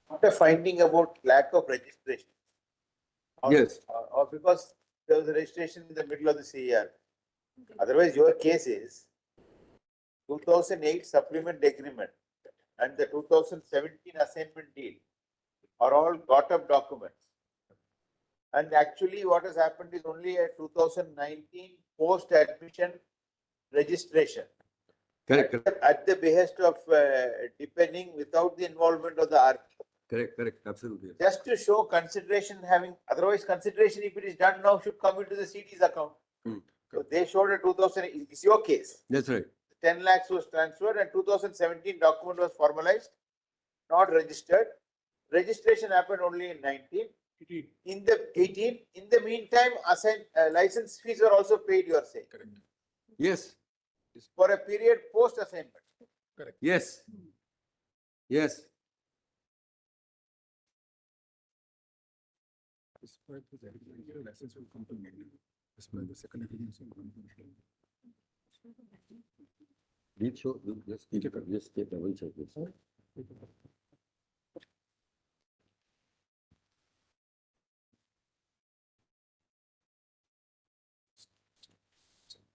Not a finding about lack of registration. Yes. Or because there was a registration in the middle of the CER. Otherwise, your case is 2008 supplement agreement and the 2017 assignment deal are all got up documents. And actually what has happened is only a 2019 post-admission registration. Correct. At the behest of depending without the involvement of the RP. Correct, absolutely. Just to show consideration having, otherwise consideration if it is done now should come into the CD's account. So they showed a 2000, it's your case. That's right. 10 lakhs was transferred and 2017 document was formalized, not registered. Registration happened only in 19. In the 18, in the meantime, license fees were also paid, you are saying. Correct. Yes. For a period post assignment. Correct. Yes. Yes. Despite the license will come to negative. Despite the second agreement will come to negative. Just take double check this.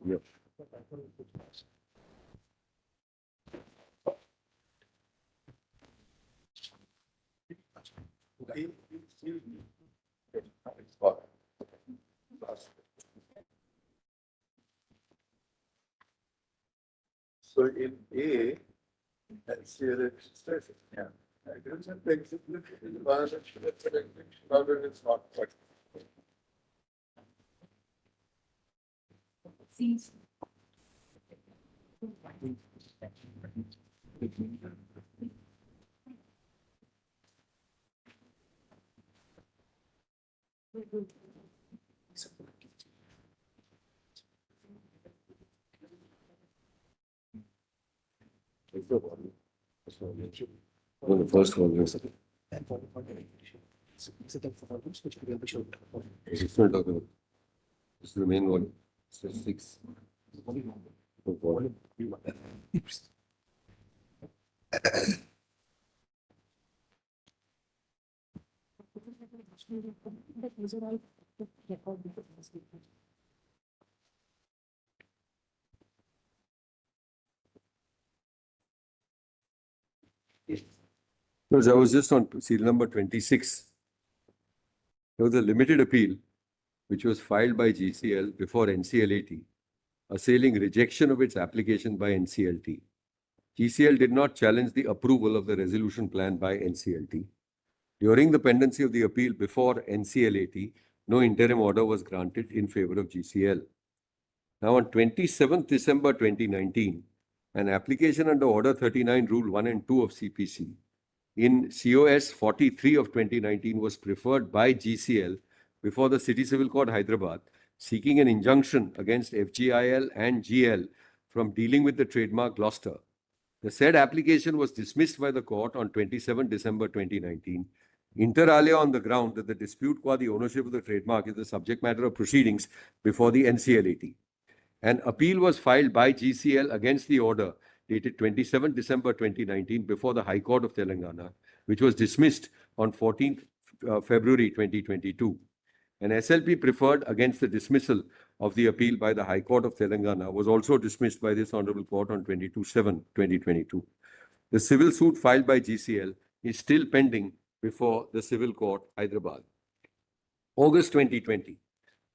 Yep. So in A, that's the registration. Yeah. Agreement executed in the transaction, it's not. No, the first one is. Different document. This is the main one. It's 6. Because I was just on serial number 26. There was a limited appeal which was filed by GCL before NCLAT, assailing rejection of its application by NCLT. GCL did not challenge the approval of the resolution plan by NCLT. During the pendency of the appeal before NCLAT, no interim order was granted in favor of GCL. Now on 27th December 2019, an application under Order 39 Rule 1 and 2 of CPC in COS 43 of 2019 was preferred by GCL before the City Civil Court Hyderabad, seeking an injunction against FGIL and GL from dealing with the trademark Gloucester. The said application was dismissed by the court on 27 December 2019, inter alia on the ground that the dispute qua the ownership of the trademark is the subject matter of proceedings before the NCLAT. An appeal was filed by GCL against the order dated 27 December 2019 before the High Court of Telangana, which was dismissed on 14th February 2022. An SLP preferred against the dismissal of the appeal by the High Court of Telangana was also dismissed by this Honorable Court on 22/7/2022. The civil suit filed by GCL is still pending before the Civil Court, Hyderabad. August 2020.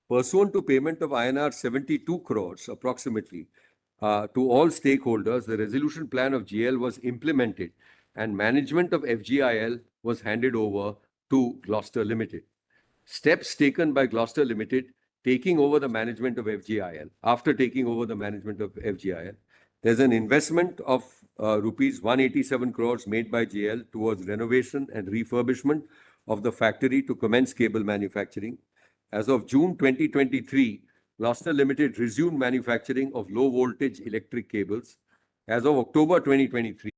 Pursuant to payment of INR 72 crores approximately to all stakeholders, the resolution plan of GL was implemented and management of FGIL was handed over to Gloucester Limited. Steps taken by Gloucester Limited taking over the management of FGIL. After taking over the management of FGIL, there's an investment of rupees 187 crores made by GL towards renovation and refurbishment of the factory to commence cable manufacturing. As of June 2023, Gloucester Limited resumed manufacturing of low voltage electric cables. As of October 2023,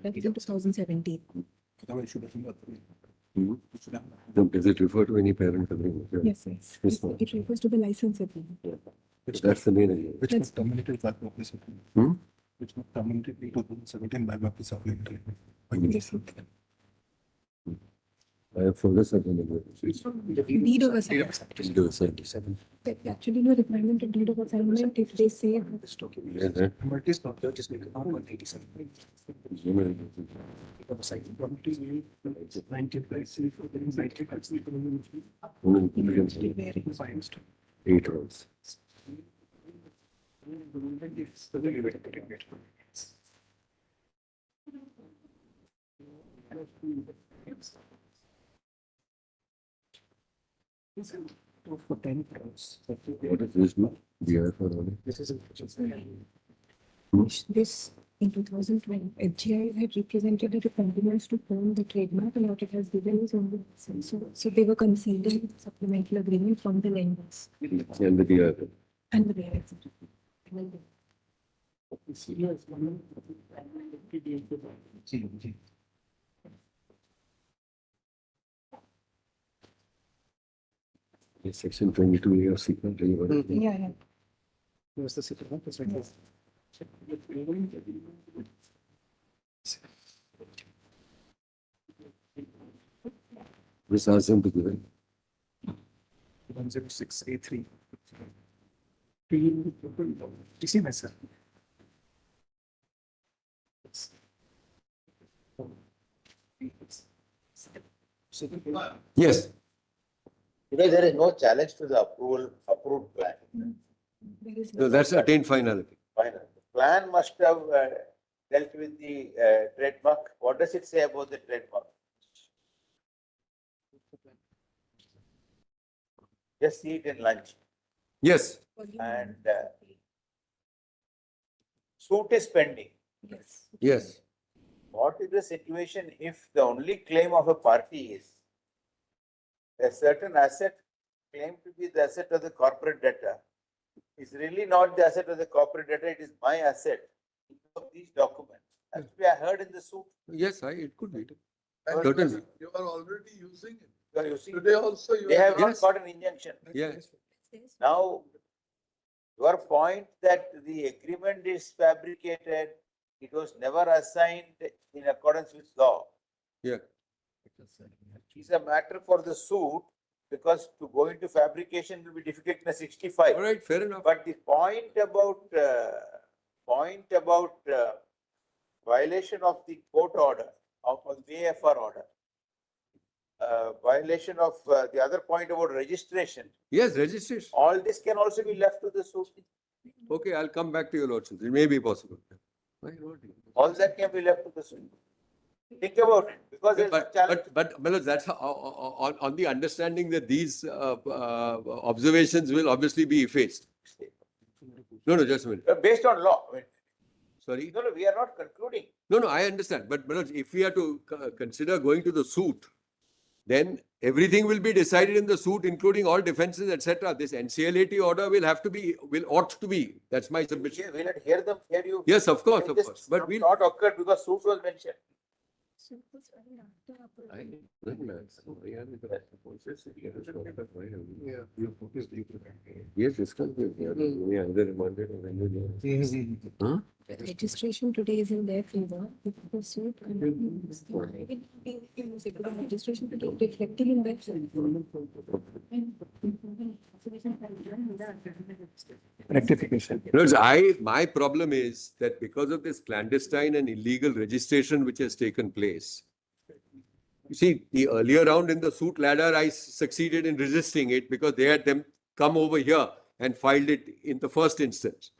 That is in 2017. Does it refer to any parent agreement? Yeah. Yes, yes. Yes, ma'am. It refers to the license agreement. That's the main idea. Which was terminated by purpose of which was terminated in 2017 by purpose of Yes. I have further certain Deed of assignment. Actually, no requirement of deed of assignment if they say. Multis not there, just make it 187. Eight rows. For 10 crores. What is this now? BIFR only? This is This in 2012, FGI had represented the compliments to form the trademark, and what it has given is only license. So they were conceding supplemental agreement from the lenders And the BIFR. and the bearers. Yes, section 22A of secret. Yeah. Where's the city? It's right here. This asks them to give it. 106A3. Easy message. Yes. Because there is no challenge to the approved plan. No, that's attained finality. Final. The plan must have dealt with the trademark. What does it say about the trademark? Just see it in lunch. Yes. And suit is pending. Yes. Yes. What is the situation if the only claim of a party is a certain asset claimed to be the asset of the corporate debtor? It's really not the asset of the corporate debtor, it is my asset. Of these documents has to be heard in the suit. Yes, it could be. And Certainly. You are already using it. You are using Today also you They are- have not Yes. got an injunction. Yes. Now, your point that the agreement is fabricated, it was never assigned in accordance with law. Yeah. It's a matter for the suit because to go into fabrication will be difficult in a 65. All right, fair enough. But the point about violation of the court order, of the BIFR order, violation of the other point about registration, Yes, registration. all this can also be left to the suit. Okay, I'll come back to your lordship. It may be possible. Why not? All that can be left to the suit. Think about it, because there's a challenge. But Manoj, that's on the understanding that these observations will obviously be effaced. No, just a minute. Based on law. I mean, Sorry? no, we are not concluding. No, I understand. But Manoj, if we are to consider going to the suit, then everything will be decided in the suit, including all defenses, etc. This NCLAT order ought to be. That's my submission. We'll not hear them, hear you. Yes, of course, It of just course. But we'll. not occurred because suit was mentioned. Yes, discuss this. We are either remanded or renewed. Huh? Registration today is in their favor. If the suit continues, registration today reflecting in their Rectification. My problem is that because of this clandestine and illegal registration which has taken place, you see, the earlier round in the suit ladder, I succeeded in resisting it because they had them come over here and filed it in the first instance.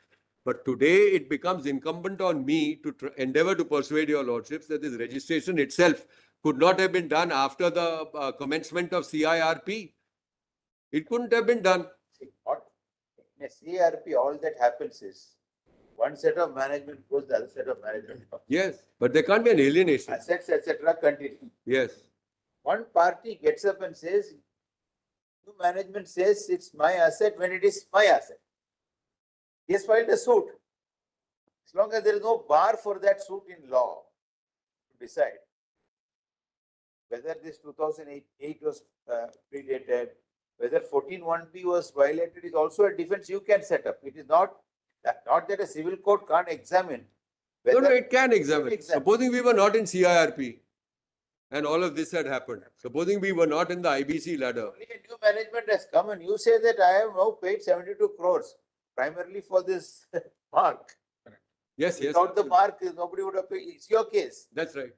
But today it becomes incumbent on me to endeavor to persuade your lordships that this registration itself could not have been done after the commencement of CIRP. It couldn't have been done. See, what in a CRP, all that happens is one set of management goes, the other set of management comes. Yes, but there can't be an alienation. Assets, etc. continue. Yes. One party gets up and says, new management says it's my asset when it is my asset. He has filed a suit. As long as there is no bar for that suit in law, decide whether this 2008 was predated, whether 14(1)B was violated is also a defense you can set up. It is not that a civil court can't examine. No, whether it can examine. Supposing we were not in CIRP and all of this had happened. Supposing we were not in the IBC ladder. Only a new management has come and you say that I have now paid 72 crores primarily for this mark. Yes, yes. Without the mark, nobody would have paid. It's your case. That's right.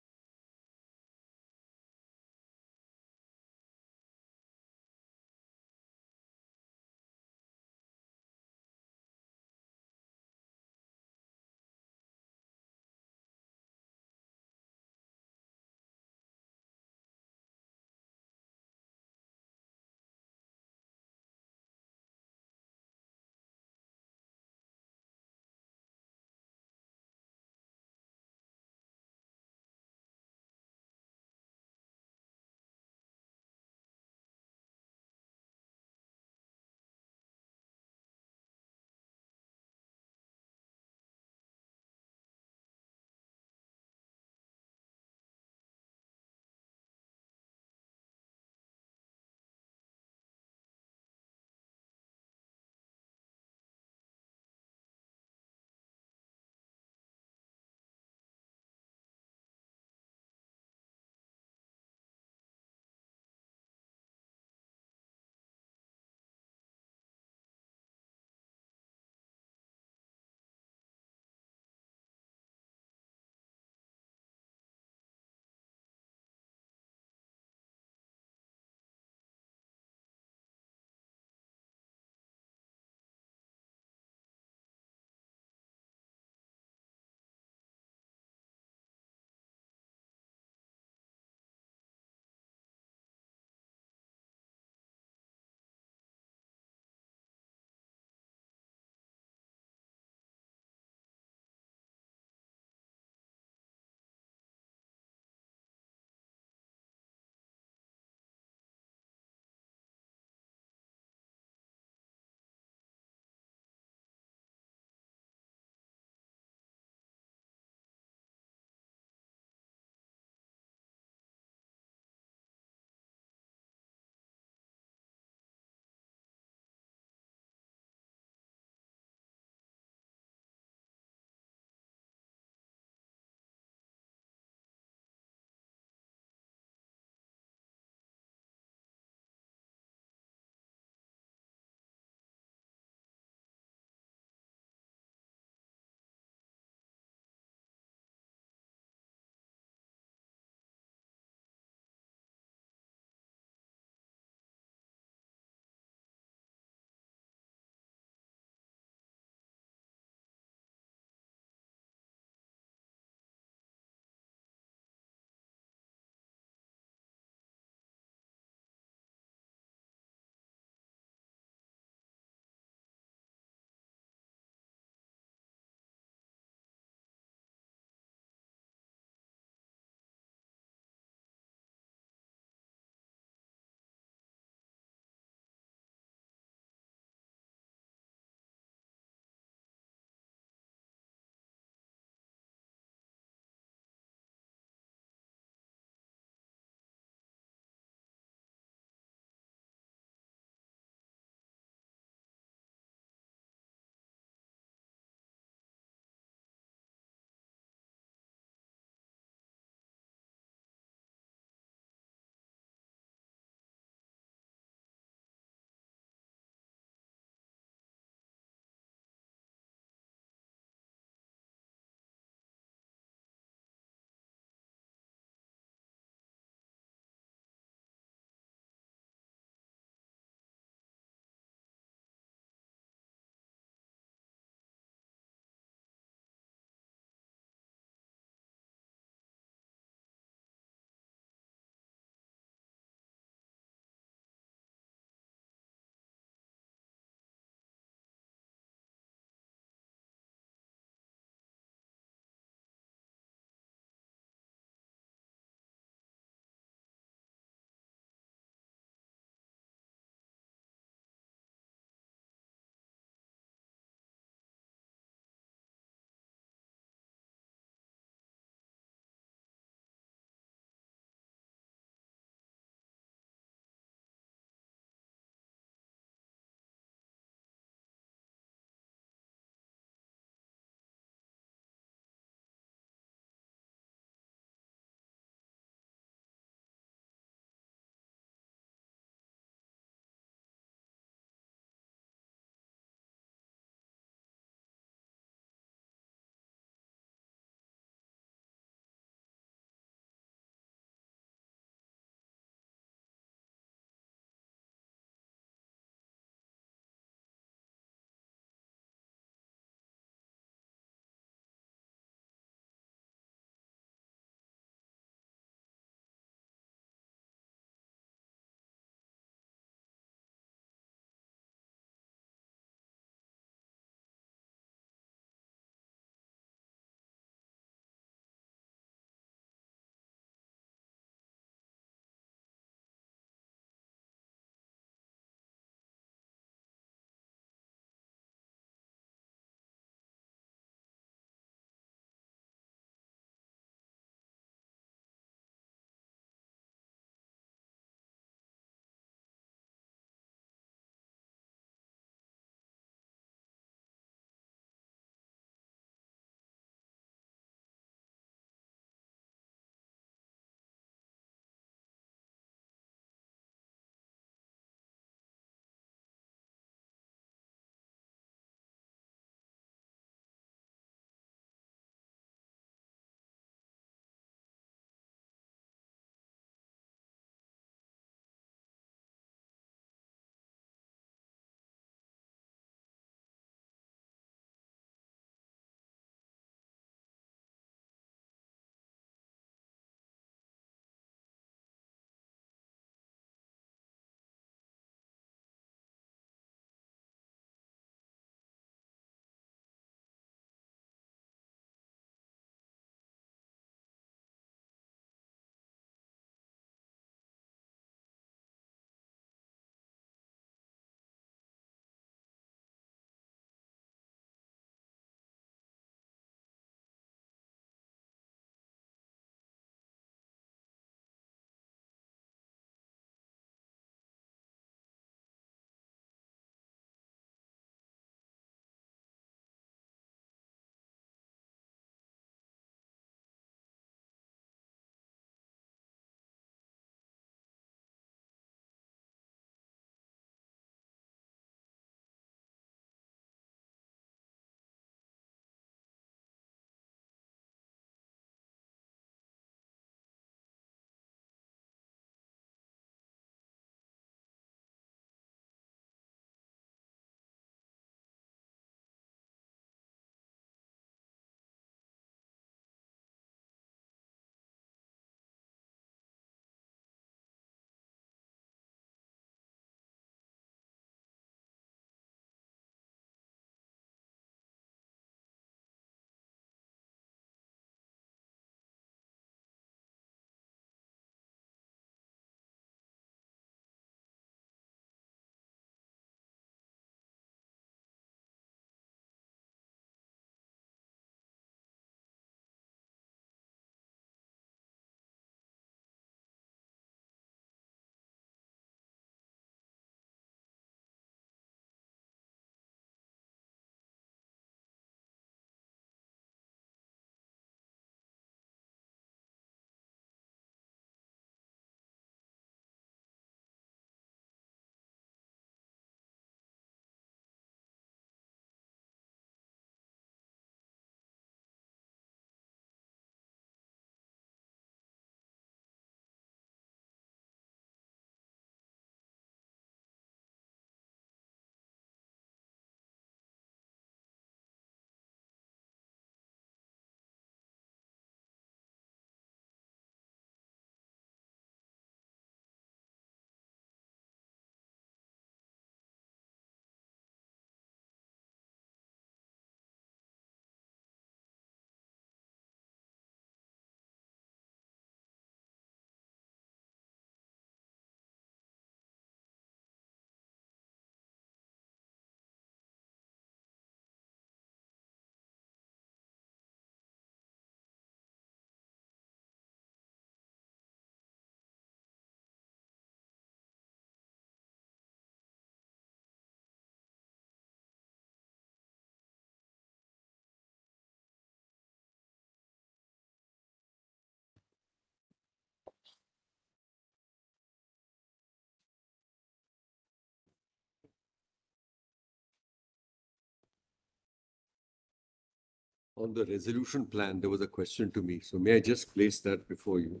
on the resolution plan, there was a question to me. So may I just place that before you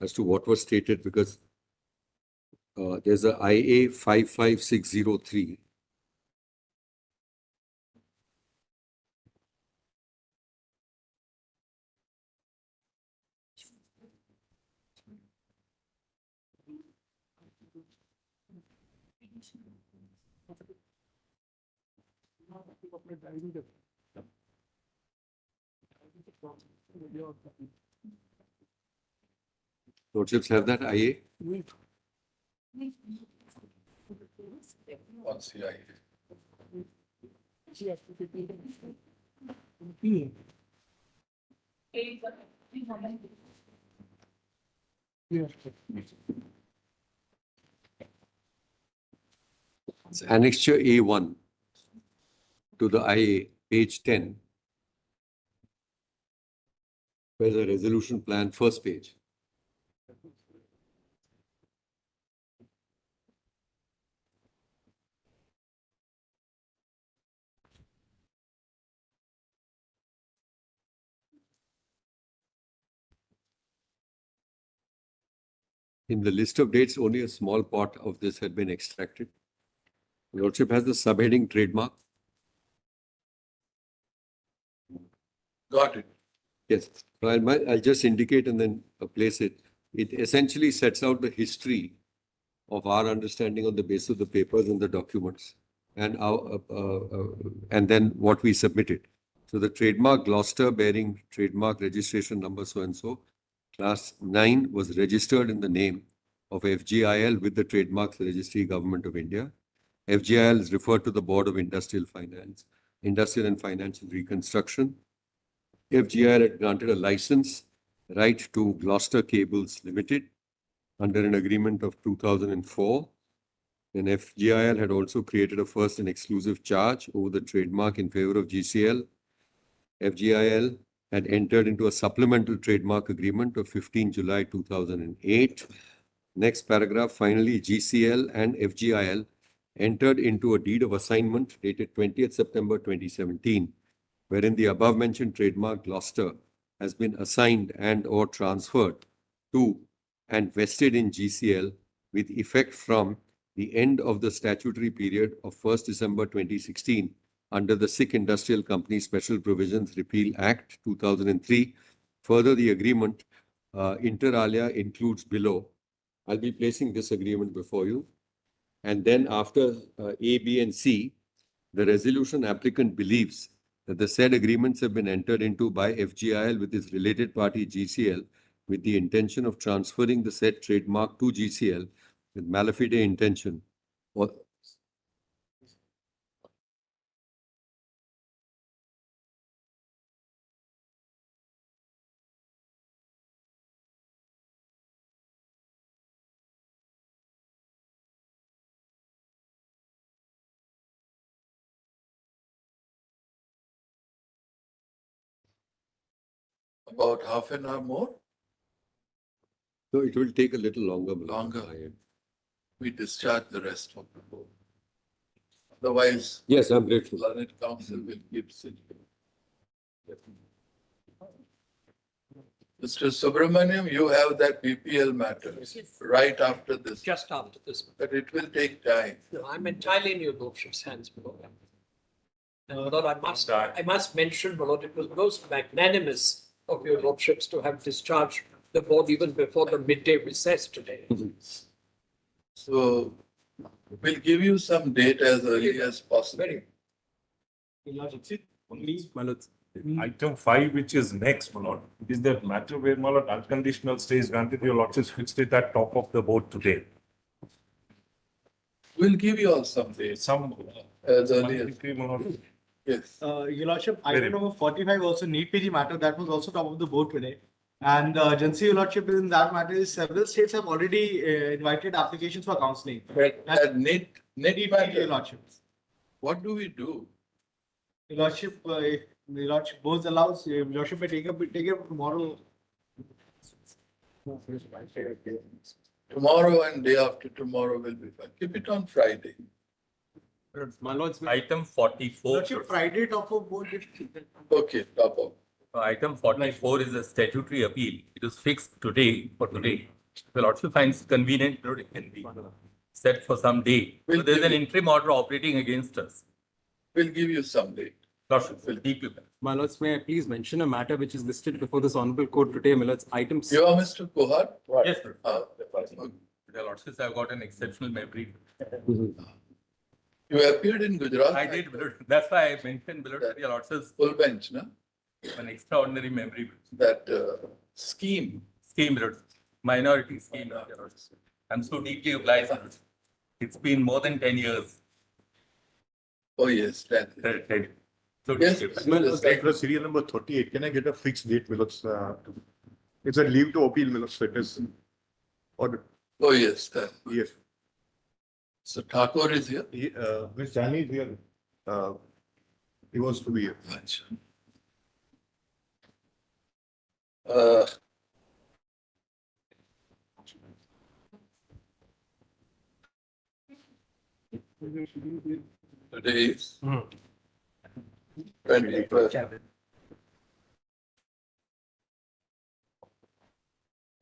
as to what was stated, because there's a IA 55603. Lordships have that IA? What's the idea? It's Annexure A1 to the IA, page 10. Where's the resolution plan, first page? In the list of dates, only a small part of this had been extracted. Lordship has the subheading trademark. Got it. Yes, so I'll just indicate and then place it. It essentially sets out the history of our understanding on the basis of the papers and the documents, and our, and then what we submitted. So the trademark Gloucester bearing trademark registration number so and so, class 9, was registered in the name of FGIL with the Trademarks Registry, Government of India. FGIL is referred to the Board of Industrial Finance, Industrial and Financial Reconstruction. FGIL had granted a license right to Gloucester Cables Limited under an agreement of 2004. Then FGIL had also created a first and exclusive charge over the trademark in favor of GCL. FGIL had entered into a supplemental trademark agreement of 15 July 2008. Next paragraph, finally, GCL and FGIL entered into a deed of assignment dated 20th September 2017, wherein the above-mentioned trademark Gloucester has been assigned and or transferred to and vested in GCL with effect from the end of the statutory period of 1st December 2016 under the Sikh Industrial Company Special Provisions Repeal Act 2003. Further, the agreement inter alia includes below. I'll be placing this agreement before you. And then after A, B, and C, the resolution applicant believes that the said agreements have been entered into by FGIL with its related party GCL with the intention of transferring the said trademark to GCL with malafide intention. Or About half an hour more? so it will take a little longer. Longer. We discharge the rest of the board. Otherwise, yes, I'm grateful. Learned Council will keep sitting. Mr. Subramaniam, you have that BPL matter right after this. Just after this. But it will take time. No, I'm entirely in your lordship's hands, my lord. And my lord, I must mention, my lord, it was most magnanimous of your lordships to have discharged the board even before the midday recess today. So we'll give you some date as early as possible. Item 5, which is next, my lord, is that matter where, my lord, unconditional stay is granted. Your lordship fixed it at top of the board today. We'll give you all some dates. Some as early as. Yes. Your Lordship, Very item number 45 also NEET PG matter that was also top of the board today. And Jansi, Your Lordship, in that matter is several states have already invited applications for counseling. That NEET matter. Your Lordship. What do we do? Your Lordship, if Your Lordship both allows, Your Lordship may take up tomorrow. Tomorrow and day after tomorrow will be fine. Keep it on Friday. My lords, Item 44. Friday top of board. Okay, top of. Item 44 is a statutory appeal. It is fixed today for today. The Lordship finds convenient, it can be set for some day. So there's an interim order operating against us. We'll give you some date. Lordship will keep you. My lords, may I please mention a matter which is listed before this honorable court today, my lords, item. You are Mr. Kuhar? Yes, sir. The Lordships have got an exceptional memory. You appeared in Gujarat? I did, that's why I mentioned below the Lordships. Full bench, no? An extraordinary memory. That scheme. Minority scheme. I'm so deeply obliged. It's been more than 10 years. Oh, yes, 10. So yes, Serial number 38. Can I get a fixed date? Because it's a leave to appeal. So it is. Oh, yes. Yes. So Thakur is here? Miss Jani is here. He was to be here. Today is 21st.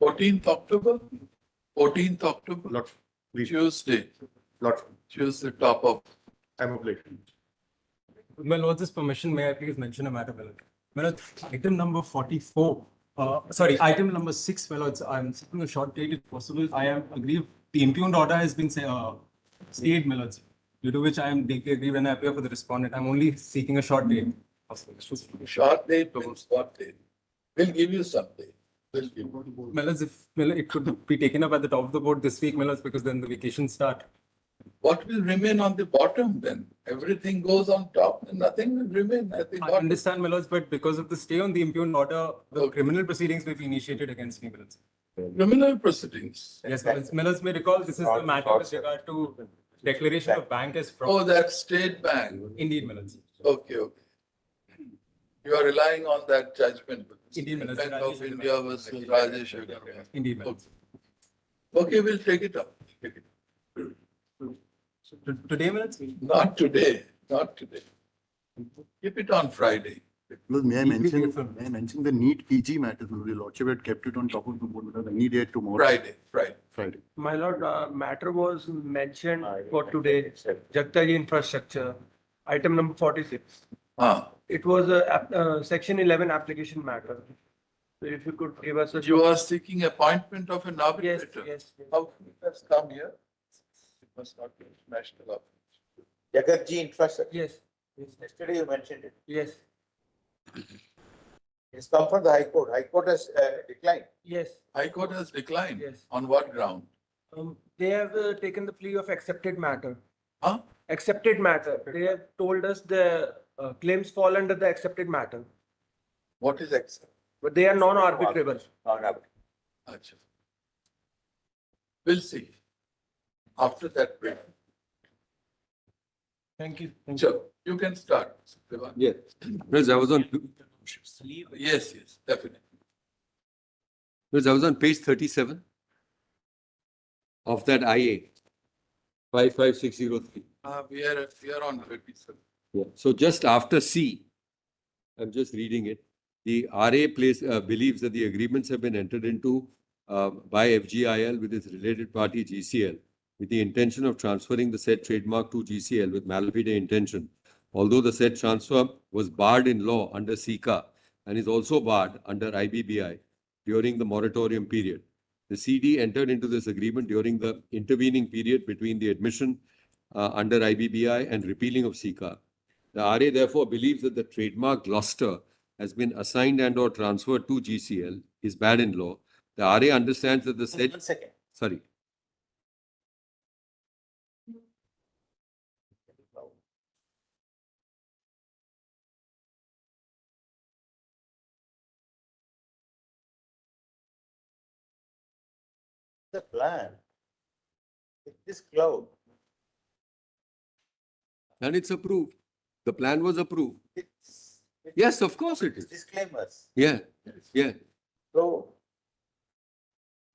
14th October? 14th October? Tuesday. Tuesday, top of. I'm a plate. With my lords' permission, may I please mention a matter, my lord? My lord, item number 44. Sorry, item number 6, my lords. I'm seeking a short date if possible. I am aggrieved. The impugned order has been stayed, my lords, due to which I am deeply aggrieved when I appear for the respondent. I'm only seeking a short date. Short date means what date? We'll give you some date. My lords, if it could be taken up at the top of the board this week, my lords, because then the vacations start. What will remain on the bottom then? Everything goes on top and nothing will remain at the I bottom. understand, my lords, but because of the stay on the impugned order, the criminal proceedings will be initiated against me, my lords. Criminal proceedings? Yes, my lords. My lords may recall this is the matter with regard to declaration of bank as fraud. Oh, that State Bank. Indeed, my lords. Okay. You are relying on that judgment. Indeed, my lords. Bank of India versus Rajesh Agarwal. Indeed, my lords. Okay, we'll take it up. Today, my lords? Not today. Keep it on Friday. May I mention the NEET PG matter? The Lordship had kept it on top of the board because the NEET date tomorrow. Friday. My lord, matter was mentioned for today, Jagtaji infrastructure, item number 46. It was a section 11 application matter. So if you could give us a. You are seeking appointment of an arbitrator? Yes. How can it has come here? It must not be national office. Jagatji infrastructure. Yes. Yesterday you mentioned it. Yes. It's come from the High Court. High Court has declined. Yes. High Court has declined? Yes. On what ground? They have taken the plea of accepted matter. Huh? Accepted matter. They have told us the claims fall under the accepted matter. What is accepted? But they are non-arbitrable. Achha. We'll see. After that break. Thank you. Sure, you can start. Yes. Because I was on. Yes, definitely. Because I was on page 37 of that IA 55603. We are on 37. Yeah. So just after C, I'm just reading it. The RA believes that the agreements have been entered into by FGIL with its related party GCL with the intention of transferring the said trademark to GCL with malafide intention. Although the said transfer was barred in law under SICA and is also barred under IBBI during the moratorium period. The CD entered into this agreement during the intervening period between the admission under IBBI and repealing of SICA. The RA therefore believes that the trademark Gloucester has been assigned and or transferred to GCL is bad in law. The RA understands that the said... 1 second. Sorry. The plan, this cloud. And it's approved. The plan was approved. Yes, of course it is. Disclaimers. Yeah. So,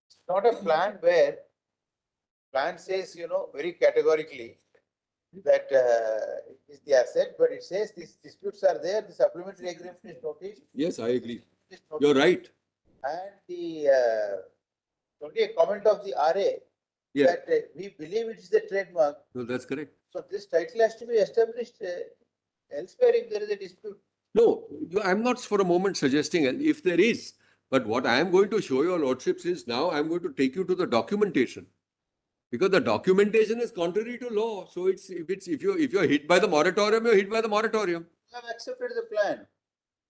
it's not a plan where plan says, very categorically, that is the asset, but it says these disputes are there, the supplementary agreement is noticed. Yes, I agree. You're right. And the only a comment of the RA Yeah. that we believe it is the trademark. No, that's correct. So this title has to be established elsewhere if there is a dispute. No, I'm not for a moment suggesting if there is. But what I am going to show your lordships is now I'm going to take you to the documentation. Because the documentation is contrary to law. So if you're hit by the moratorium, you're hit by the moratorium. You have accepted the plan.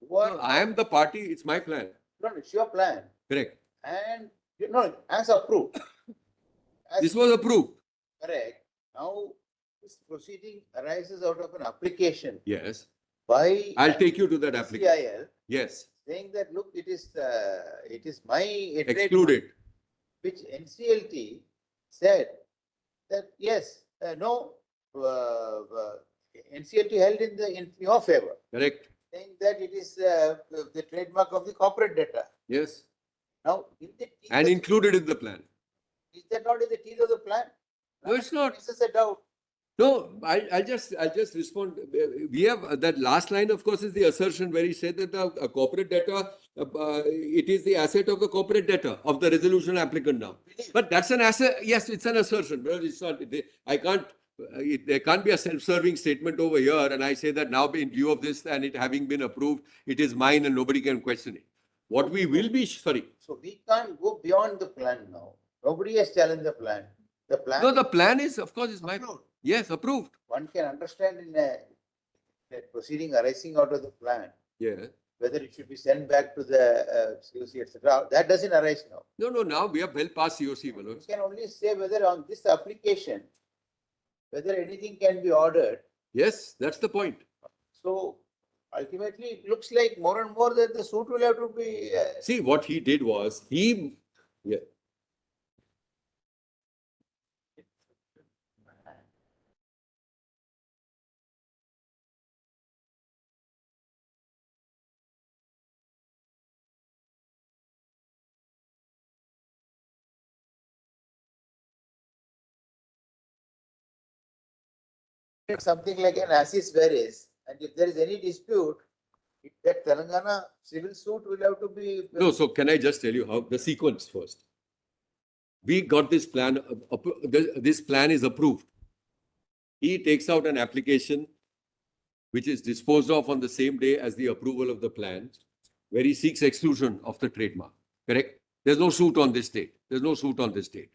No, I am the party, it's my plan. No, it's your plan. Correct. And as approved. This was approved. Correct. Now this proceeding arises out of an application. Yes. By I'll take you to that application. NCIL, Yes. saying that look, it is my Excluded. which NCLT said that yes, no, NCLT held in your favor. Correct. Saying that it is the trademark of the corporate debtor. Yes. Now, And included in the plan. is that not in the teeth of the plan? No, it's not. This is a doubt. No, I'll just respond. We have that last line, of course, is the assertion where he said that the corporate debtor, it is the asset of the corporate debtor of the resolution applicant now. But that's an asset. Yes, it's an assertion. But it's not. I can't. There can't be a self-serving statement over here, and I say that now in view of this and it having been approved, it is mine and nobody can question it. What we will be sorry. So we can't go beyond the plan now. Nobody has challenged the plan. The plan. No, the plan is, of course, is my. Yes, approved. One can understand in a proceeding arising out of the plan. Yeah. Whether it should be sent back to the COC, etc. That doesn't arise now. No, now we are well past COC, Manoj. You can only say whether on this application, whether anything can be ordered. Yes, that's the point. So ultimately, it looks like more and more that the suit will have to be. See, what he did was yeah. Something like an assis veris, and if there is any dispute, that Telangana civil suit will have to be. No, so can I just tell you how the sequence first? We got this plan, this plan is approved. He takes out an application which is disposed of on the same day as the approval of the plan, where he seeks exclusion of the trademark. Correct? There's no suit on this date. There's no suit on this date.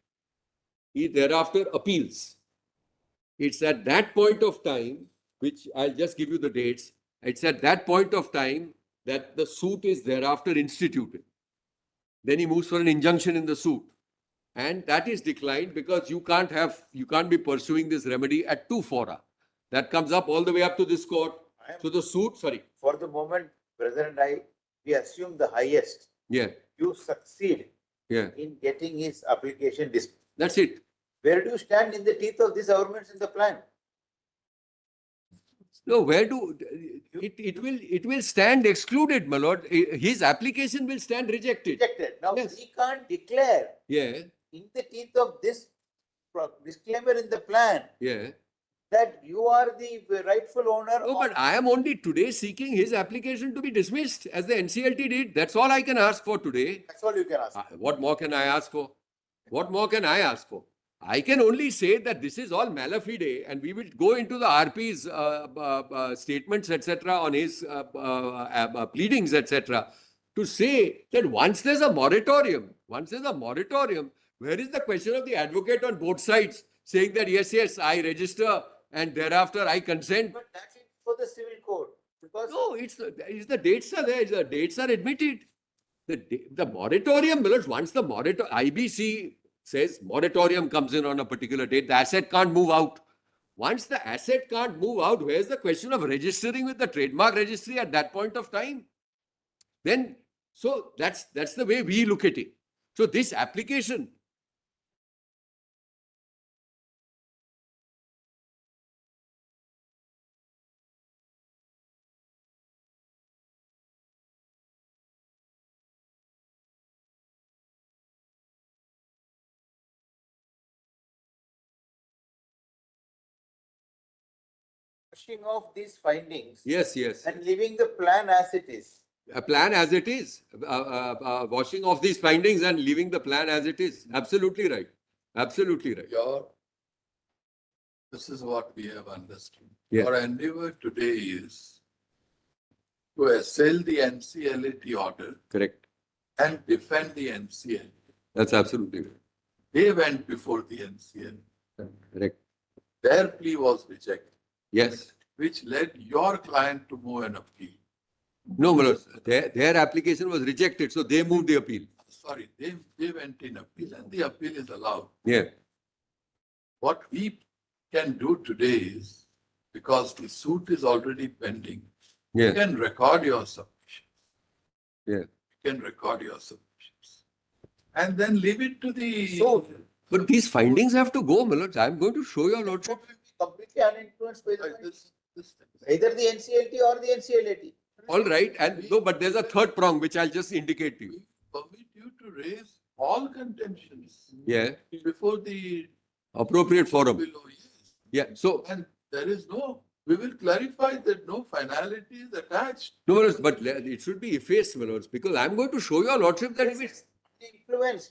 He thereafter appeals. It's at that point of time, which I'll just give you the dates. It's at that point of time that the suit is thereafter instituted. Then he moves for an injunction in the suit. And that is declined because you can't be pursuing this remedy at two fora. That comes up all the way up to this court. So the suit, sorry. For the moment, Brother and I, we assume the highest. Yeah. You succeed in getting his application dismissed. That's it. Where do you stand in the teeth of these governments in the plan? No, where do it will stand excluded, my lord. His application will stand rejected. Rejected. Now we can't declare in the teeth of this disclaimer in the plan that you are the rightful owner. No, but I am only today seeking his application to be dismissed as the NCLT did. That's all I can ask for today. That's all you can ask. What more can I ask for? What more can I ask for? I can only say that this is all malafide, and we will go into the RP's statements, etc., on his pleadings, etc., to say that once there's a moratorium, where is the question of the advocate on both sides saying that yes, I register and thereafter I consent? But that's it for the civil code. Because no, it's the dates are there. The dates are admitted. The moratorium, once the moratorium, IBC says moratorium comes in on a particular date, the asset can't move out. Once the asset can't move out, where's the question of registering with the trademark registry at that point of time? Then, so that's the way we look at it. So this application, Pushing off these findings. Yes, yes. And leaving the plan as it is. A plan as it is, washing off these findings and leaving the plan as it is. Absolutely right. Absolutely right. This is what we have understood. Yes. Our endeavor today is to assail the NCLAT order. Correct. And defend the NCLAT. That's absolutely right. They went before the NCLAT. Correct. Their plea was rejected. Yes. Which led your client to move an appeal. No, Manoj, their application was rejected, so they moved the appeal. Sorry, they went in appeal and the appeal is allowed. Yeah. What we can do today is, because the suit is already pending, Yeah. you can record your submissions. Yeah. You can record your submissions. And then leave it to the... But these findings have to go, Manoj. I'm going to show your lordship. Completely uninfluenced by the either the NCLT or the NCLAT. All right. And no, but there's a third prong, which I'll just indicate to you. Permit you to raise all contentions. Yeah. Before the... Appropriate forum. Below, yes. Yeah. So, And there is no... We will clarify that no finality is attached. no, Manoj, but it should be effaced, Manoj, because I'm going to show your lordship that if it's... Influence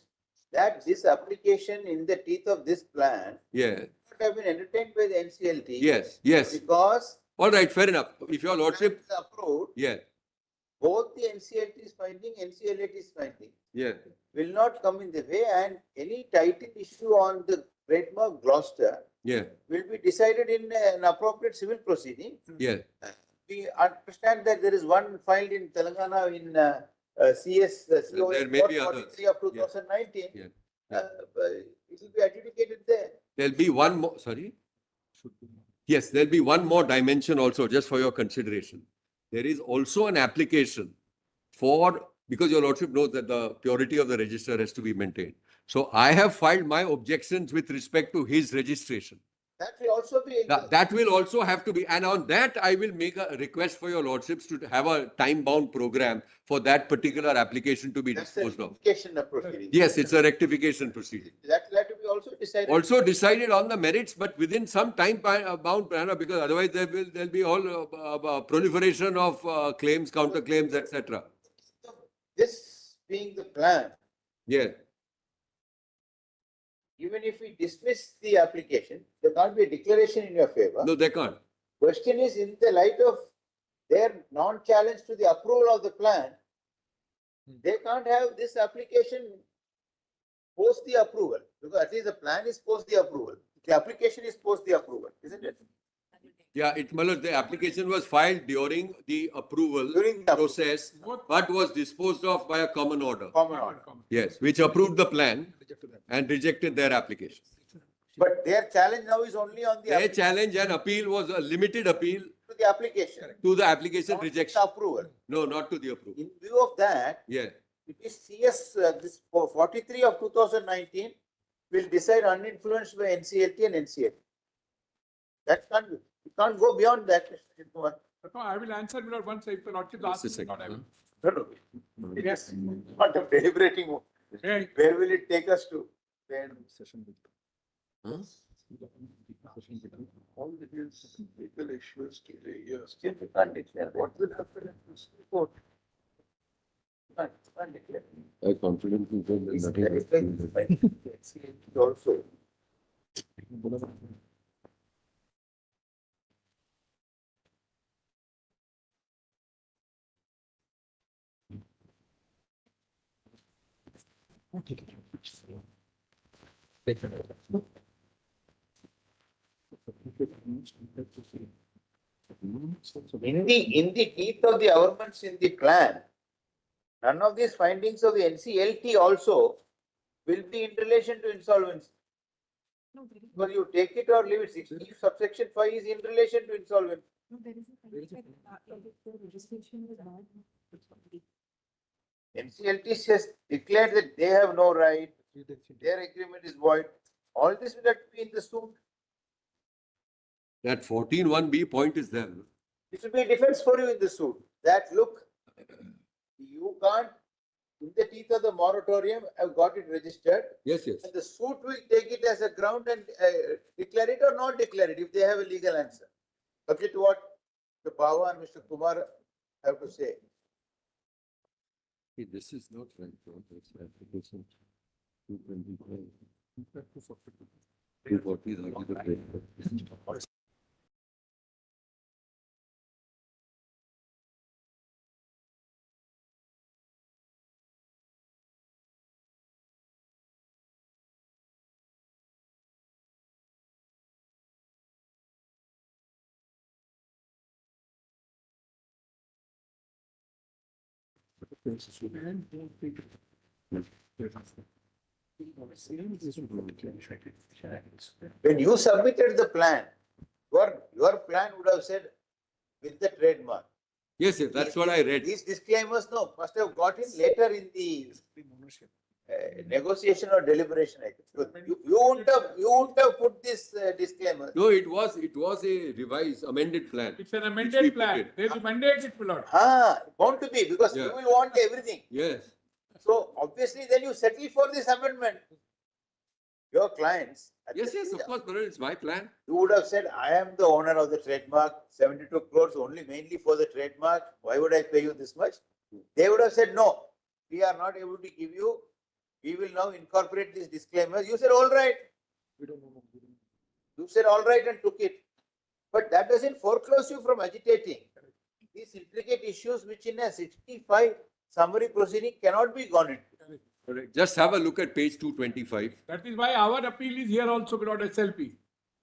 that this application in the teeth of this plan Yeah. would have been entertained by the NCLT. Yes. Yes. Because All right. Fair enough. If your lordship... is approved, Yeah. both the NCLT's finding, NCLAT's finding Yeah. will not come in the way, and any title issue on the trademark Gloucester Yeah. will be decided in an appropriate civil proceeding. Yeah. We understand that there is one filed in Telangana in CS COS There may be others. 43 of 2019. Yeah. It will be adjudicated there. There'll be one more, sorry? Yes, there'll be one more dimension also, just for your consideration. There is also an application for, because your lordship knows that the purity of the register has to be maintained. So I have filed my objections with respect to his registration. That will also be. That will also have to be, and on that I will make a request for your lordships to have a time-bound program for that particular application to be disposed of. Proceeding. Yes, it's a rectification proceeding. That will have to be also decided. Also decided on the merits, but within some time-bound manner, because otherwise there'll be all proliferation of claims, counterclaims, etc. This being the plan, Yeah. even if we dismiss the application, there can't be a declaration in your favor. No, they can't. Question is, in the light of their non-challenge to the approval of the plan, they can't have this application post the approval, because at least the plan is post the approval. The application is post the approval, isn't it? Yeah, the application was filed during the approval process, but was disposed of by a common order. Common order. Yes, which approved the plan and rejected their application. But their challenge now is only on the Their challenge and appeal was a limited appeal to the application. to the application rejection. Approval. No, not to the approval. In view of that, Yeah. it is CS this 43 of 2019 will decide uninfluenced by NCLT and NCLT. That can't be. You can't go beyond that. No, I will answer once if the lordship asks. No. Yes. Not a deliberating. Where will it take us to? All the legal issues today, yes. Still we can't declare. What will happen in this court? Can't declare. I confidently say that Also. In the teeth of the governments in the plan, none of these findings of the NCLT also will be in relation to insolvency. Because you take it or leave it. If subsection 5 is in relation to insolvency. No, there is a finding that the registration was bad. NCLT has declared that they have no right, their agreement is void. All this will have to be in the suit. That 14(1)(b) point is there. It will be a defense for you in the suit. That look, you can't, in the teeth of the moratorium, have got it registered. Yes, yes. And the suit will take it as a ground and declare it or not declare it if they have a legal answer. Subject to what the Bhava and Mr. Kumar have to say. See, this is not right. It's application 225. 240 is already the rate. When you submitted the plan, your plan would have said with the trademark. Yes, yes, that's what I read. These disclaimers, no, must have got in later in the negotiation or deliberation. I think. You wouldn't have put this disclaimer. No, it was a revised, amended plan. It's an amended plan. They amended it, my lord. Bound to be, because you will want everything. Yes. So obviously then you settle for this amendment. Your clients. Yes, of course, brother, it's my plan. You would have said, I am the owner of the trademark, 72 crores only mainly for the trademark. Why would I pay you this much? They would have said, no, we are not able to give you. We will now incorporate these disclaimers. You said, all right. You said, all right, and took it. But that doesn't foreclose you from agitating. These intricate issues which in a 65 summary proceeding cannot be gone into. Correct. Just have a look at page 225. That is why our appeal is here also, my lord, SLP.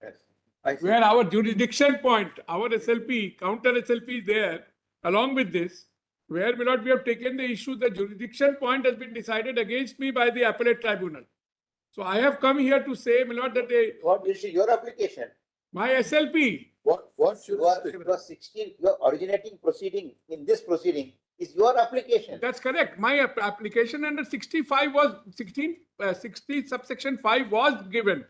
Yes. Where our jurisdiction point, our SLP, counter SLP is there, along with this, where, my lord, we have taken the issue, the jurisdiction point has been decided against me by the appellate tribunal. So I have come here to say, my lord, that what is your application? My SLP. What your 16, your originating proceeding in this proceeding is your application. That's correct. My application under 65 was 60 subsection 5 was given.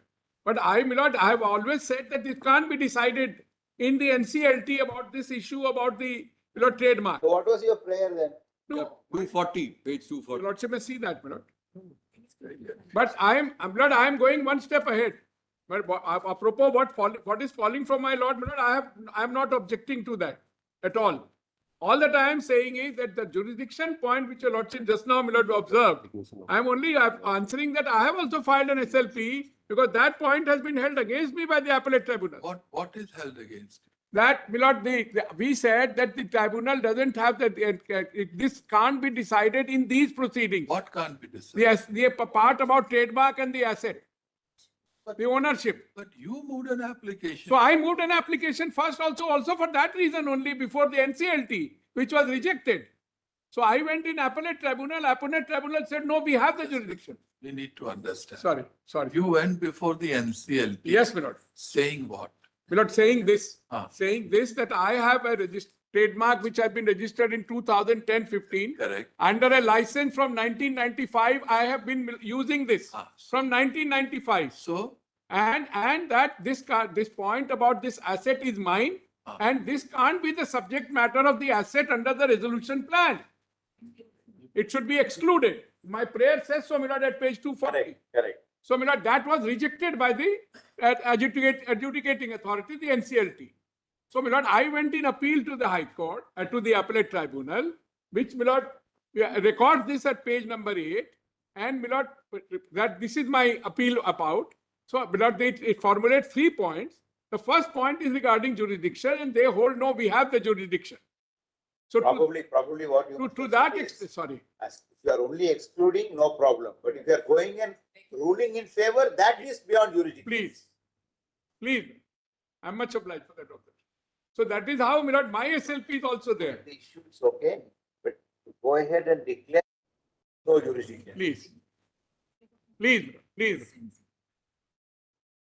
But I, my lord, I have always said that it can't be decided in the NCLT about this issue about the trademark. So what was your prayer then? No. 240, page 240. Your lordship may see that, my lord. But I am going one step ahead. But apropos what is falling from my lord, my lord, I am not objecting to that at all. All that I am saying is that the jurisdiction point which your lordship just now, my lord, observed, I am only answering that I have also filed an SLP because that point has been held against me by the appellate tribunal. What is held against? That, my lord, we said that the tribunal doesn't have this can't be decided in these proceedings. What can't be decided? Yes, the part about trademark and the asset, the ownership. But you moved an application. So I moved an application first also for that reason only before the NCLT, which was rejected. So I went in appellate tribunal said, no, we have the jurisdiction. We need to understand. Sorry. You went before the NCLT. Yes, my lord. Saying what? My lord, saying this, that I have a trademark which has been registered in 2010-15. Correct. Under a license from 1995, I have been using this from 1995. So? And that this point about this asset is mine, and this can't be the subject matter of the asset under the resolution plan. It should be excluded. My prayer says so, my lord, at page 240. Correct. So, my lord, that was rejected by the adjudicating authority, the NCLT. So, my lord, I went in appeal to the High Court, to the appellate tribunal, which, my lord, records this at page number 8. And, my lord, that this is my appeal about. So, my lord, it formulates 3 points. The first point is regarding jurisdiction, and they hold, no, we have the jurisdiction. So, probably what you to that extent, sorry. If you are only excluding, no problem. But if you are going and ruling in favor, that is beyond jurisdiction. Please. I'm much obliged for that. So that is how, my lord, my SLP is also there. The issue is okay, but go ahead and declare no jurisdiction. Please.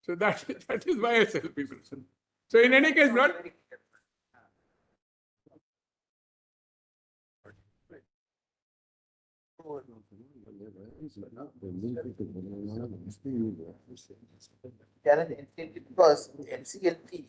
So that is my SLP person. So in any case, my lord, challenge NCLT because NCLT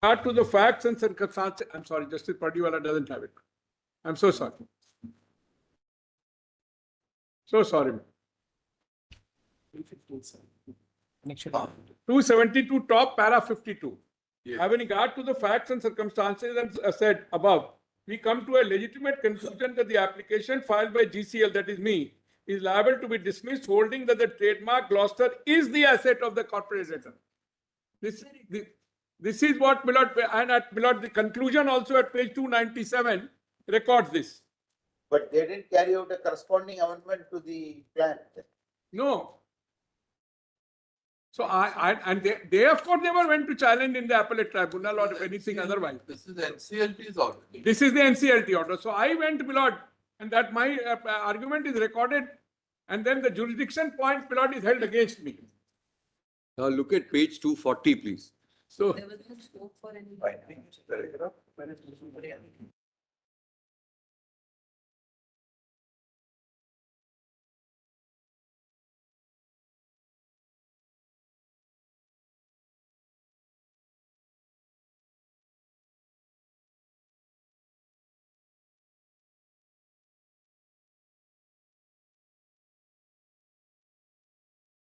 To the facts and circumstances, I'm sorry, Justice Pardiwala doesn't have it. I'm so sorry. So sorry. 272 top, para 52. Having regard to the facts and circumstances as said above, we come to a legitimate conclusion that the application filed by GCL, that is me, is liable to be dismissed, holding that the trademark Gloucester is the asset of the corporate debtor. This is what Milord, and at Milord, the conclusion also at page 297 records this. But they didn't carry out a corresponding amendment to the plan. No. So they of course never went to challenge in the appellate tribunal or anything otherwise. This is NCLT's order. This is the NCLT order. So I went, Milord, and that my argument is recorded, and then the jurisdiction point, Milord, is held against me. Now look at page 240, please. So There was no scope for any.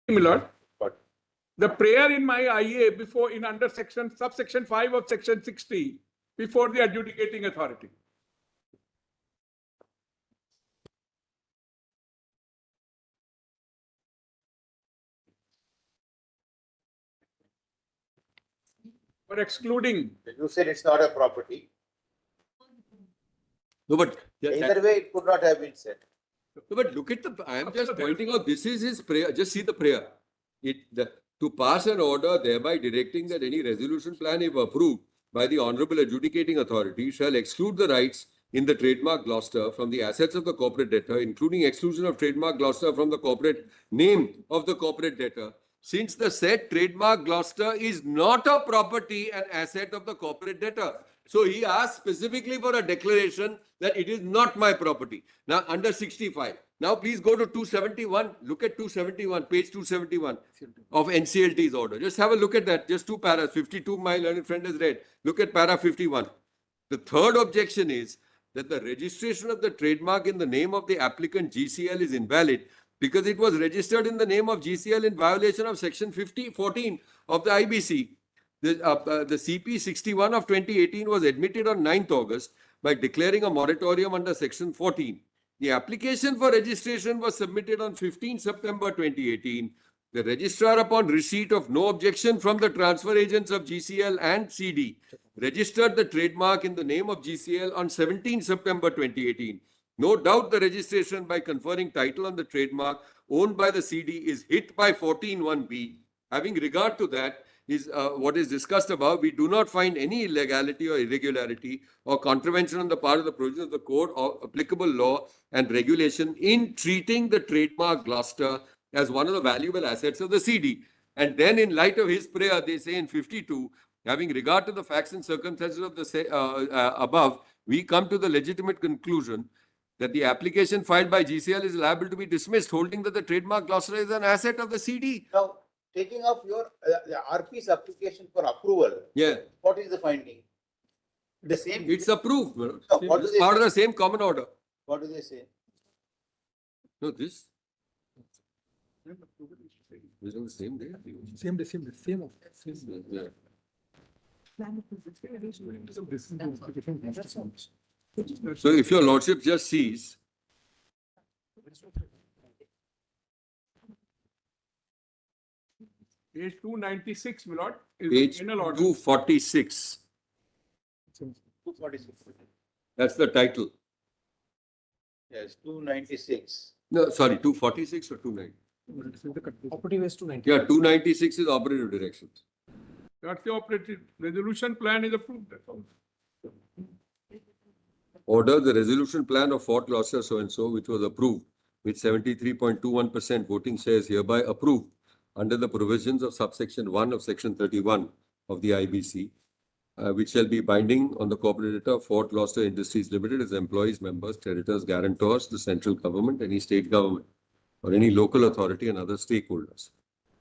Milord, the prayer in my IA before in under subsection 5 of section 60 before the adjudicating authority. For excluding. You said it's not a property. No, but Either way, it could not have been said. No, but look at I am just pointing out, this is his prayer. Just see the prayer. To pass an order thereby directing that any resolution plan, if approved by the Honorable Adjudicating Authority, shall exclude the rights in the trademark Gloucester from the assets of the corporate debtor, including exclusion of trademark Gloucester from the corporate name of the corporate debtor, since the said trademark Gloucester is not a property and asset of the corporate debtor. So he asked specifically for a declaration that it is not my property. Now under 65. Now please go to 271. Look at 271, page 271 of NCLT's order. Just have a look at that. Just two paras. 52, my learned friend has read. Look at para 51. The third objection is that the registration of the trademark in the name of the applicant GCL is invalid because it was registered in the name of GCL in violation of section 14 of the IBC. The CP 61 of 2018 was admitted on 9th August by declaring a moratorium under section 14. The application for registration was submitted on 15 September 2018. The registrar, upon receipt of no objection from the transfer agents of GCL and CD, registered the trademark in the name of GCL on 17 September 2018. No doubt the registration by conferring title on the trademark owned by the CD is hit by 14(1)(b). Having regard to that, is what is discussed above, we do not find any illegality or irregularity or contravention on the part of the provisions of the code or applicable law and regulation in treating the trademark Gloucester as one of the valuable assets of the CD. And then in light of his prayer, they say in 52, having regard to the facts and circumstances of the above, we come to the legitimate conclusion that the application filed by GCL is liable to be dismissed, holding that the trademark Gloucester is an asset of the CD. Now, taking up your the RP's application for approval, yeah, what is the finding? The same. It's approved. No, what do It's they part say? of the same common order. What do they say? No, this. This is on the same day. Same. Yeah. So if your lordship just sees, Page 296, my lord, is page the penal order. 246, 246. that's the title. Yes, 296. No, sorry, 246 or 290? Operative is 290. Yeah, 296 is operative directions. That's the operative resolution plan is approved. That's all. Order the resolution plan of Fort Gloucester so-and-so, which was approved with 73.21% voting shares hereby approved under the provisions of subsection 1 of section 31 of the IBC, which shall be binding on the corporator Fort Gloucester Industries Limited as employees, members, creditors, guarantors, the central government, any state government, or any local authority and other stakeholders.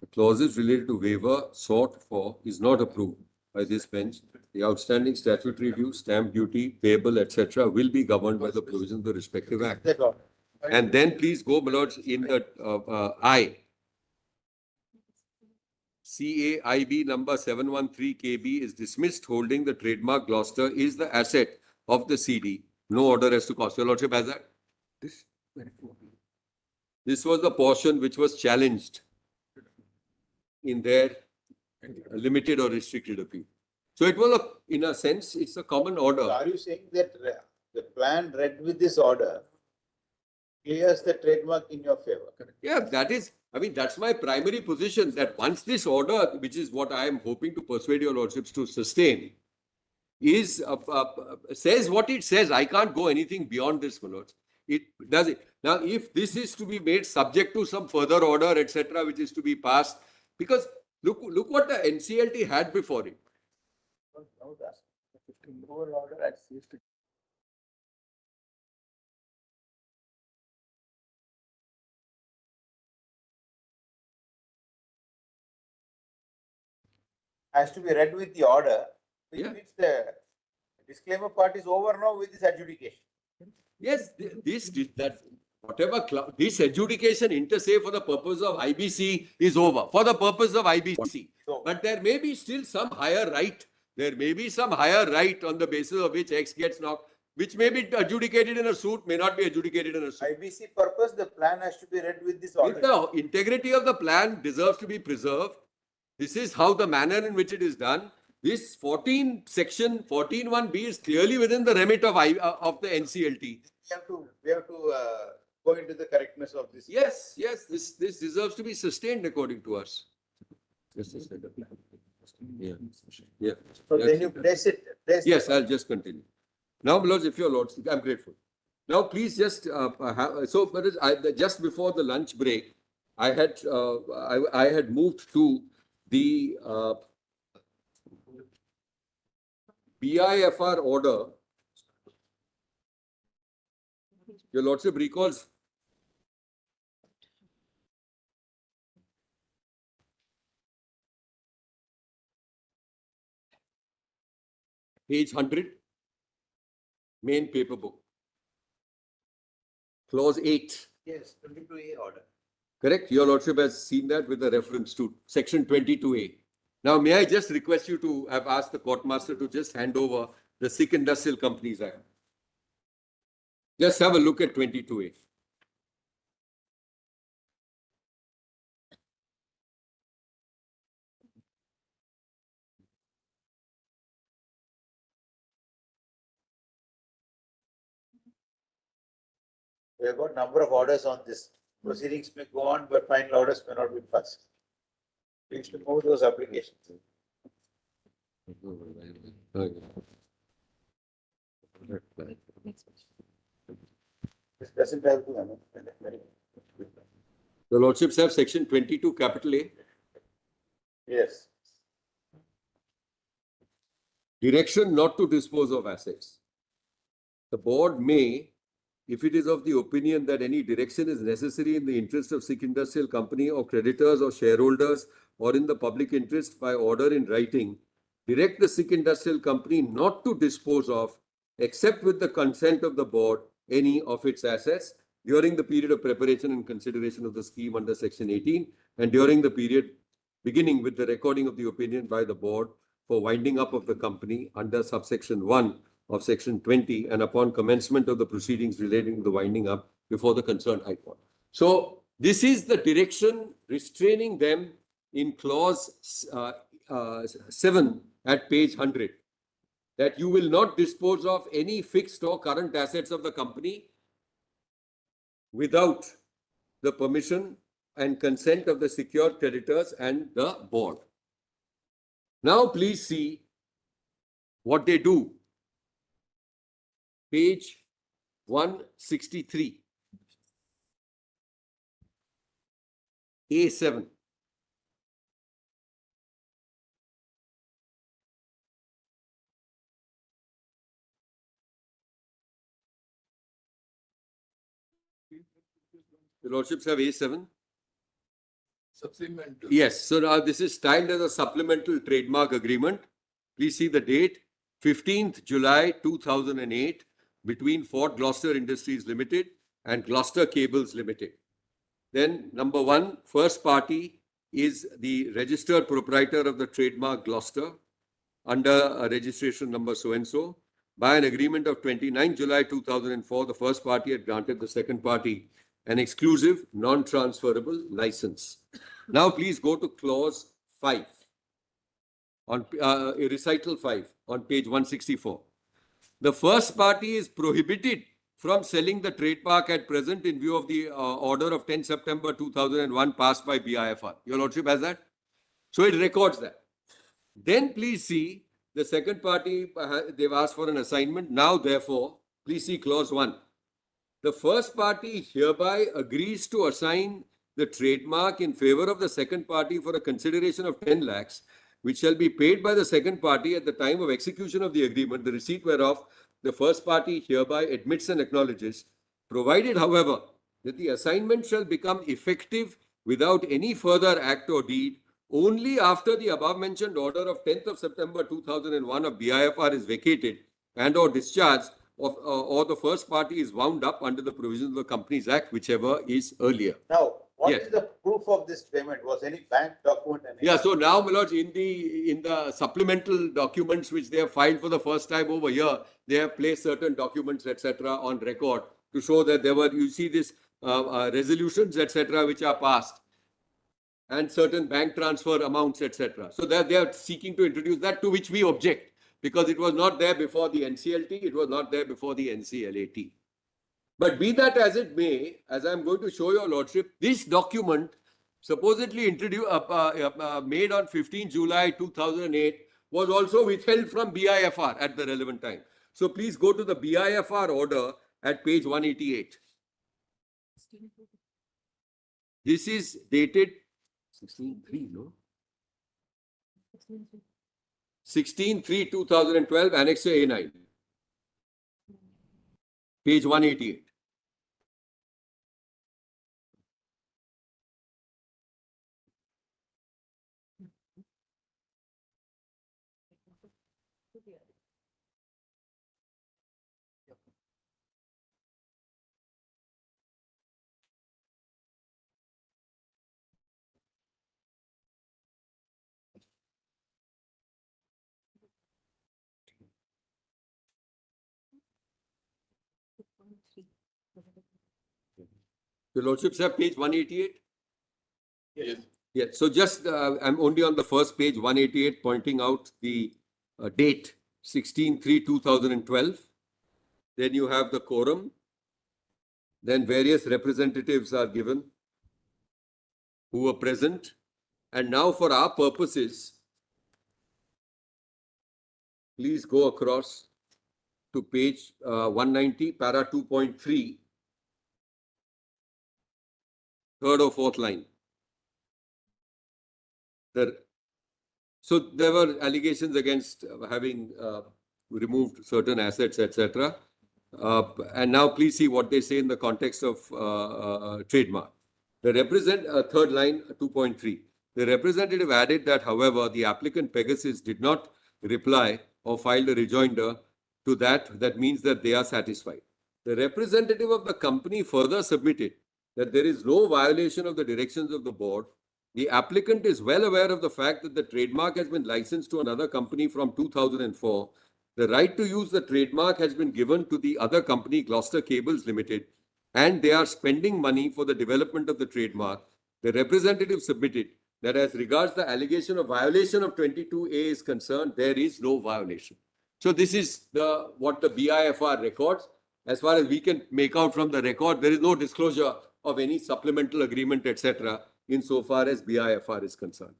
The clauses related to waiver sought for is not approved by this bench the outstanding statutory dues, stamp duty, payable, etc., will be governed by the provisions of the respective act. And then please go, my lords, in the I. CAIB number 713 KB is dismissed, holding the trademark Gloucester is the asset of the CD. No order as to cost. Your lordship has that? This was the portion which was challenged in their limited or restricted appeal. So it was, in a sense, it's a common order. So are you saying that the plan read with this order clears the trademark in your favor? Yeah, that is, I mean, that's my primary position, that once this order, which is what I am hoping to persuade your lordships to sustain, is says what it says. I can't go anything beyond this, my lords. It does it. Now, if this is to be made subject to some further order, etc., which is to be passed, because look what the NCLT had before it. Has to be read with the order, which means the disclaimer part is over now with this adjudication. Yes, this adjudication inter se for the purpose of IBC is over, for the purpose of IBC. But there may be still some higher right. There may be some higher right on the basis of which X gets knocked, which may be adjudicated in a suit, may not be adjudicated in a suit. IBC purpose, the plan has to be read with this order. If the integrity of the plan deserves to be preserved, this is how the manner in which it is done. This section 14(1)(b) is clearly within the remit of the NCLT. We have to go into the correctness of this. Yes, this deserves to be sustained according to us. Just a second. Yeah. So then you place it. Yes, I'll just continue. Now, lords, if your lords, I'm grateful. Now, please just just before the lunch break, I had moved to the BIFR order. Your lordship recalls. Page 100, main paper book. Clause 8. Yes, 22A order. Correct? Your lordship has seen that with a reference to section 22A. Now, may I just request you to have asked the court master to just hand over the Sikh Industrial Companies Act. Just have a look at 22A. We have got number of orders on this. Proceedings may go on, but final orders may not be passed. We should move those applications. This doesn't have to amend. The lordships have section 22 capital A. Yes. Direction not to dispose of assets. The board may, if it is of the opinion that any direction is necessary in the interest of Sikh Industrial Company or creditors or shareholders or in the public interest by order in writing, direct the Sikh Industrial Company not to dispose of, except with the consent of the board, any of its assets during the period of preparation and consideration of the scheme under section 18 and during the period beginning with the recording of the opinion by the board for winding up of the company under subsection 1 of section 20 and upon commencement of the proceedings relating to the winding up before the concerned High Court. So this is the direction restraining them in clause 7 at page 100, that you will not dispose of any fixed or current assets of the company without the permission and consent of the secured creditors and the board. Now please see what they do. Page 163, A7. The lordships have A7. Supplemental. Yes, so now this is styled as a supplemental trademark agreement. Please see the date, 15th July 2008, between Fort Gloucester Industries Limited and Gloucester Cables Limited. Then number one, first party is the registered proprietor of the trademark Gloucester under a registration number so-and-so. By an agreement of 29 July 2004, the first party had granted the second party an exclusive non-transferable license. Now please go to clause 5 on recital 5 on page 164. The first party is prohibited from selling the trademark at present in view of the order of 10 September 2001 passed by BIFR. Your Lordship has that? So it records that. Then please see the second party, they've asked for an assignment. Now, therefore, please see clause 1. The first party hereby agrees to assign the trademark in favor of the second party for a consideration of 10 lakhs, which shall be paid by the second party at the time of execution of the agreement, the receipt whereof the first party hereby admits and acknowledges, provided, however, that the assignment shall become effective without any further act or deed only after the above-mentioned order of 10th of September 2001 of BIFR is vacated and or discharged, or the first party is wound up under the provisions of the Companies Act, whichever is earlier. Now, what is Yes. the proof of this payment? Was any bank document? Yeah, so now, my lords, in the supplemental documents which they have filed for the first time over here, they have placed certain documents, etc., on record to show that there were, you see, this resolutions, etc., which are passed, and certain bank transfer amounts, etc. So that they are seeking to introduce that, to which we object, because it was not there before the NCLT, it was not there before the NCLAT. But be that as it may, as I am going to show your Lordship, this document supposedly introduced, made on 15 July 2008 was also withheld from BIFR at the relevant time. So please go to the BIFR order at page 188. This is dated 16/3, no? 16/3/2012, Annex A9. Page 188. Your Lordships have page 188? Yes. Yeah, so just, I'm only on the first page, 188, pointing out the date, 16/3/2012. Then you have the quorum. Then various representatives are given who were present. And now for our purposes, please go across to page 190, para 2.3, third or fourth line. So there were allegations against having removed certain assets, etc. And now please see what they say in the context of trademark. The third line, 2.3. The representative added that, however, the applicant Pegasus did not reply or filed a rejoinder to that. That means that they are satisfied. The representative of the company further submitted that there is no violation of the directions of the board. The applicant is well aware of the fact that the trademark has been licensed to another company from 2004. The right to use the trademark has been given to the other company, Gloucester Cables Limited, and they are spending money for the development of the trademark. The representative submitted that as regards the allegation of violation of 22A is concerned, there is no violation. So this is what the BIFR records. As far as we can make out from the record, there is no disclosure of any supplemental agreement, etc., insofar as BIFR is concerned.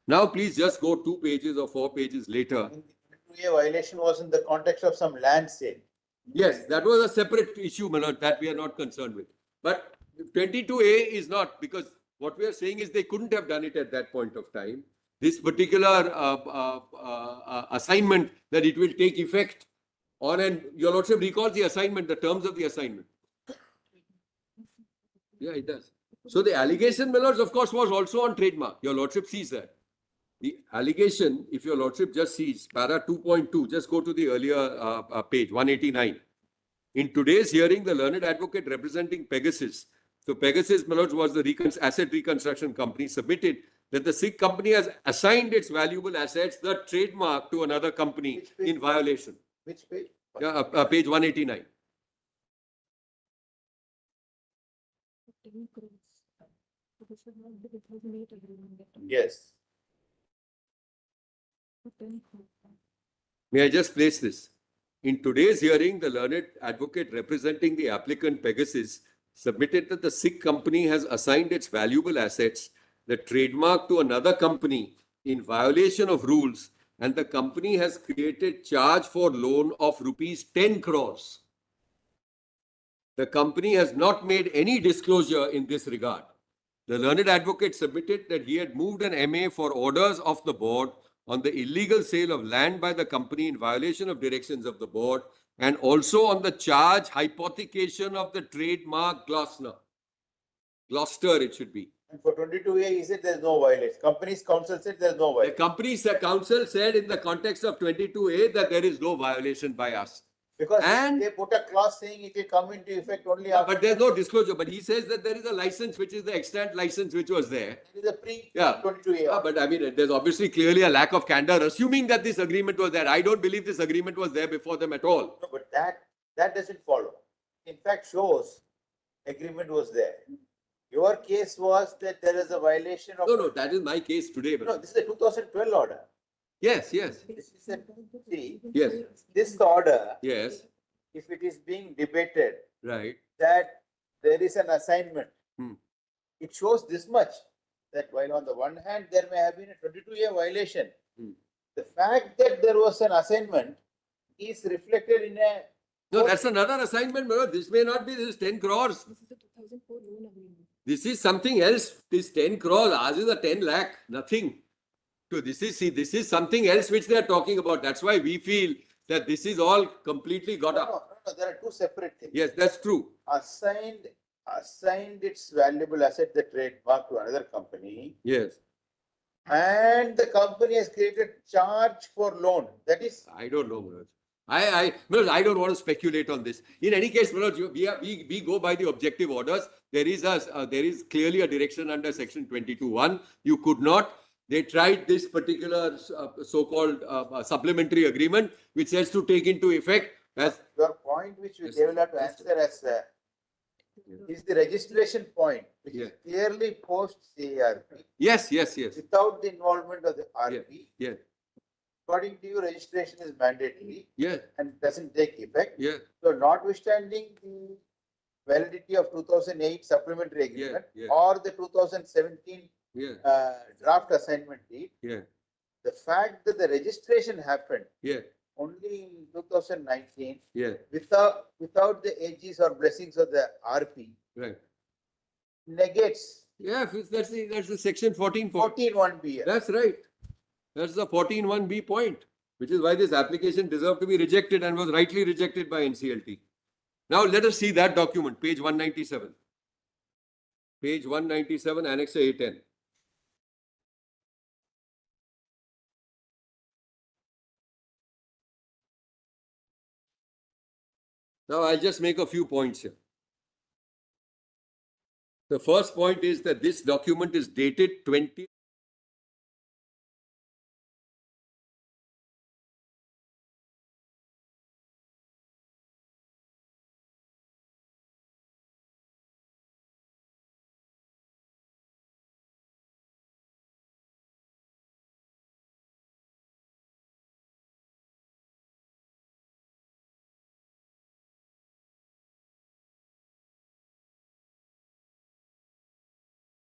Now, please just go 2 pages or 4 pages later. A violation was in the context of some land sale. Yes, that was a separate issue, Manoj, that we are not concerned with. But 22A is not, because what we are saying is they couldn't have done it at that point of time. This particular assignment, that it will take effect on, and your Lordship recalls the assignment, the terms of the assignment. Yeah, it does. So the allegation, my lords, of course, was also on trademark. Your Lordship sees that. The allegation, if your lordship just sees, para 2.2, just go to the earlier page, 189. In today's hearing, the learned advocate representing Pegasus, so Pegasus, my lords, was the asset reconstruction company, submitted that the SIG company has assigned its valuable assets, the trademark, to another company in violation. Which page? Yeah, page 189. 10 crores. This is not the 2008 agreement. Yes. 10 crores. May I just place this? In today's hearing, the learned advocate representing the applicant Pegasus submitted that the SIG company has assigned its valuable assets, the trademark, to another company in violation of rules, and the company has created charge for loan of rupees 10 crores. The company has not made any disclosure in this regard. The learned advocate submitted that he had moved an MA for orders of the board on the illegal sale of land by the company in violation of directions of the board, and also on the charge hypothecation of the trademark Gloucester, it should be. And for 22A, he said there's no violation. Company's counsel said there's no The violation. company's counsel said in the context of 22A that there is no violation by us. Because they put a clause saying it will come into effect only after. But there's no disclosure. But he says that there is a license, which is the extant license which was there. It is a pre-22A. Yeah, but I mean, there's obviously clearly a lack of candor, assuming that this agreement was there. I don't believe this agreement was there before them at all. No, but that doesn't follow. In fact, shows agreement was there. Your case was that there is a violation of. No, that is my case today. No, this is a 2012 order. Yes. This is a, see, Yes. this order, Yes. if it is being debated, Right. that there is an assignment, Hmm. it shows this much, that while on the one hand, there may have been a 22A violation, Hmm. the fact that there was an assignment is reflected in a. No, that's another assignment, brother. This may not be, this is 10 crores. This is the 2004 loan agreement. This is something else. This 10 crores, ours is a 10 lakh, nothing. So this is something else which they are talking about. That's why we feel that this is all completely got up. No, there are two separate things. Yes, that's true. Assigned its valuable asset, the trademark, to another company, Yes. and the company has created charge for loan. That is. I don't know, Manoj. Manoj, I don't want to speculate on this. In any case, Manoj, we go by the objective orders. There is clearly a direction under section 22(1). You could not. They tried this particular so-called supplementary agreement, which says to take into effect as. Your point, which they will have to answer as is the registration point, which is clearly post CARP. Yes. Without the involvement of the RP. Yes. According to you, registration is mandatory. Yes. And doesn't take effect. Yes. So notwithstanding the validity of 2008 supplementary agreement Yeah. or the 2017 draft assignment deed, Yeah. the fact that the registration happened Yeah. only in 2019 Yeah. without the AGs or blessings of the RP Right. negates. Yeah, that's the section 14. 14(1)(b). That's right. That's the 14(1)(b) point, which is why this application deserved to be rejected and was rightly rejected by NCLT. Now let us see that document, page 197. Page 197, Annexure A10. Now I'll just make a few points here. The first point is that this document is dated 20.